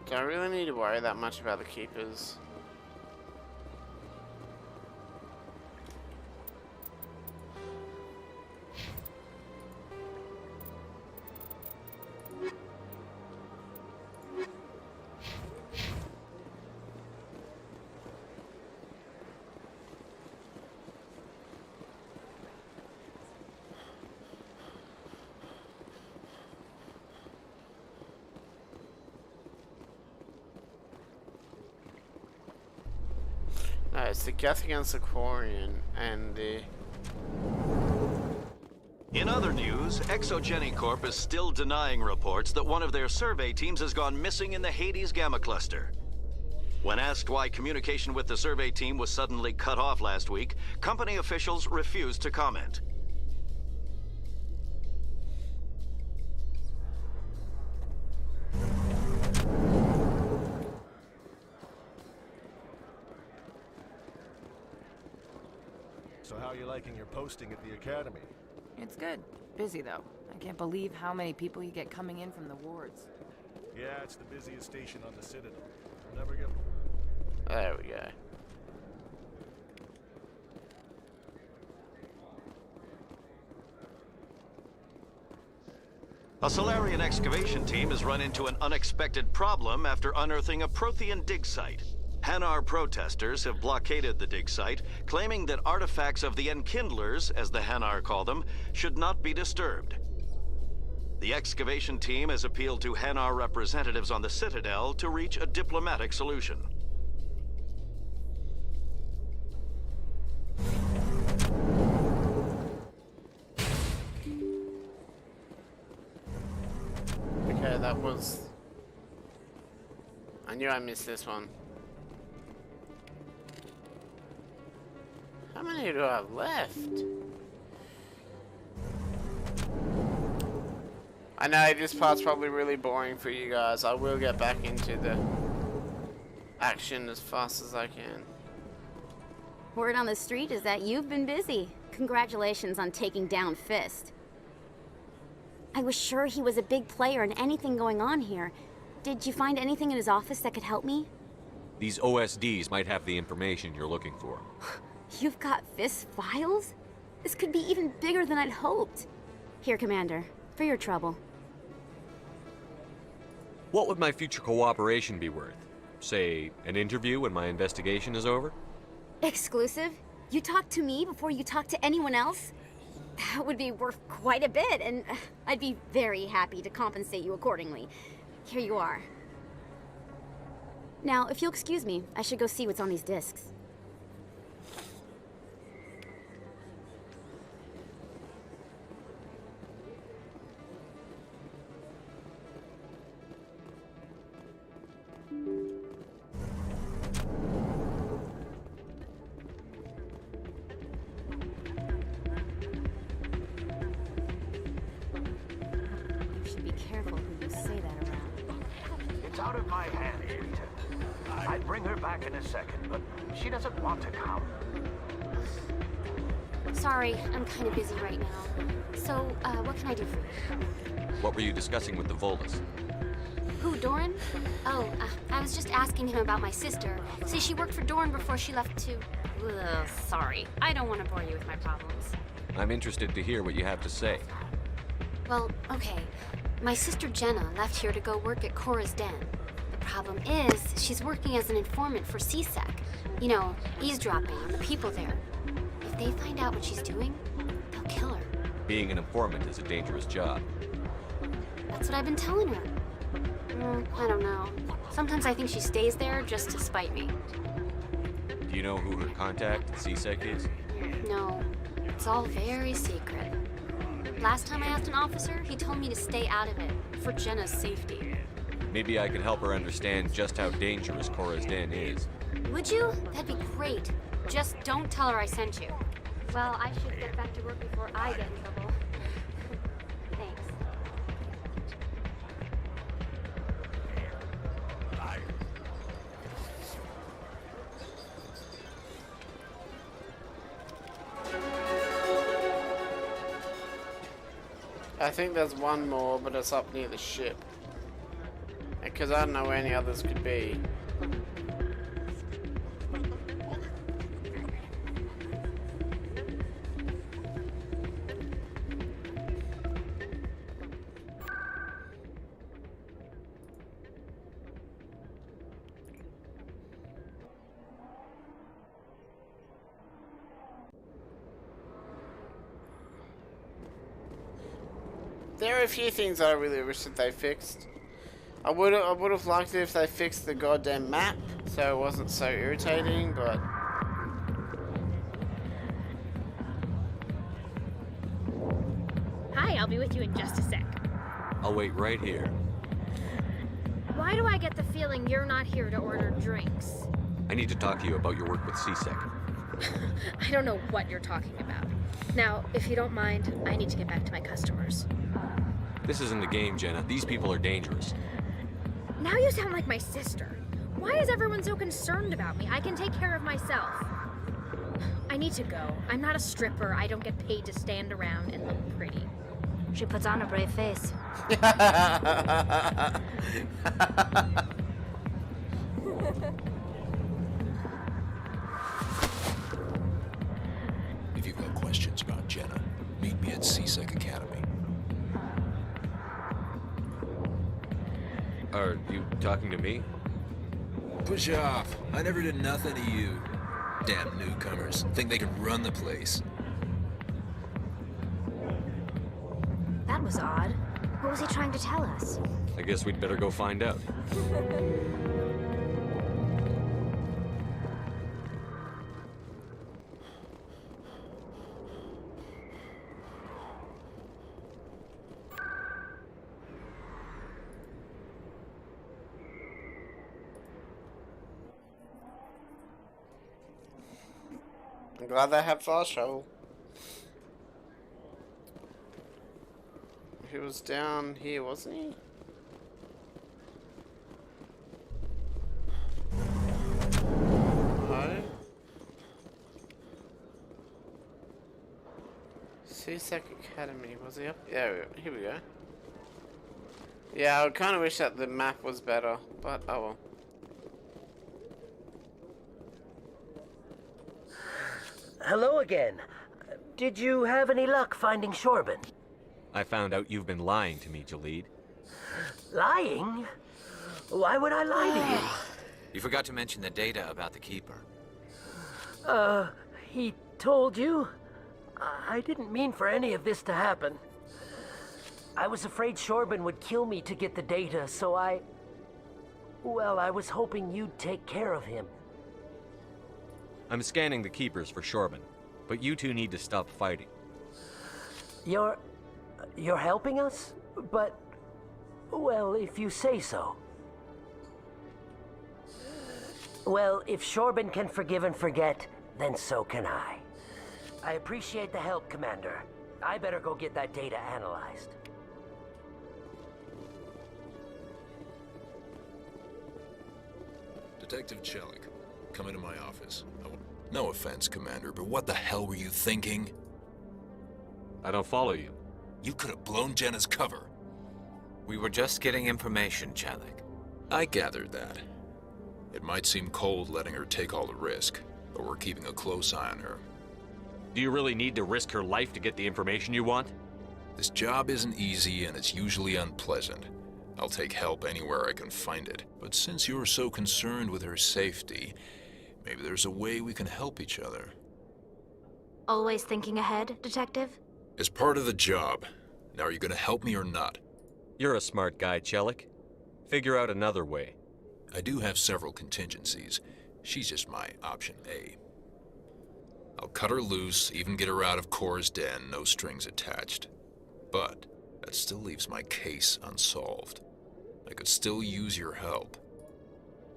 Do I really need to worry that much about the keepers? No, it's the Geth against the Quarian and the... In other news, Exogeny Corp is still denying reports that one of their survey teams has gone missing in the Hades Gamma Cluster. When asked why communication with the survey team was suddenly cut off last week, company officials refused to comment. So how are you liking your posting at the academy? It's good. Busy, though. I can't believe how many people you get coming in from the wards. Yeah, it's the busiest station on the Citadel. Never get... There we go. A Solarian excavation team has run into an unexpected problem after unearthing a Prothean dig site. Hanar protesters have blockaded the dig site, claiming that artifacts of the Enkindlers, as the Hanar call them, should not be disturbed. The excavation team has appealed to Hanar representatives on the Citadel to reach a diplomatic solution. Okay, that was... I knew I missed this one. How many do I have left? I know this part's probably really boring for you guys. I will get back into the action as fast as I can. Word on the street is that you've been busy. Congratulations on taking down Fist. I was sure he was a big player in anything going on here. Did you find anything in his office that could help me? These OSDs might have the information you're looking for. You've got Fist's files? This could be even bigger than I'd hoped. Here, Commander, for your trouble. What would my future cooperation be worth? Say, an interview when my investigation is over? Exclusive? You talk to me before you talk to anyone else? That would be worth quite a bit, and I'd be very happy to compensate you accordingly. Here you are. Now, if you'll excuse me, I should go see what's on these discs. It's out of my hands, Peter. I'd bring her back in a second, but she doesn't want to come. Sorry, I'm kind of busy right now. So, what can I do for you? What were you discussing with the Volus? Who, Doran? Oh, I was just asking him about my sister. See, she worked for Doran before she left to... Ugh, sorry, I don't want to bore you with my problems. I'm interested to hear what you have to say. Well, okay. My sister Jenna left here to go work at Cora's Den. The problem is, she's working as an informant for CSEC. You know, eavesdropping on the people there. If they find out what she's doing, they'll kill her. Being an informant is a dangerous job. That's what I've been telling her. I don't know. Sometimes I think she stays there just to spite me. Do you know who her contact at CSEC is? No, it's all very secret. Last time I asked an officer, he told me to stay out of it, for Jenna's safety. Maybe I could help her understand just how dangerous Cora's Den is. Would you? That'd be great. Just don't tell her I sent you. Well, I should get back to work before I get in trouble. Thanks. I think there's one more, but it's up near the ship. Because I don't know where any others could be. There are a few things I really wish that they fixed. I would have liked it if they fixed the goddamn map, so it wasn't so irritating, but... Hi, I'll be with you in just a sec. I'll wait right here. Why do I get the feeling you're not here to order drinks? I need to talk to you about your work with CSEC. I don't know what you're talking about. Now, if you don't mind, I need to get back to my customers. This isn't a game, Jenna. These people are dangerous. Now you sound like my sister. Why is everyone so concerned about me? I can take care of myself. I need to go. I'm not a stripper. I don't get paid to stand around and look pretty. She puts on a brave face. If you've got questions about Jenna, meet me at CSEC Academy. Are you talking to me? Push off. I never did nothing to you. Damn newcomers. Think they can run the place. That was odd. What was he trying to tell us? I guess we'd better go find out. I'm glad they have fast travel. He was down here, wasn't he? No. CSEC Academy, was he up? Yeah, here we go. Yeah, I kind of wish that the map was better, but oh well. Hello again. Did you have any luck finding Shorban? I found out you've been lying to me, Jalid. Lying? Why would I lie to you? You forgot to mention the data about the Keeper. He told you? I didn't mean for any of this to happen. I was afraid Shorban would kill me to get the data, so well, I was hoping you'd take care of him. I'm scanning the Keepers for Shorban, but you two need to stop fighting. You're helping us? But, well, if you say so. Well, if Shorban can forgive and forget, then so can I. I appreciate the help, Commander. I better go get that data analyzed. Detective Chelik, come into my office. No offense, Commander, but what the hell were you thinking? I don't follow you. You could have blown Jenna's cover. We were just getting information, Chelik. I gathered that. It might seem cold letting her take all the risk, but we're keeping a close eye on her. Do you really need to risk her life to get the information you want? This job isn't easy and it's usually unpleasant. I'll take help anywhere I can find it. But since you're so concerned with her safety, maybe there's a way we can help each other. Always thinking ahead, Detective? It's part of the job. Now are you gonna help me or not? You're a smart guy, Chelik. Figure out another way. I do have several contingencies. She's just my option A. I'll cut her loose, even get her out of Cora's den, no strings attached. But that still leaves my case unsolved. I could still use your help.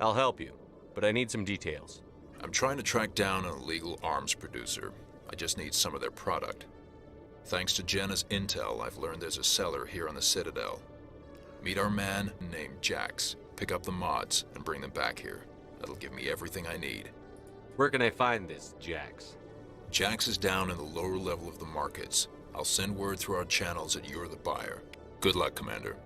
I'll help you, but I need some details. I'm trying to track down an illegal arms producer. I just need some of their product. Thanks to Jenna's intel, I've learned there's a seller here on the Citadel. Meet our man named Jax. Pick up the mods and bring them back here. That'll give me everything I need. Where can I find this Jax? Jax is down in the lower level of the markets. I'll send word through our channels that you're the buyer. Good luck, Commander.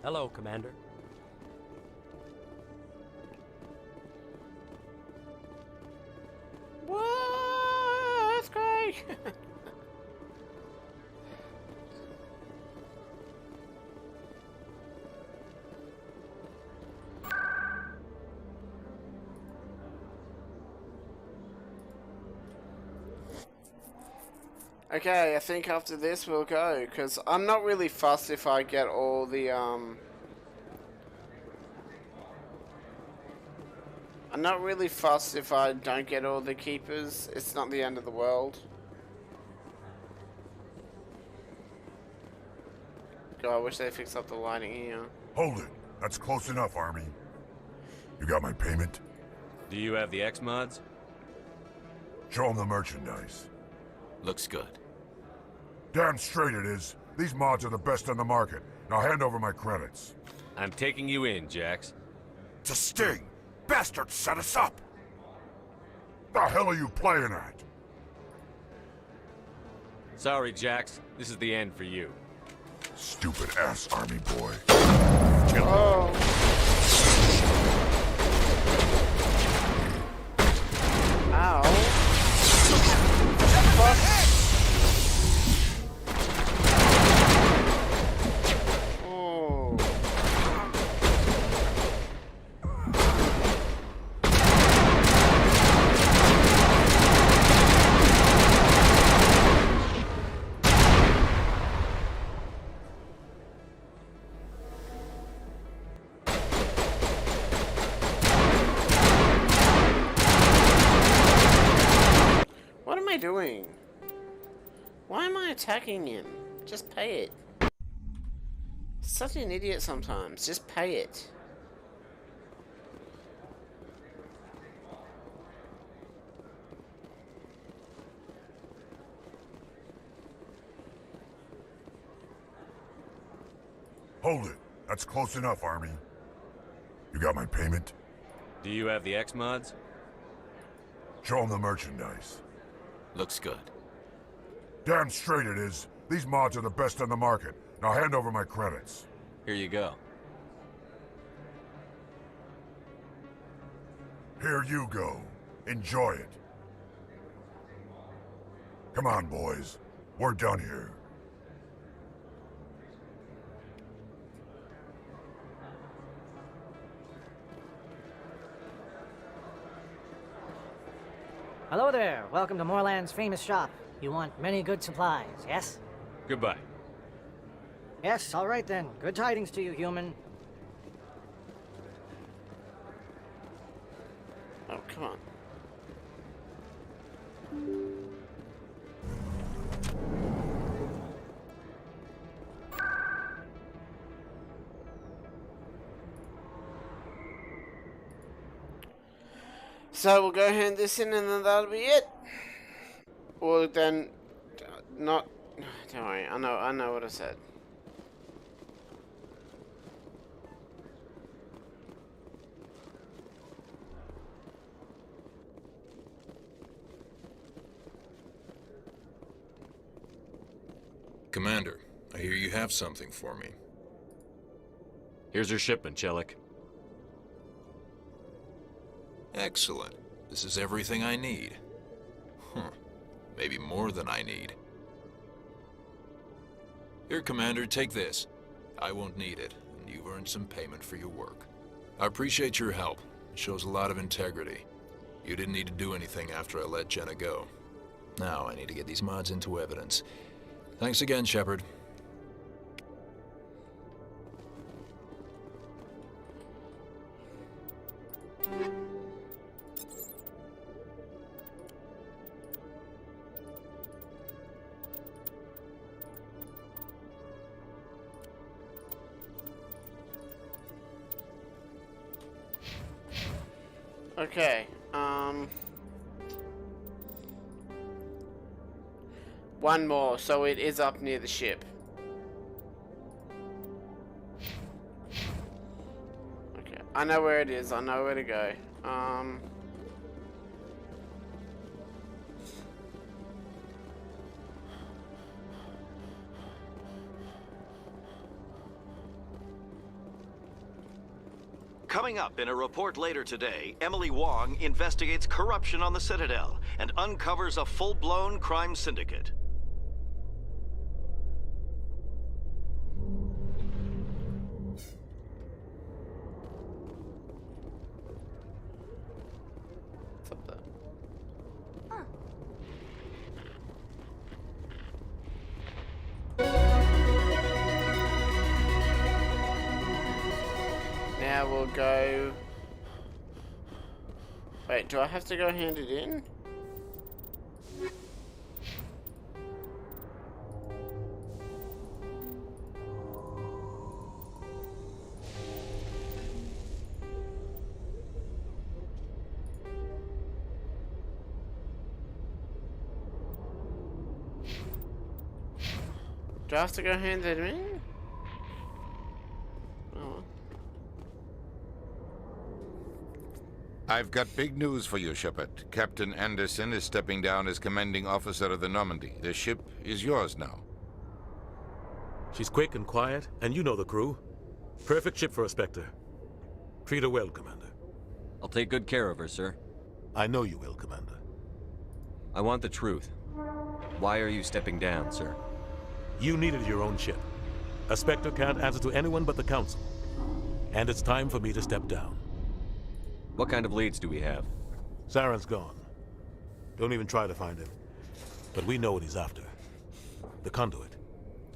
Hello, Commander. What? That's great. Okay, I think after this we'll go, because I'm not really fussed if I get all the, I'm not really fussed if I don't get all the keepers. It's not the end of the world. God, I wish they fixed up the lighting here. Hold it. That's close enough, Army. You got my payment? Do you have the X-Mods? Show them the merchandise. Looks good. Damn straight it is. These mods are the best on the market. Now hand over my credits. I'm taking you in, Jax. It's a sting! Bastards set us up! The hell are you playing at? Sorry, Jax. This is the end for you. Stupid ass Army boy. Chill. Oh. Ow. Fuck. Oh. What am I doing? Why am I attacking him? Just pay it. Such an idiot sometimes. Just pay it. Hold it. That's close enough, Army. You got my payment? Do you have the X-Mods? Show them the merchandise. Looks good. Damn straight it is. These mods are the best on the market. Now hand over my credits. Here you go. Here you go. Enjoy it. Come on, boys. We're done here. Hello there. Welcome to Moorland's famous shop. You want many good supplies, yes? Goodbye. Yes, all right then. Good tidings to you, human. Oh, come on. So we'll go hand this in and then that'll be it. Or then, not, don't worry, I know what I said. Commander, I hear you have something for me. Here's your shipment, Chelik. Excellent. This is everything I need. Maybe more than I need. Here, Commander, take this. I won't need it, and you've earned some payment for your work. I appreciate your help. It shows a lot of integrity. You didn't need to do anything after I let Jenna go. Now I need to get these mods into evidence. Thanks again, Shepard. Okay, one more, so it is up near the ship. Okay, I know where it is, I know where to go. Coming up in a report later today, Emily Wong investigates corruption on the Citadel and uncovers a full-blown crime syndicate. What's up there? Now we'll go... Wait, do I have to go hand it in? Do I have to go hand it in? Oh. I've got big news for you, Shepard. Captain Anderson is stepping down as commanding officer of the Normandy. The ship is yours now. She's quick and quiet, and you know the crew. Perfect ship for a Spectre. Treat her well, Commander. I'll take good care of her, sir. I know you will, Commander. I want the truth. Why are you stepping down, sir? You needed your own ship. A Spectre can't answer to anyone but the Council. And it's time for me to step down. What kind of leads do we have? Saren's gone. Don't even try to find him. But we know what he's after. The conduit.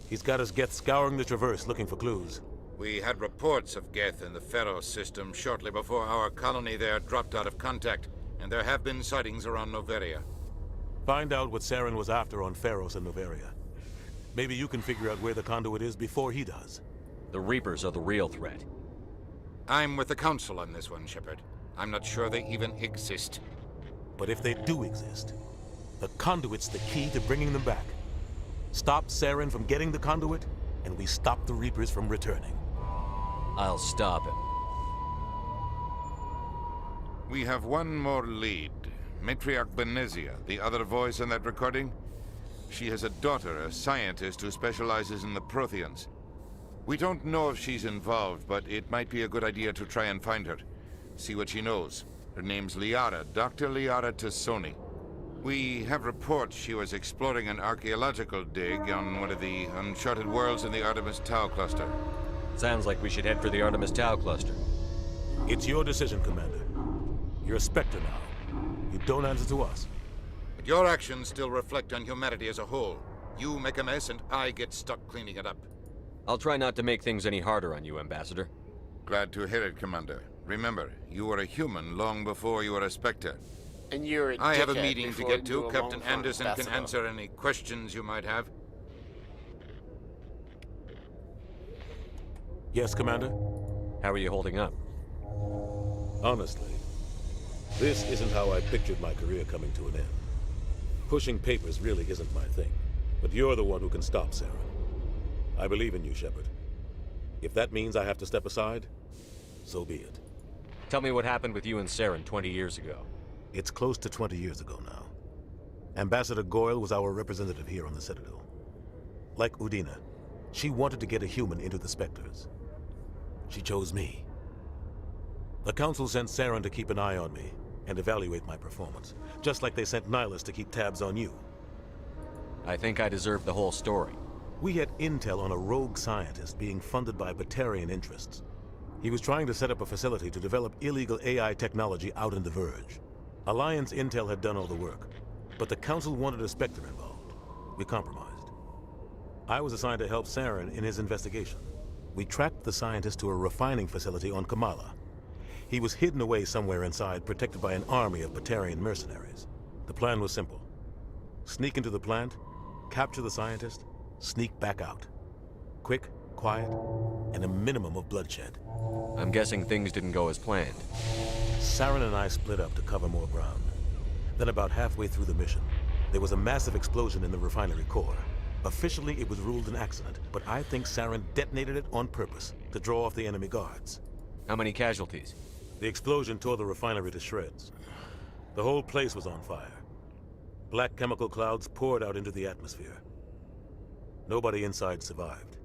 He's got his Geth scouring the Traverse looking for clues. We had reports of Geth in the Pharos system shortly before our colony there dropped out of contact, and there have been sightings around Noveria. Find out what Saren was after on Pharos and Noveria. Maybe you can figure out where the conduit is before he does. The Reapers are the real threat. I'm with the Council on this one, Shepard. I'm not sure they even exist. But if they do exist, the conduit's the key to bringing them back. Stop Saren from getting the conduit, and we stop the Reapers from returning. I'll stop him. We have one more lead. Matriarch Benezia, the other voice in that recording. She has a daughter, a scientist who specializes in the Protheans. We don't know if she's involved, but it might be a good idea to try and find her. See what she knows. Her name's Liara, Dr. Liara Tassoni. We have reports she was exploring an archaeological dig on one of the uncharted worlds in the Artemis Tau cluster. Sounds like we should head for the Artemis Tau cluster. It's your decision, Commander. You're a Spectre now. You don't answer to us. But your actions still reflect on humanity as a whole. You make a mess and I get stuck cleaning it up. I'll try not to make things any harder on you, Ambassador. Glad to hear it, Commander. Remember, you were a human long before you were a Spectre. And you're a I have a dickhead meeting to before get you to. were Captain long for Anderson can Ambassador. answer any questions you might have. Yes, Commander? How are you holding up? Honestly, this isn't how I pictured my career coming to an end. Pushing papers really isn't my thing, but you're the one who can stop Saren. I believe in you, Shepard. If that means I have to step aside, so be it. Tell me what happened with you and Saren 20 years ago. It's close to 20 years ago now. Ambassador Goyle was our representative here on the Citadel. Like Udina, she wanted to get a human into the Spectres. She chose me. The Council sent Saren to keep an eye on me and evaluate my performance, just like they sent Nihilus to keep tabs on you. I think I deserve the whole story. We had intel on a rogue scientist being funded by Batarian interests. He was trying to set up a facility to develop illegal AI technology out in the Verge. Alliance intel had done all the work, but the Council wanted a Spectre involved. We compromised. I was assigned to help Saren in his investigation. We tracked the scientist to a refining facility on Kamala. He was hidden away somewhere inside, protected by an army of Batarian mercenaries. The plan was simple. Sneak into the plant, capture the scientist, sneak back out. Quick, quiet, and a minimum of bloodshed. I'm guessing things didn't go as planned. Saren and I split up to cover more ground. Then about halfway through the mission, there was a massive explosion in the refinery core. Officially, it was ruled an accident, but I think Saren detonated it on purpose to draw off the enemy guards. How many casualties? The explosion tore the refinery to shreds. The whole place was on fire. Black chemical clouds poured out into the atmosphere. Nobody inside survived.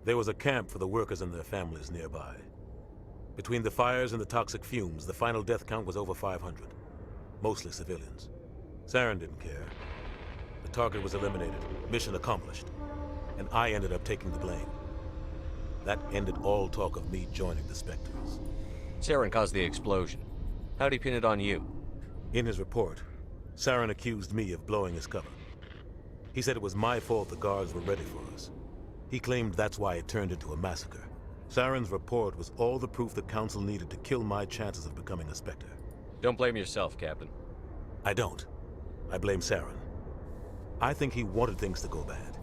There was a camp for the workers and their families nearby. Between the fires and the toxic fumes, the final death count was over 500. Mostly civilians. Saren didn't care. The target was eliminated, mission accomplished. And I ended up taking the blame. That ended all talk of me joining the Spectres. Saren caused the explosion. How'd he pin it on you? In his report, Saren accused me of blowing his cover. He said it was my fault the guards were ready for us. He claimed that's why it turned into a massacre. Saren's report was all the proof the Council needed to kill my chances of becoming a Spectre. Don't blame yourself, Captain. I don't. I blame Saren. I think he wanted things to go bad.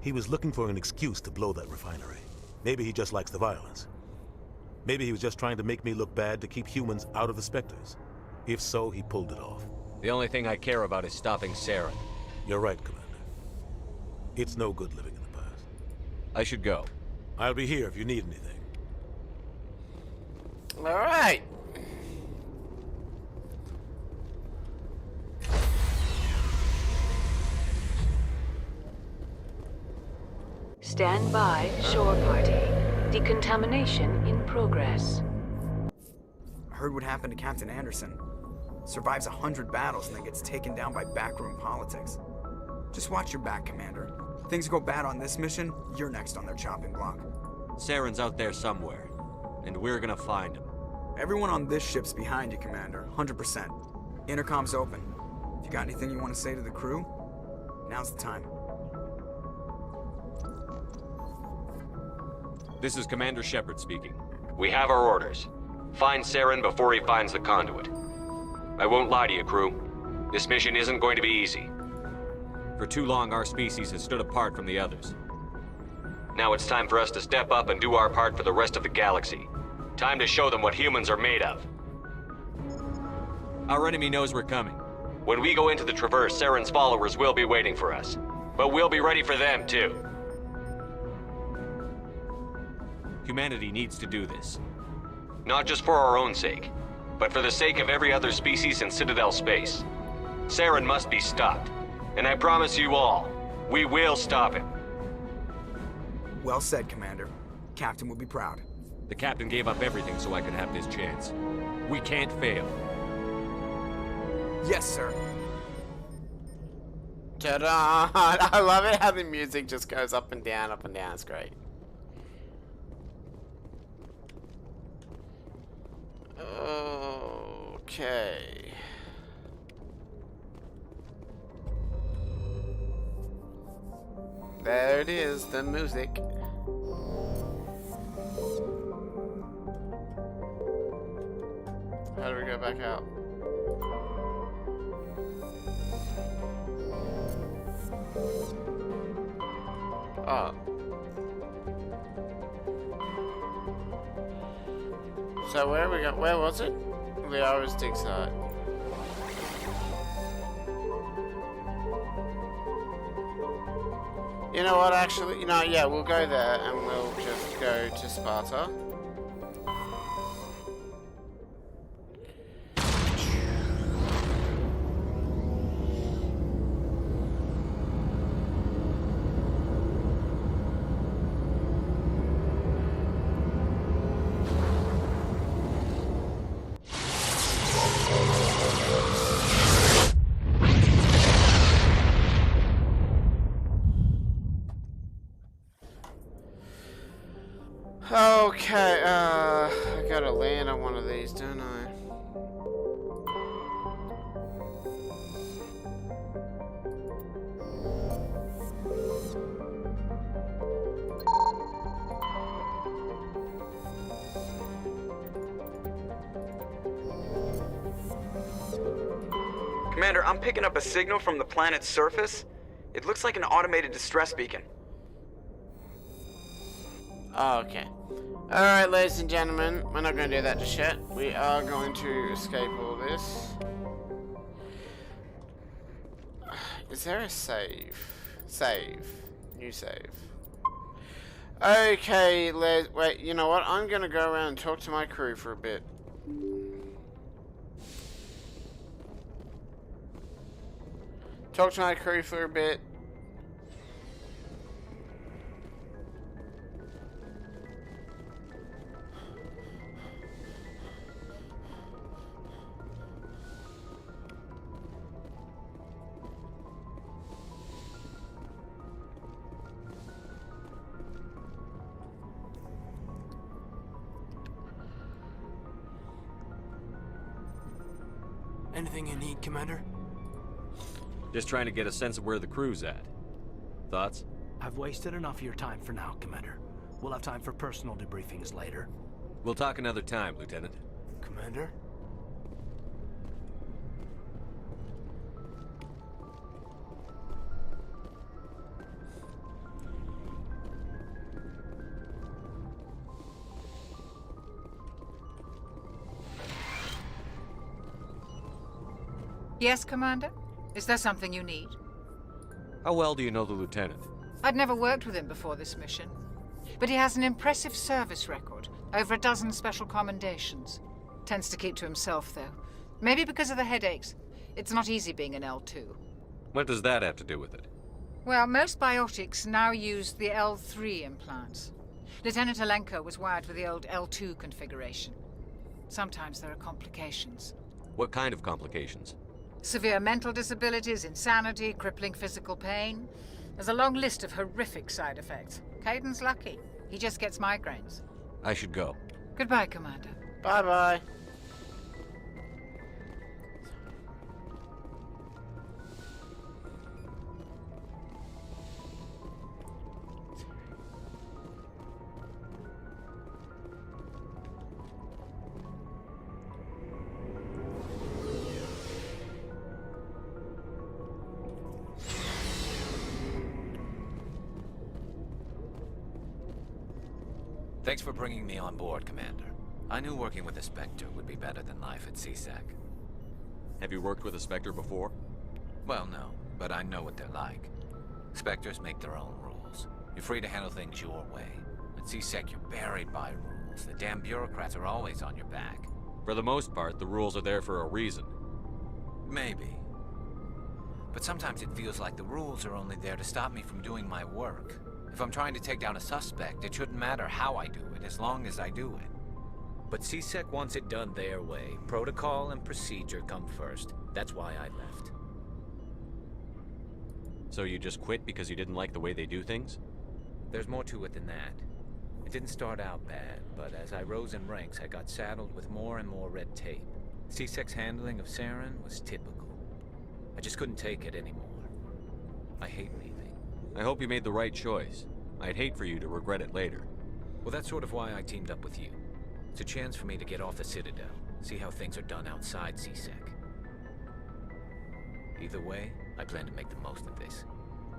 He was looking for an excuse to blow that refinery. Maybe he just likes the violence. Maybe he was just trying to make me look bad to keep humans out of the Spectres. If so, he pulled it off. The only thing I care about is stopping Saren. You're right, Commander. It's no good living in the past. I should go. I'll be here if you need anything. Alright. Stand by, shore party. Decontamination in progress. I heard what happened to Captain Anderson. Survives 100 battles and then gets taken down by backroom politics. Just watch your back, Commander. Things go bad on this mission, you're next on their chopping block. Saren's out there somewhere, and we're gonna find him. Everyone on this ship's behind you, Commander. 100%. Intercom's open. If you got anything you want to say to the crew, now's the time. This is Commander Shepard speaking. We have our orders. Find Saren before he finds the conduit. I won't lie to you, crew. This mission isn't going to be easy. For too long, our species has stood apart from the others. Now it's time for us to step up and do our part for the rest of the galaxy. Time to show them what humans are made of. Our enemy knows we're coming. When we go into the Traverse, Saren's followers will be waiting for us. But we'll be ready for them, too. Humanity needs to do this. Not just for our own sake, but for the sake of every other species in Citadel space. Saren must be stopped. And I promise you all, we will stop him. Well said, Commander. Captain will be proud. The captain gave up everything so I could have this chance. We can't fail. Yes, sir. Ta-da! I love it how the music just goes up and down, up and down. It's great. Okay. There it is, the music. How do we go back out? Oh. So where we go? Where was it? The Iris dig site. You know what, actually, yeah, we'll go there and we'll just go to Sparta. Okay, I gotta land on one of these, don't I? Commander, I'm picking up a signal from the planet's surface. It looks like an automated distress beacon. Okay. Alright, ladies and gentlemen, we're not going to do that just yet. We are going to escape all this. Is there a save? Save. New save. Okay, wait, you know what? I'm going to go around and talk to my crew for a bit. Talk to my crew for a bit. Anything you need, Commander? Just trying to get a sense of where the crew's at. Thoughts? I've wasted enough of your time for now, Commander. We'll have time for personal debriefings later. We'll talk another time, Lieutenant. Commander? Yes, Commander? Is there something you need? How well do you know the Lieutenant? I'd never worked with him before this mission. But he has an impressive service record, over a dozen special commendations. Tends to keep to himself, though. Maybe because of the headaches. It's not easy being an L2. What does that have to do with it? Well, most biotics now use the L3 implants. Lieutenant Alenko was wired with the old L2 configuration. Sometimes there are complications. What kind of complications? Severe mental disabilities, insanity, crippling physical pain. There's a long list of horrific side effects. Caden's lucky. He just gets migraines. I should go. Goodbye, Commander. Bye-bye. Thanks for bringing me on board, Commander. I knew working with a Spectre would be better than life at CSEC. Have you worked with a Spectre before? Well, no, but I know what they're like. Spectres make their own rules. You're free to handle things your way. At CSEC, you're buried by rules. The damn bureaucrats are always on your back. For the most part, the rules are there for a reason. Maybe. But sometimes it feels like the rules are only there to stop me from doing my work. If I'm trying to take down a suspect, it shouldn't matter how I do it, as long as I do it. But CSEC wants it done their way. Protocol and procedure come first. That's why I left. So you just quit because you didn't like the way they do things? There's more to it than that. It didn't start out bad, but as I rose in ranks, I got saddled with more and more red tape. CSEC's handling of Saren was typical. I just couldn't take it anymore. I hate leaving. I hope you made the right choice. I'd hate for you to regret it later. Well, that's sort of why I teamed up with you. It's a chance for me to get off the Citadel, see how things are done outside CSEC. Either way, I plan to make the most of this.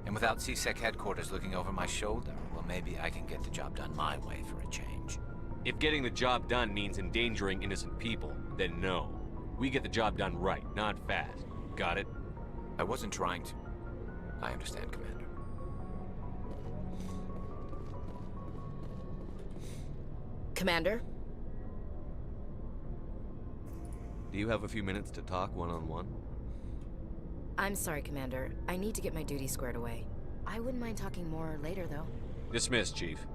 And without CSEC headquarters looking over my shoulder, well, maybe I can get the job done my way for a change. If getting the job done means endangering innocent people, then no. We get the job done right, not fast. Got it? I wasn't trying to. I understand, Commander. Commander? Do you have a few minutes to talk one-on-one? I'm sorry, Commander. I need to get my duties squared away. I wouldn't mind talking more later, though. Dismissed, Chief.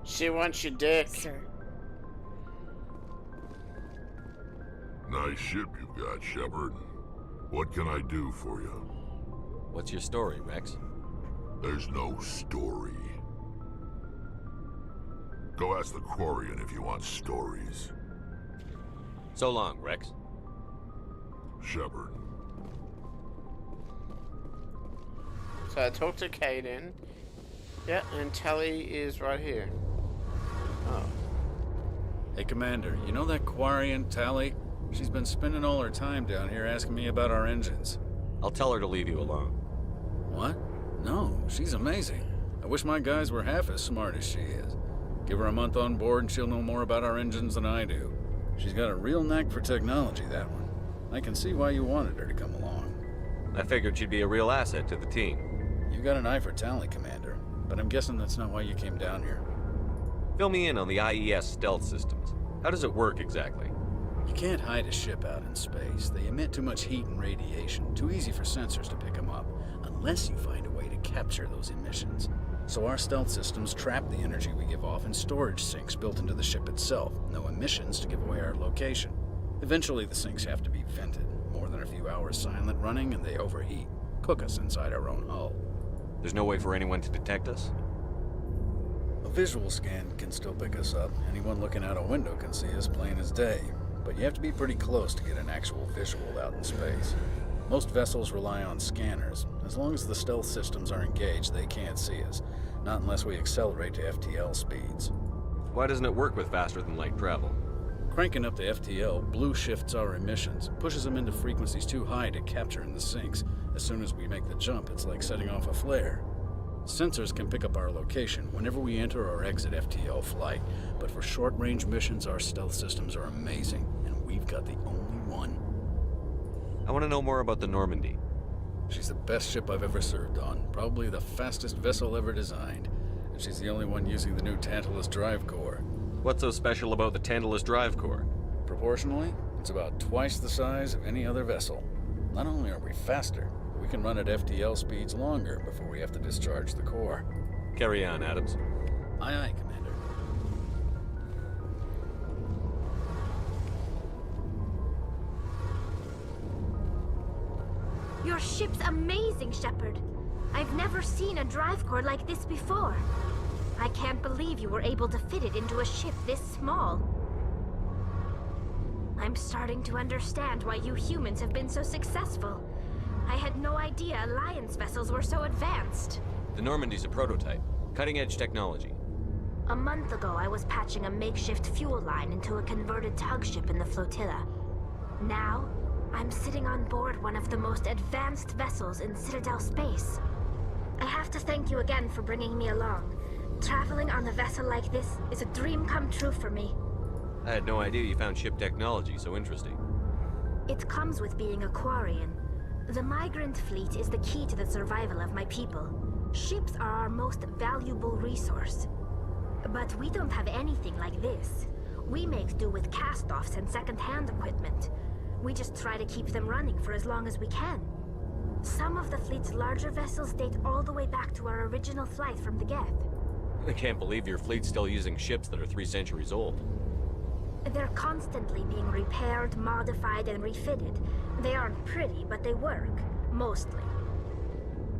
She wants your dick. Sir. Nice ship you've got, Shepard. What can I do for you? What's your story, Rex? There's no story. Go ask the Quarian if you want stories. So long, Rex. Shepard. So I talked to Caden. Yeah, and Tally is right here. Oh. Hey, Commander, you know that Quarian, Tally? She's been spending all her time down here asking me about our engines. I'll tell her to leave you alone. What? No, she's amazing. I wish my guys were half as smart as she is. Give her a month on board and she'll know more about our engines than I do. She's got a real knack for technology, that one. I can see why you wanted her to come along. I figured she'd be a real asset to the team. You got an eye for Tally, Commander, but I'm guessing that's not why you came down here. Fill me in on the IES stealth systems. How does it work exactly? You can't hide a ship out in space. They emit too much heat and radiation, too easy for sensors to pick them up, unless you find a way to capture those emissions. So our stealth systems trap the energy we give off in storage sinks built into the ship itself. No emissions to give away our location. Eventually the sinks have to be vented. More than a few hours silent running and they overheat. Cook us inside our own hull. There's no way for anyone to detect us? A visual scan can still pick us up. Anyone looking out a window can see us plain as day. But you have to be pretty close to get an actual visual out in space. Most vessels rely on scanners. As long as the stealth systems are engaged, they can't see us. Not unless we accelerate to FTL speeds. Why doesn't it work with faster-than-light travel? Cranking up the FTL blue shifts our emissions, pushes them into frequencies too high to capture in the sinks. As soon as we make the jump, it's like setting off a flare. Sensors can pick up our location whenever we enter or exit FTL flight, but for short-range missions, our stealth systems are amazing, and we've got the only one. I want to know more about the Normandy. She's the best ship I've ever served on, probably the fastest vessel ever designed. and she's the only one using the new Tantalus drive core. What's so special about the Tantalus drive core? Proportionally, it's about twice the size of any other vessel. Not only are we faster, we can run at FTL speeds longer before we have to discharge the core. Carry on, Adams. Aye, aye, Commander. Your ship's amazing, Shepard. I've never seen a drive core like this before. I can't believe you were able to fit it into a ship this small. I'm starting to understand why you humans have been so successful. I had no idea Alliance vessels were so advanced. The Normandy's a prototype. Cutting-edge technology. A month ago, I was patching a makeshift fuel line into a converted tug ship in the flotilla. Now, I'm sitting on board one of the most advanced vessels in Citadel space. I have to thank you again for bringing me along. Traveling on a vessel like this is a dream come true for me. I had no idea you found ship technology so interesting. It comes with being a Quarian. The migrant fleet is the key to the survival of my people. Ships are our most valuable resource. But we don't have anything like this. We make do with cast-offs and second-hand equipment. We just try to keep them running for as long as we can. Some of the fleet's larger vessels date all the way back to our original flight from the Geth. I can't believe your fleet's still using ships that are 3 centuries old. They're constantly being repaired, modified, and refitted. They aren't pretty, but they work. Mostly.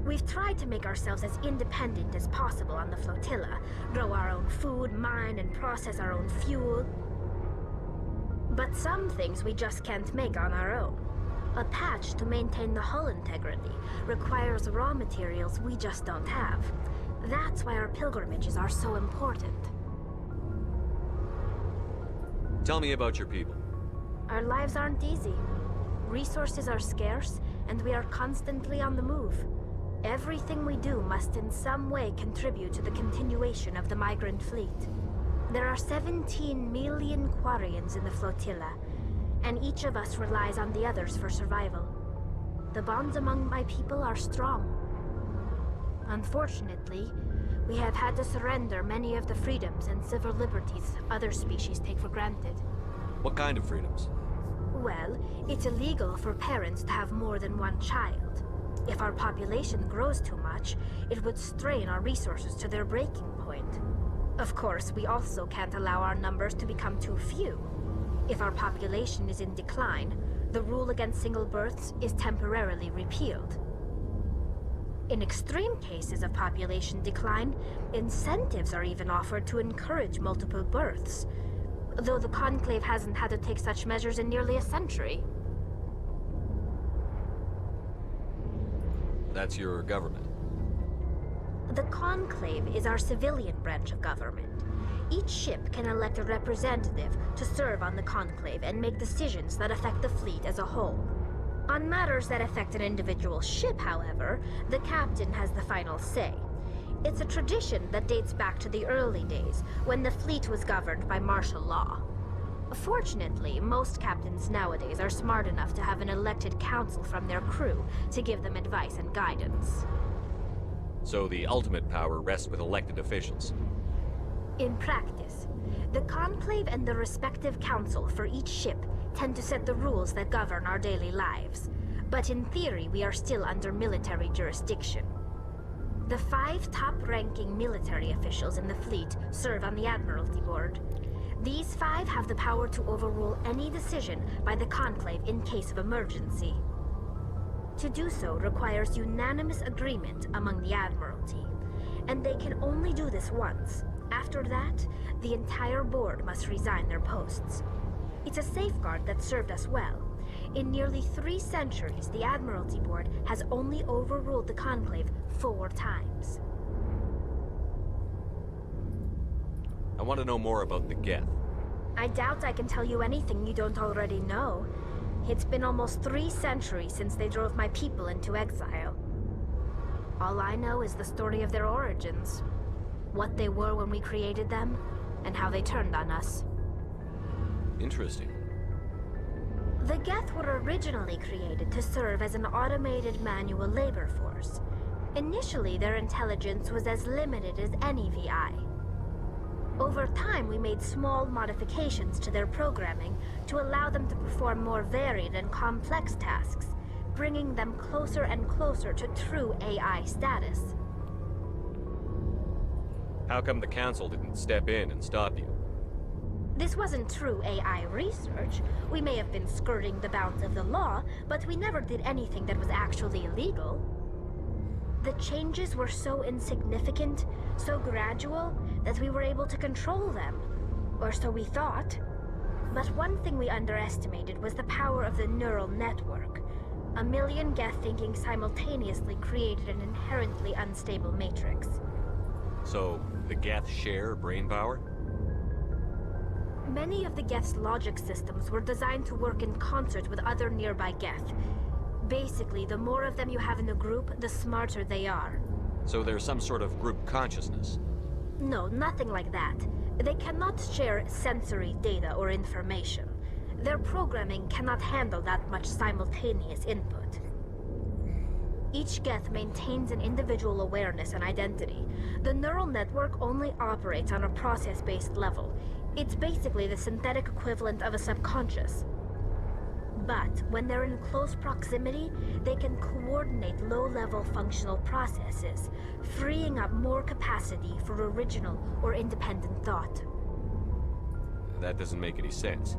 We've tried to make ourselves as independent as possible on the flotilla. Grow our own food, mine, and process our own fuel. But some things we just can't make on our own. A patch to maintain the hull integrity requires raw materials we just don't have. That's why our pilgrimages are so important. Tell me about your people. Our lives aren't easy. Resources are scarce, and we are constantly on the move. Everything we do must in some way contribute to the continuation of the migrant fleet. There are 17 million Quarians in the flotilla, and each of us relies on the others for survival. The bonds among my people are strong. Unfortunately, we have had to surrender many of the freedoms and civil liberties other species take for granted. What kind of freedoms? Well, it's illegal for parents to have more than one child. If our population grows too much, it would strain our resources to their breaking point. Of course, we also can't allow our numbers to become too few. If our population is in decline, the rule against single births is temporarily repealed. In extreme cases of population decline, incentives are even offered to encourage multiple births, though the Conclave hasn't had to take such measures in nearly a century. That's your government. The Conclave is our civilian branch of government. Each ship can elect a representative to serve on the Conclave and make decisions that affect the fleet as a whole. On matters that affect an individual ship, however, the captain has the final say. It's a tradition that dates back to the early days, when the fleet was governed by martial law. Fortunately, most captains nowadays are smart enough to have an elected council from their crew to give them advice and guidance. So the ultimate power rests with elected officials. In practice, the Conclave and the respective council for each ship tend to set the rules that govern our daily lives. But in theory, we are still under military jurisdiction. The 5 top-ranking military officials in the fleet serve on the Admiralty Board. These 5 have the power to overrule any decision by the Conclave in case of emergency. To do so requires unanimous agreement among the Admiralty, and they can only do this once. After that, the entire board must resign their posts. It's a safeguard that served us well. In nearly 3 centuries, the Admiralty Board has only overruled the Conclave 4 times. I want to know more about the Geth. I doubt I can tell you anything you don't already know. It's been almost 3 centuries since they drove my people into exile. All I know is the story of their origins. What they were when we created them, and how they turned on us. Interesting. The Geth were originally created to serve as an automated manual labor force. Initially, their intelligence was as limited as any VI. Over time, we made small modifications to their programming to allow them to perform more varied and complex tasks, bringing them closer and closer to true AI status. How come the Council didn't step in and stop you? This wasn't true AI research. We may have been skirting the bounds of the law, but we never did anything that was actually illegal. The changes were so insignificant, so gradual, that we were able to control them. Or so we thought. But one thing we underestimated was the power of the neural network. A million Geth thinking simultaneously created an inherently unstable matrix. So, the Geth share brain power? Many of the Geth's logic systems were designed to work in concert with other nearby Geth. Basically, the more of them you have in a group, the smarter they are. So there's some sort of group consciousness? No, nothing like that. They cannot share sensory data or information. Their programming cannot handle that much simultaneous input. Each Geth maintains an individual awareness and identity. The neural network only operates on a process-based level. It's basically the synthetic equivalent of a subconscious. But when they're in close proximity, they can coordinate low-level functional processes, freeing up more capacity for original or independent thought. That doesn't make any sense.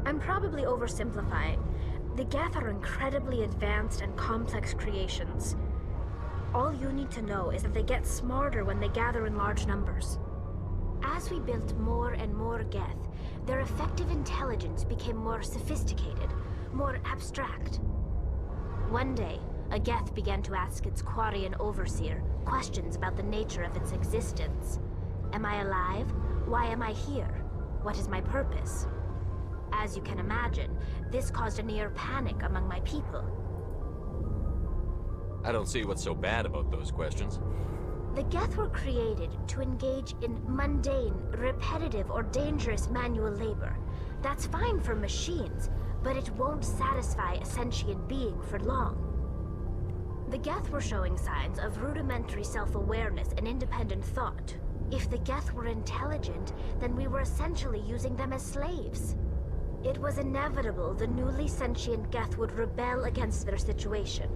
I'm probably oversimplifying. The Geth are incredibly advanced and complex creations. All you need to know is that they get smarter when they gather in large numbers. As we built more and more Geth, their effective intelligence became more sophisticated, more abstract. One day, a Geth began to ask its Quarian overseer questions about the nature of its existence. Am I alive? Why am I here? What is my purpose? As you can imagine, this caused a near panic among my people. I don't see what's so bad about those questions. The Geth were created to engage in mundane, repetitive, or dangerous manual labor. That's fine for machines, but it won't satisfy a sentient being for long. The Geth were showing signs of rudimentary self-awareness and independent thought. If the Geth were intelligent, then we were essentially using them as slaves. It was inevitable the newly sentient Geth would rebel against their situation.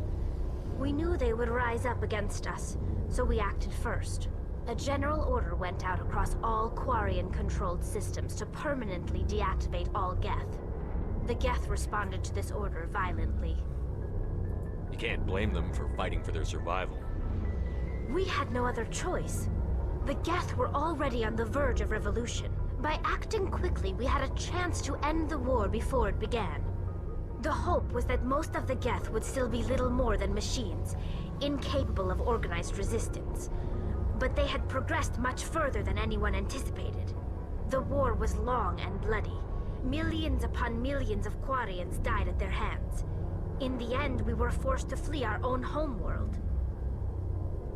We knew they would rise up against us, so we acted first. A general order went out across all Quarian-controlled systems to permanently deactivate all Geth. The Geth responded to this order violently. You can't blame them for fighting for their survival. We had no other choice. The Geth were already on the verge of revolution. By acting quickly, we had a chance to end the war before it began. The hope was that most of the Geth would still be little more than machines, incapable of organized resistance. But they had progressed much further than anyone anticipated. The war was long and bloody. Millions upon millions of Quarians died at their hands. In the end, we were forced to flee our own homeworld.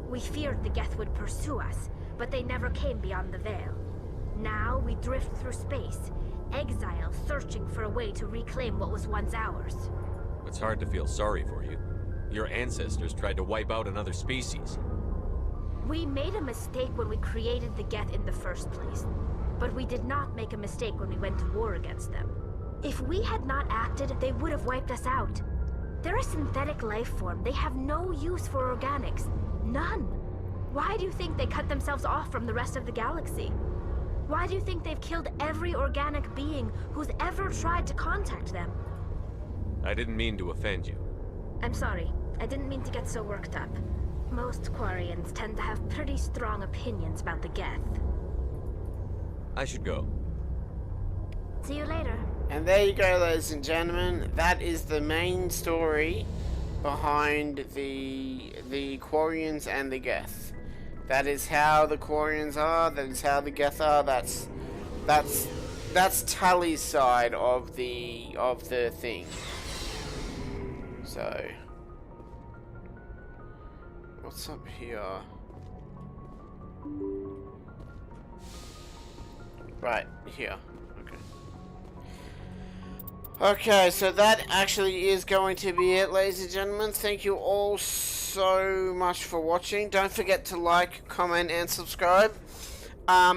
We feared the Geth would pursue us, but they never came beyond the Veil. Now we drift through space, exile searching for a way to reclaim what was once ours. It's hard to feel sorry for you. Your ancestors tried to wipe out another species. We made a mistake when we created the Geth in the first place. But we did not make a mistake when we went to war against them. If we had not acted, they would have wiped us out. They're a synthetic life form. They have no use for organics. None. Why do you think they cut themselves off from the rest of the galaxy? Why do you think they've killed every organic being who's ever tried to contact them? I didn't mean to offend you. I'm sorry. I didn't mean to get so worked up. Most Quarians tend to have pretty strong opinions about the Geth. I should go. See you later. And there you go, ladies and gentlemen. That is the main story behind the Quarians and the Geth. That is how the Quarians are. That is how the Geth are. That's Tully's side of the thing. So, what's up here? Right here. Okay, so that actually is going to be it, ladies and gentlemen. Thank you all so so much for watching. Don't forget to like, comment, and subscribe.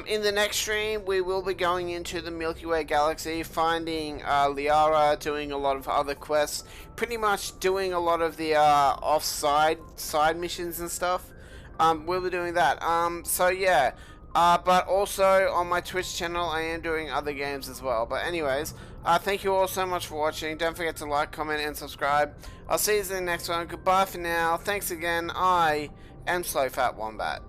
In the next stream, we will be going into the Milky Way galaxy, finding Liara, doing a lot of other quests, pretty much doing a lot of the side missions and stuff. We'll be doing that. So yeah. But also on my Twitch channel, I am doing other games as well. But anyways, thank you all so much for watching. Don't forget to like, comment, and subscribe. I'll see you in the next one. Goodbye for now. Thanks again. I am Slow Fat Wombat.